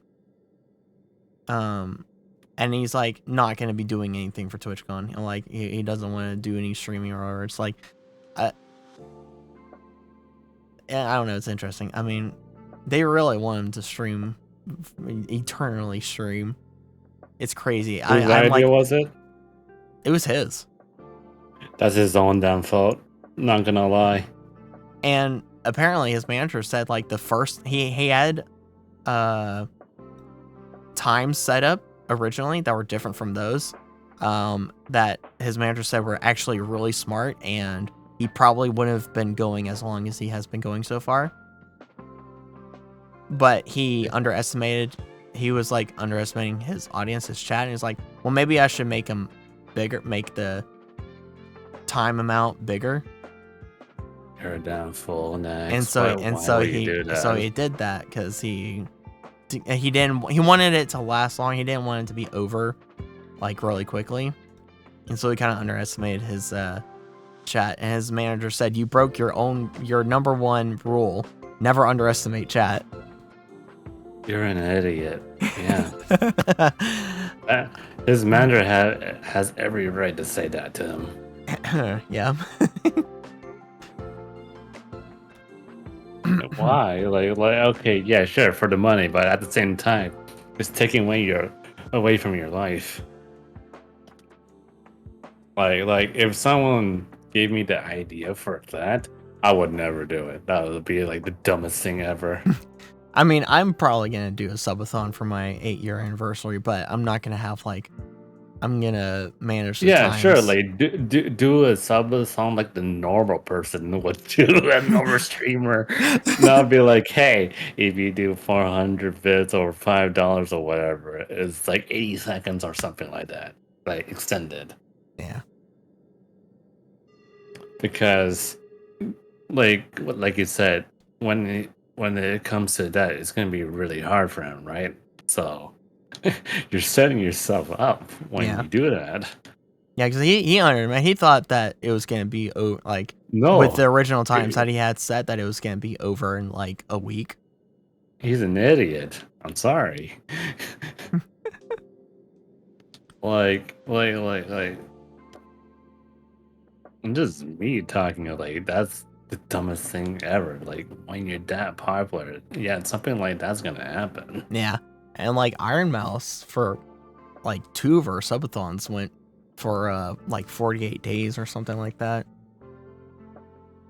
And he's like not going to be doing anything for TwitchCon. Like he doesn't want to do any streaming or whatever. It's like, I don't know. It's interesting. I mean, they really want him to stream, eternally stream. It's crazy. Whose idea was it? It was his. That's his own damn fault. Not gonna lie. And apparently his manager said like the first he had times set up originally that were different from those, that his manager said were actually really smart, and he probably wouldn't have been going as long as he has been going so far. But he was like underestimating his audience, his chat, and he's like, well, maybe I should make him bigger, make the time amount bigger. You're a damn fool, Next. And so he did that because he wanted it to last long. He didn't want it to be over like really quickly, and so he kind of underestimated his chat. And his manager said, "You broke your number one rule: never underestimate chat." You're an idiot. Yeah. His manager has every right to say that to him. Yeah. Why? Like, okay, yeah, sure, for the money, but at the same time, it's taking away from your life. Like, if someone gave me the idea for that, I would never do it. That would be like the dumbest thing ever. I mean, I'm probably gonna do a subathon for my 8-year anniversary, but I'm not gonna have like, I'm gonna manage the times. Sure, like do a subathon like the normal person would do, a normal streamer. Not be like, hey, if you do 400 bits or $5 or whatever, it's like 80 seconds or something like that, like extended. Yeah. Because, like you said, when it comes to that, it's gonna be really hard for him, right? So you're setting yourself up when you do that. Yeah, because he thought that it was gonna be like no, with the original times that he had set, that it was gonna be over in like a week. He's an idiot. I'm sorry. like just me talking, like, that's the dumbest thing ever. Like, when you're that popular, yeah, something like that's gonna happen. Yeah. And like Iron Mouse, for like 2 of her subathons went for like 48 days or something like that.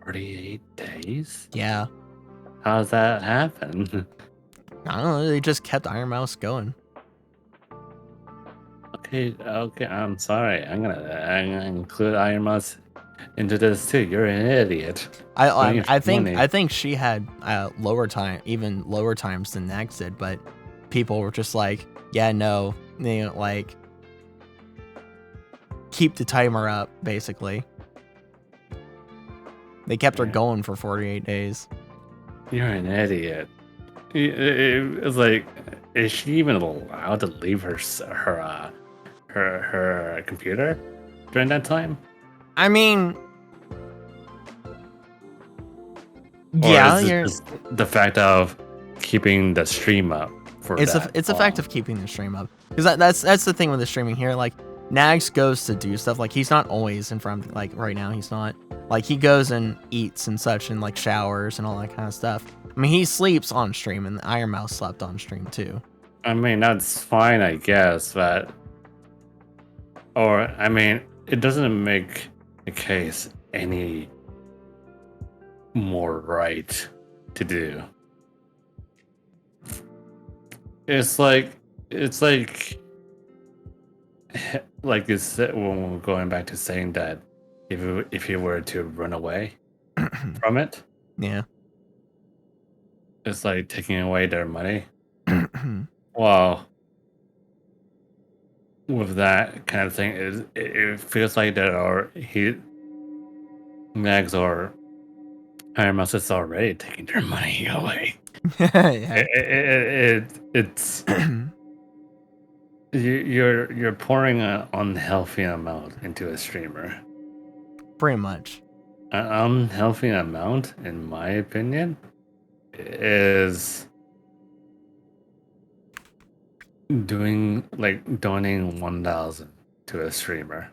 48 days? Yeah. How does that happen? I don't know. They just kept Iron Mouse going. Okay, I'm sorry. I'm gonna include Iron Mouse into this too. You're an idiot. I think she had even lower times than Nags did, but people were just like, yeah, no, they like keep the timer up. Basically, they kept her going for 48 days. You're an idiot. It's like, is she even allowed to leave her computer during that time? I mean, Or yeah, is it just the fact of keeping the stream up for it's that a fact of keeping the stream up, because that's the thing with the streaming here. Like, Nags goes to do stuff, like he's not always in front of, like right now he's not, like he goes and eats and such and like showers and all that kind of stuff. I mean, he sleeps on stream, and the Iron Mouse slept on stream too. I mean, that's fine, I guess, but I mean, it doesn't make the case any more right to do. It's like you said, when we're going back to saying that if you were to run away from it, Yeah. it's like taking away their money. Well, with that kind of thing, it feels like Mags or Iron Mouse is already taking their money away. Yeah. It's you're pouring an unhealthy amount into a streamer. Pretty much. An unhealthy amount, in my opinion, is donating 1,000 to a streamer.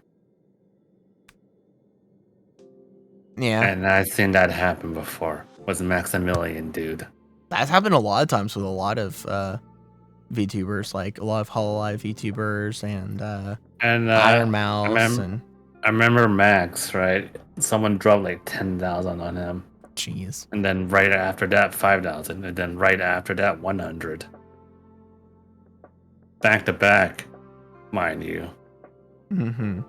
Yeah. And I've seen that happen before with Maximilian, dude. That's happened a lot of times with a lot of VTubers, like a lot of Hololive VTubers and Iron Mouse. I remember Max, right? Someone dropped like 10,000 on him. Jeez. And then right after that, 5,000. And then right after that, 100. Back to back, mind you. Mm-hmm.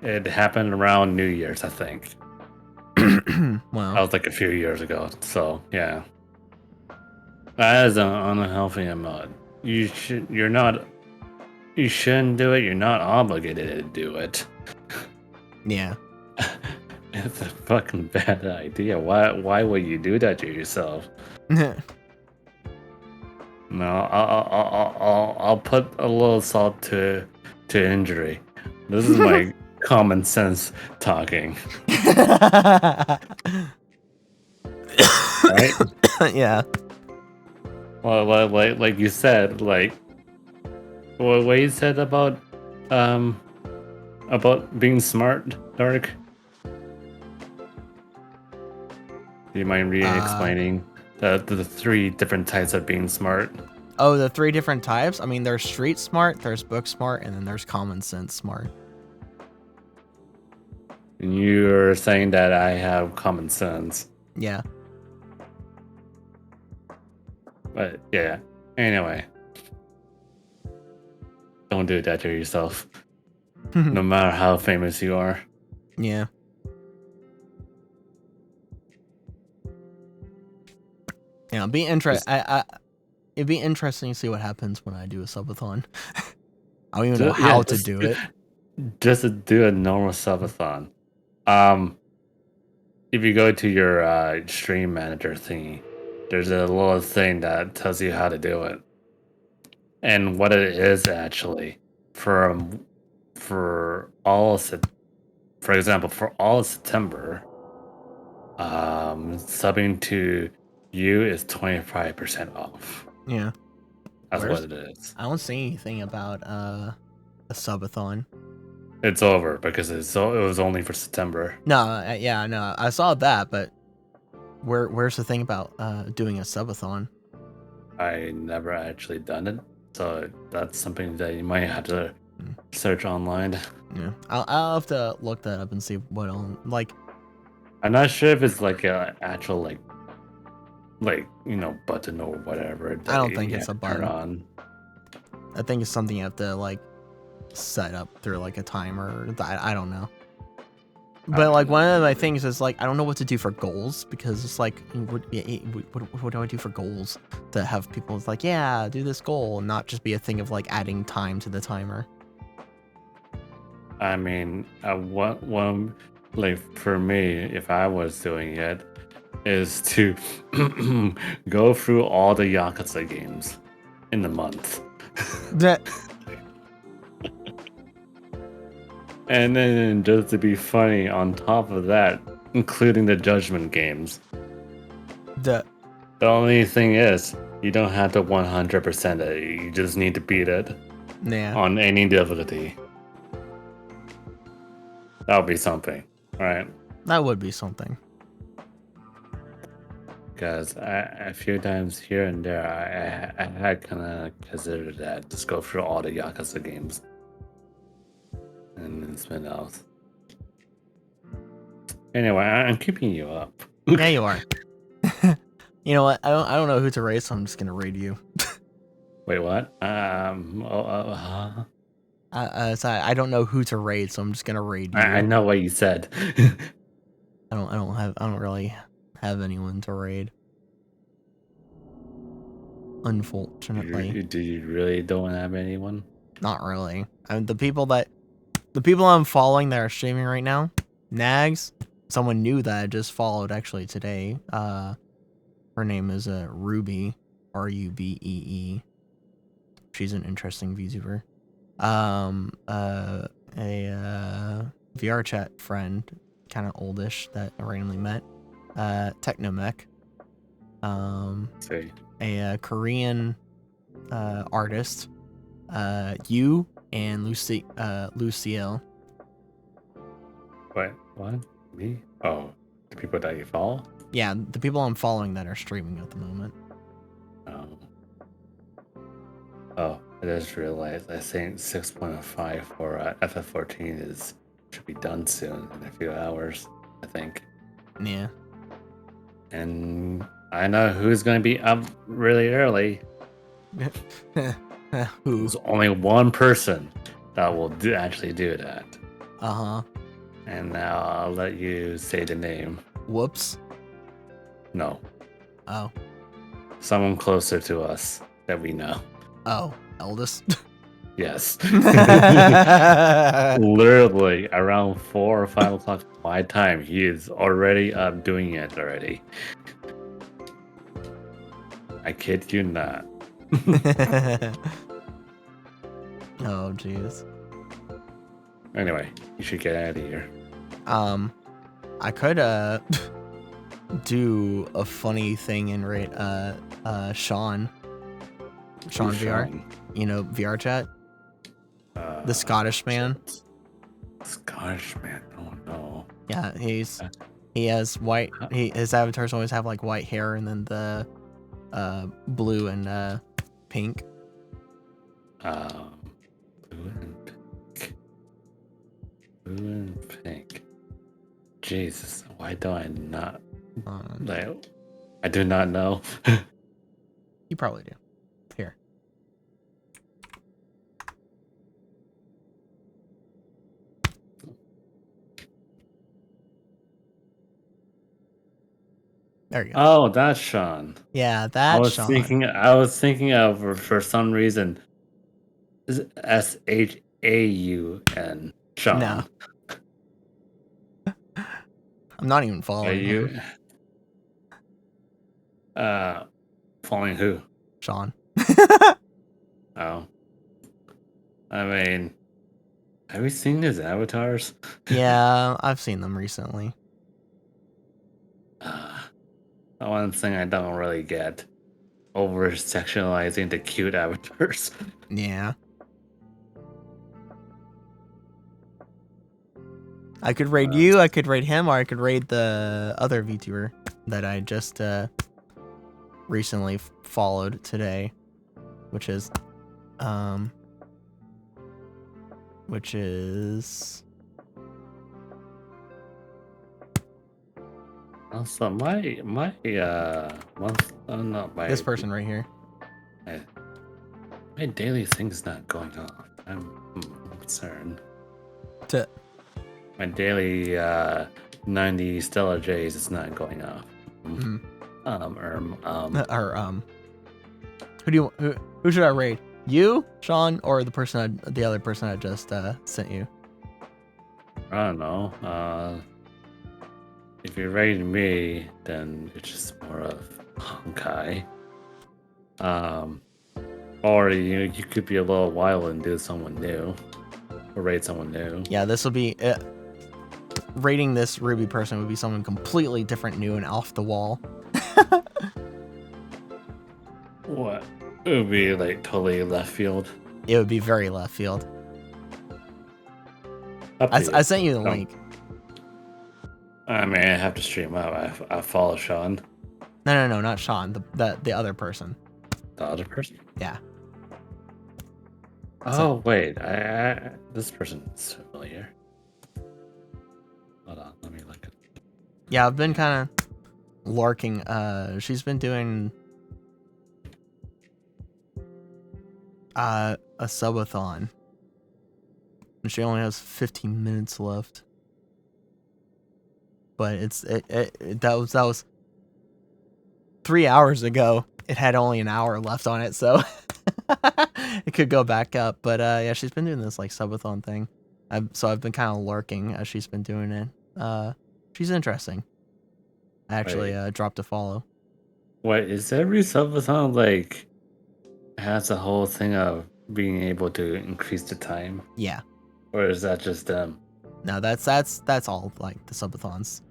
It happened around New Year's, I think. Wow. That was like a few years ago. So, yeah. That is an unhealthy amount. You shouldn't do it. You're not obligated to do it. Yeah. It's a fucking bad idea. Why would you do that to yourself? No, I'll put a little salt to injury. This is my common sense talking. Right? Yeah. Well, like you said, like what you said about being smart, Dark. Do you mind re-explaining the 3 different types of being smart? Oh, the 3 different types? I mean, there's street smart, there's book smart, and then there's common sense smart. And you're saying that I have common sense. Yeah. But yeah. Anyway. Don't do that to yourself. No matter how famous you are. Yeah. Yeah, it'd be it'd be interesting to see what happens when I do a subathon. I don't even know how to do it. Just to do a normal subathon. If you go to your stream manager thingy, there's a little thing that tells you how to do it. And what it is actually for example, for all of September, subbing to you is 25% off. Yeah. That's what it is. I don't see anything about a subathon. It's over because it was only for September. No, yeah, no, I saw that, but where's the thing about doing a subathon? I never actually done it, so that's something that you might have to search online. Yeah, I'll have to look that up and see what on like. I'm not sure if it's like an actual like, button or whatever. I don't think you it's a have to turn button. on. I think it's something you have to like set up through like a timer. I don't know. But like one of my things is like I don't know what to do for goals because it's like what do I do for goals to have people it's like yeah do this goal and not just be a thing of like adding time to the timer. I mean, one like for me, if I was doing it, is to go through all the Yakuza games in the month. That And then just to be funny, on top of that, including the Judgment games. the The only thing is, you don't have to 100% it. You just need to beat it yeah on any difficulty. That would be something, right? that would be something. Because a few times here and there, I had kind of considered that. Just go through all the Yakuza games. And then spin out. Anyway, I'm keeping you up. Yeah, you are. You know what? I don't know who to raid, so I'm just gonna raid you. Wait, what? So I don't know who to raid, so I'm just gonna raid you. I know what you said. I don't really have anyone to raid. Unfortunately, Do you really don't have anyone? not really. I mean, the people I'm following that are streaming right now, Nags, someone new that I just followed actually today. Her name is Ruby, Rubee. She's an interesting VTuber. A VR chat friend, kind of oldish that I randomly met. Technomech. See. A Korean artist. You and Lucille. Wait, what? Me? Oh, the people that you follow? Yeah, the people I'm following that are streaming at the moment. Oh, I just realized I think 6.5 for FF14 should be done soon in a few hours, I think. Yeah. And I know who's going to be up really early. Who? There's only one person that will actually do that. Uh-huh. And now I'll let you say the name. Whoops. No. Oh. Someone closer to us that we know. Oh. Eldest. Yes. Literally around 4 or 5 o'clock my time, he is already up doing it already. I kid you not. Oh, jeez. Anyway, you should get out of here. I could do a funny thing and rate Sean Who's VR. Sean? You know, VR chat. The Scottish man. Scottish man. Oh no. Yeah, he has white. His avatars always have like white hair and then the blue and pink. Blue and pink. Blue and pink. Jesus, why do I not? Like, I do not know. You probably do. Here. There you go. Oh, that's Sean. Yeah, that's Sean. I was thinking of for some reason SHAUN Sean. No. I'm not even Are following you him. following who? Sean. Oh. I mean, have you seen his avatars? Yeah, I've seen them recently. The one thing I don't really get. Over sexualizing the cute avatars. Yeah. I could raid you, I could raid him, or I could raid the other VTuber that I just recently followed today, which is Also, my once not my This person right here. my daily thing's not going off. I'm concerned. To My daily 90 Stellar J's is not going off. Mhm. Um, who should I raid? You, Sean, or the other person I just sent you? I don't know. If you're rating me, then it's just more of Honkai. Or you could be a little wild and do someone new, or raid someone new. Yeah, this will be rating this Ruby person would be someone completely different, new, and off the wall. What? It would be like totally left field. It would be very left field. Up to you. I sent you the link. I mean, I have to stream up. I follow Sean. No, not Sean. The other person. The other person? Yeah. Oh wait, this person is familiar. Hold on, let me look at. Yeah, I've been kind of lurking. She's been doing a subathon, and she only has 15 minutes left. But that was 3 hours ago. It had only an hour left on it, so it could go back up. But yeah, she's been doing this like subathon thing. So I've been kind of lurking as she's been doing it. She's interesting. I actually dropped a follow. Wait, is every subathon like has a whole thing of being able to increase the time, Yeah. or is that just them? No, that's all like the subathons.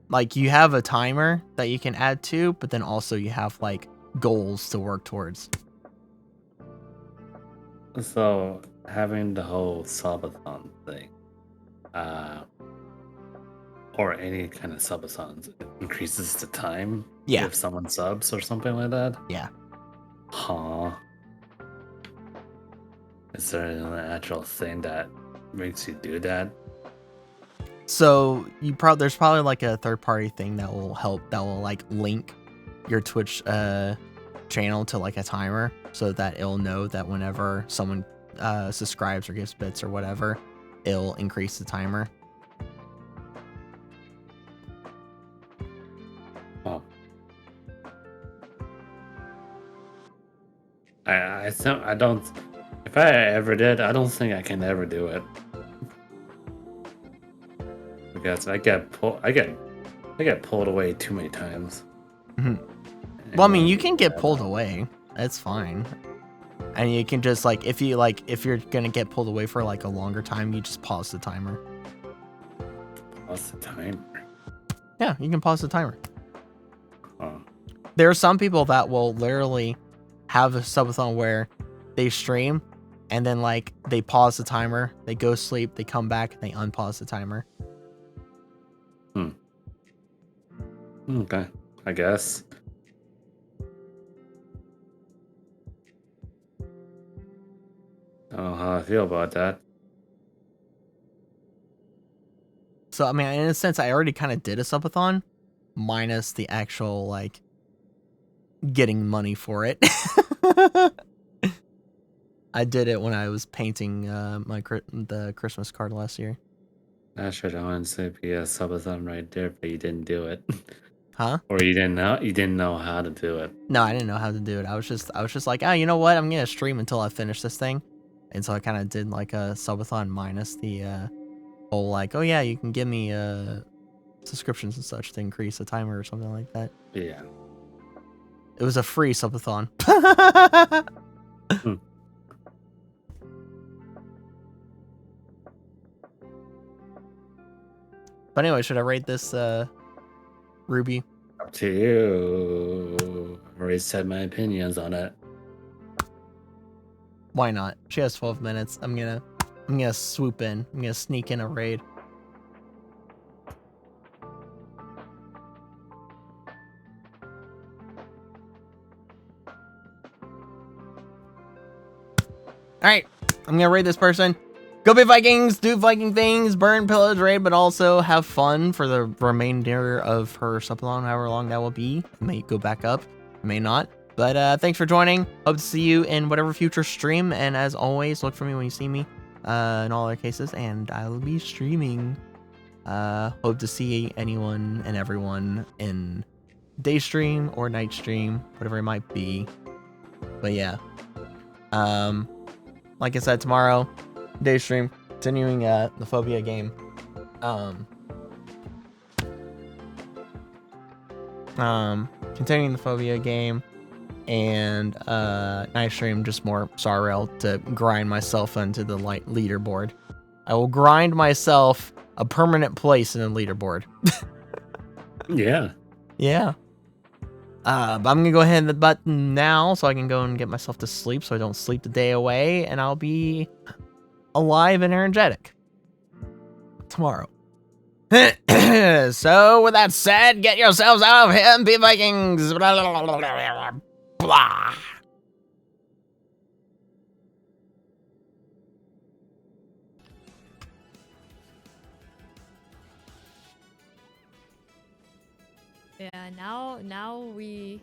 Like you have a timer that you can add to, but then also you have like goals to work towards. So having the whole subathon thing, or any kind of subathons increases the time. Yeah. If someone subs or something like that. Yeah. Huh. Is there an actual thing that makes you do that? So there's probably like a third party thing that will like link your Twitch channel to like a timer so that it'll know that whenever someone subscribes or gives bits or whatever, it'll increase the timer. Oh. I don't. If I ever did, I don't think I can ever do it. Because I get pulled away too many times. Mhm. Well, I mean, you can get pulled away. That's fine. And you can just if you're gonna get pulled away for like a longer time, you just pause the timer. Pause the timer. Yeah, you can pause the timer. Oh. There are some people that will literally have a subathon where they stream and then like they pause the timer, they go sleep, they come back, and they unpause the timer. Okay, I guess. I don't know how I feel about that. So I mean, in a sense, I already kind of did a subathon, minus the actual like getting money for it. I did it when I was painting the Christmas card last year. That should honestly be a subathon right there, but you didn't do it. Huh? Or you didn't know how to do it. No, I didn't know how to do it. I was just like, you know what? I'm gonna stream until I finish this thing, and so I kind of did like a subathon minus the whole like, oh yeah, you can give me subscriptions and such to increase the timer or something like that. Yeah. It was a free subathon. But anyway, should I rate this Ruby? Up to you. I've already said my opinions on it. Why not? She has 12 minutes. I'm gonna swoop in. I'm gonna sneak in a raid. Alright, I'm gonna raid this person. Go be Vikings, do Viking things, burn, pillage, raid, but also have fun for the remainder of her subalong, however long that will be. May go back up, may not. But thanks for joining. Hope to see you in whatever future stream. And as always, look for me when you see me in all other cases. And I will be streaming. Hope to see anyone and everyone in day stream or night stream, whatever it might be. But yeah. Like I said, tomorrow, day stream, continuing the Phobia game. Continuing the Phobia game, and night stream, just more Sarrail to grind myself into the leaderboard. I will grind myself a permanent place in the leaderboard. Yeah. Yeah. But I'm gonna go ahead and hit the button now so I can go and get myself to sleep so I don't sleep the day away, and I'll be alive and energetic tomorrow. So with that said, get yourselves out of here and be Vikings. Blah, blah, blah, blah, blah. Yeah, now we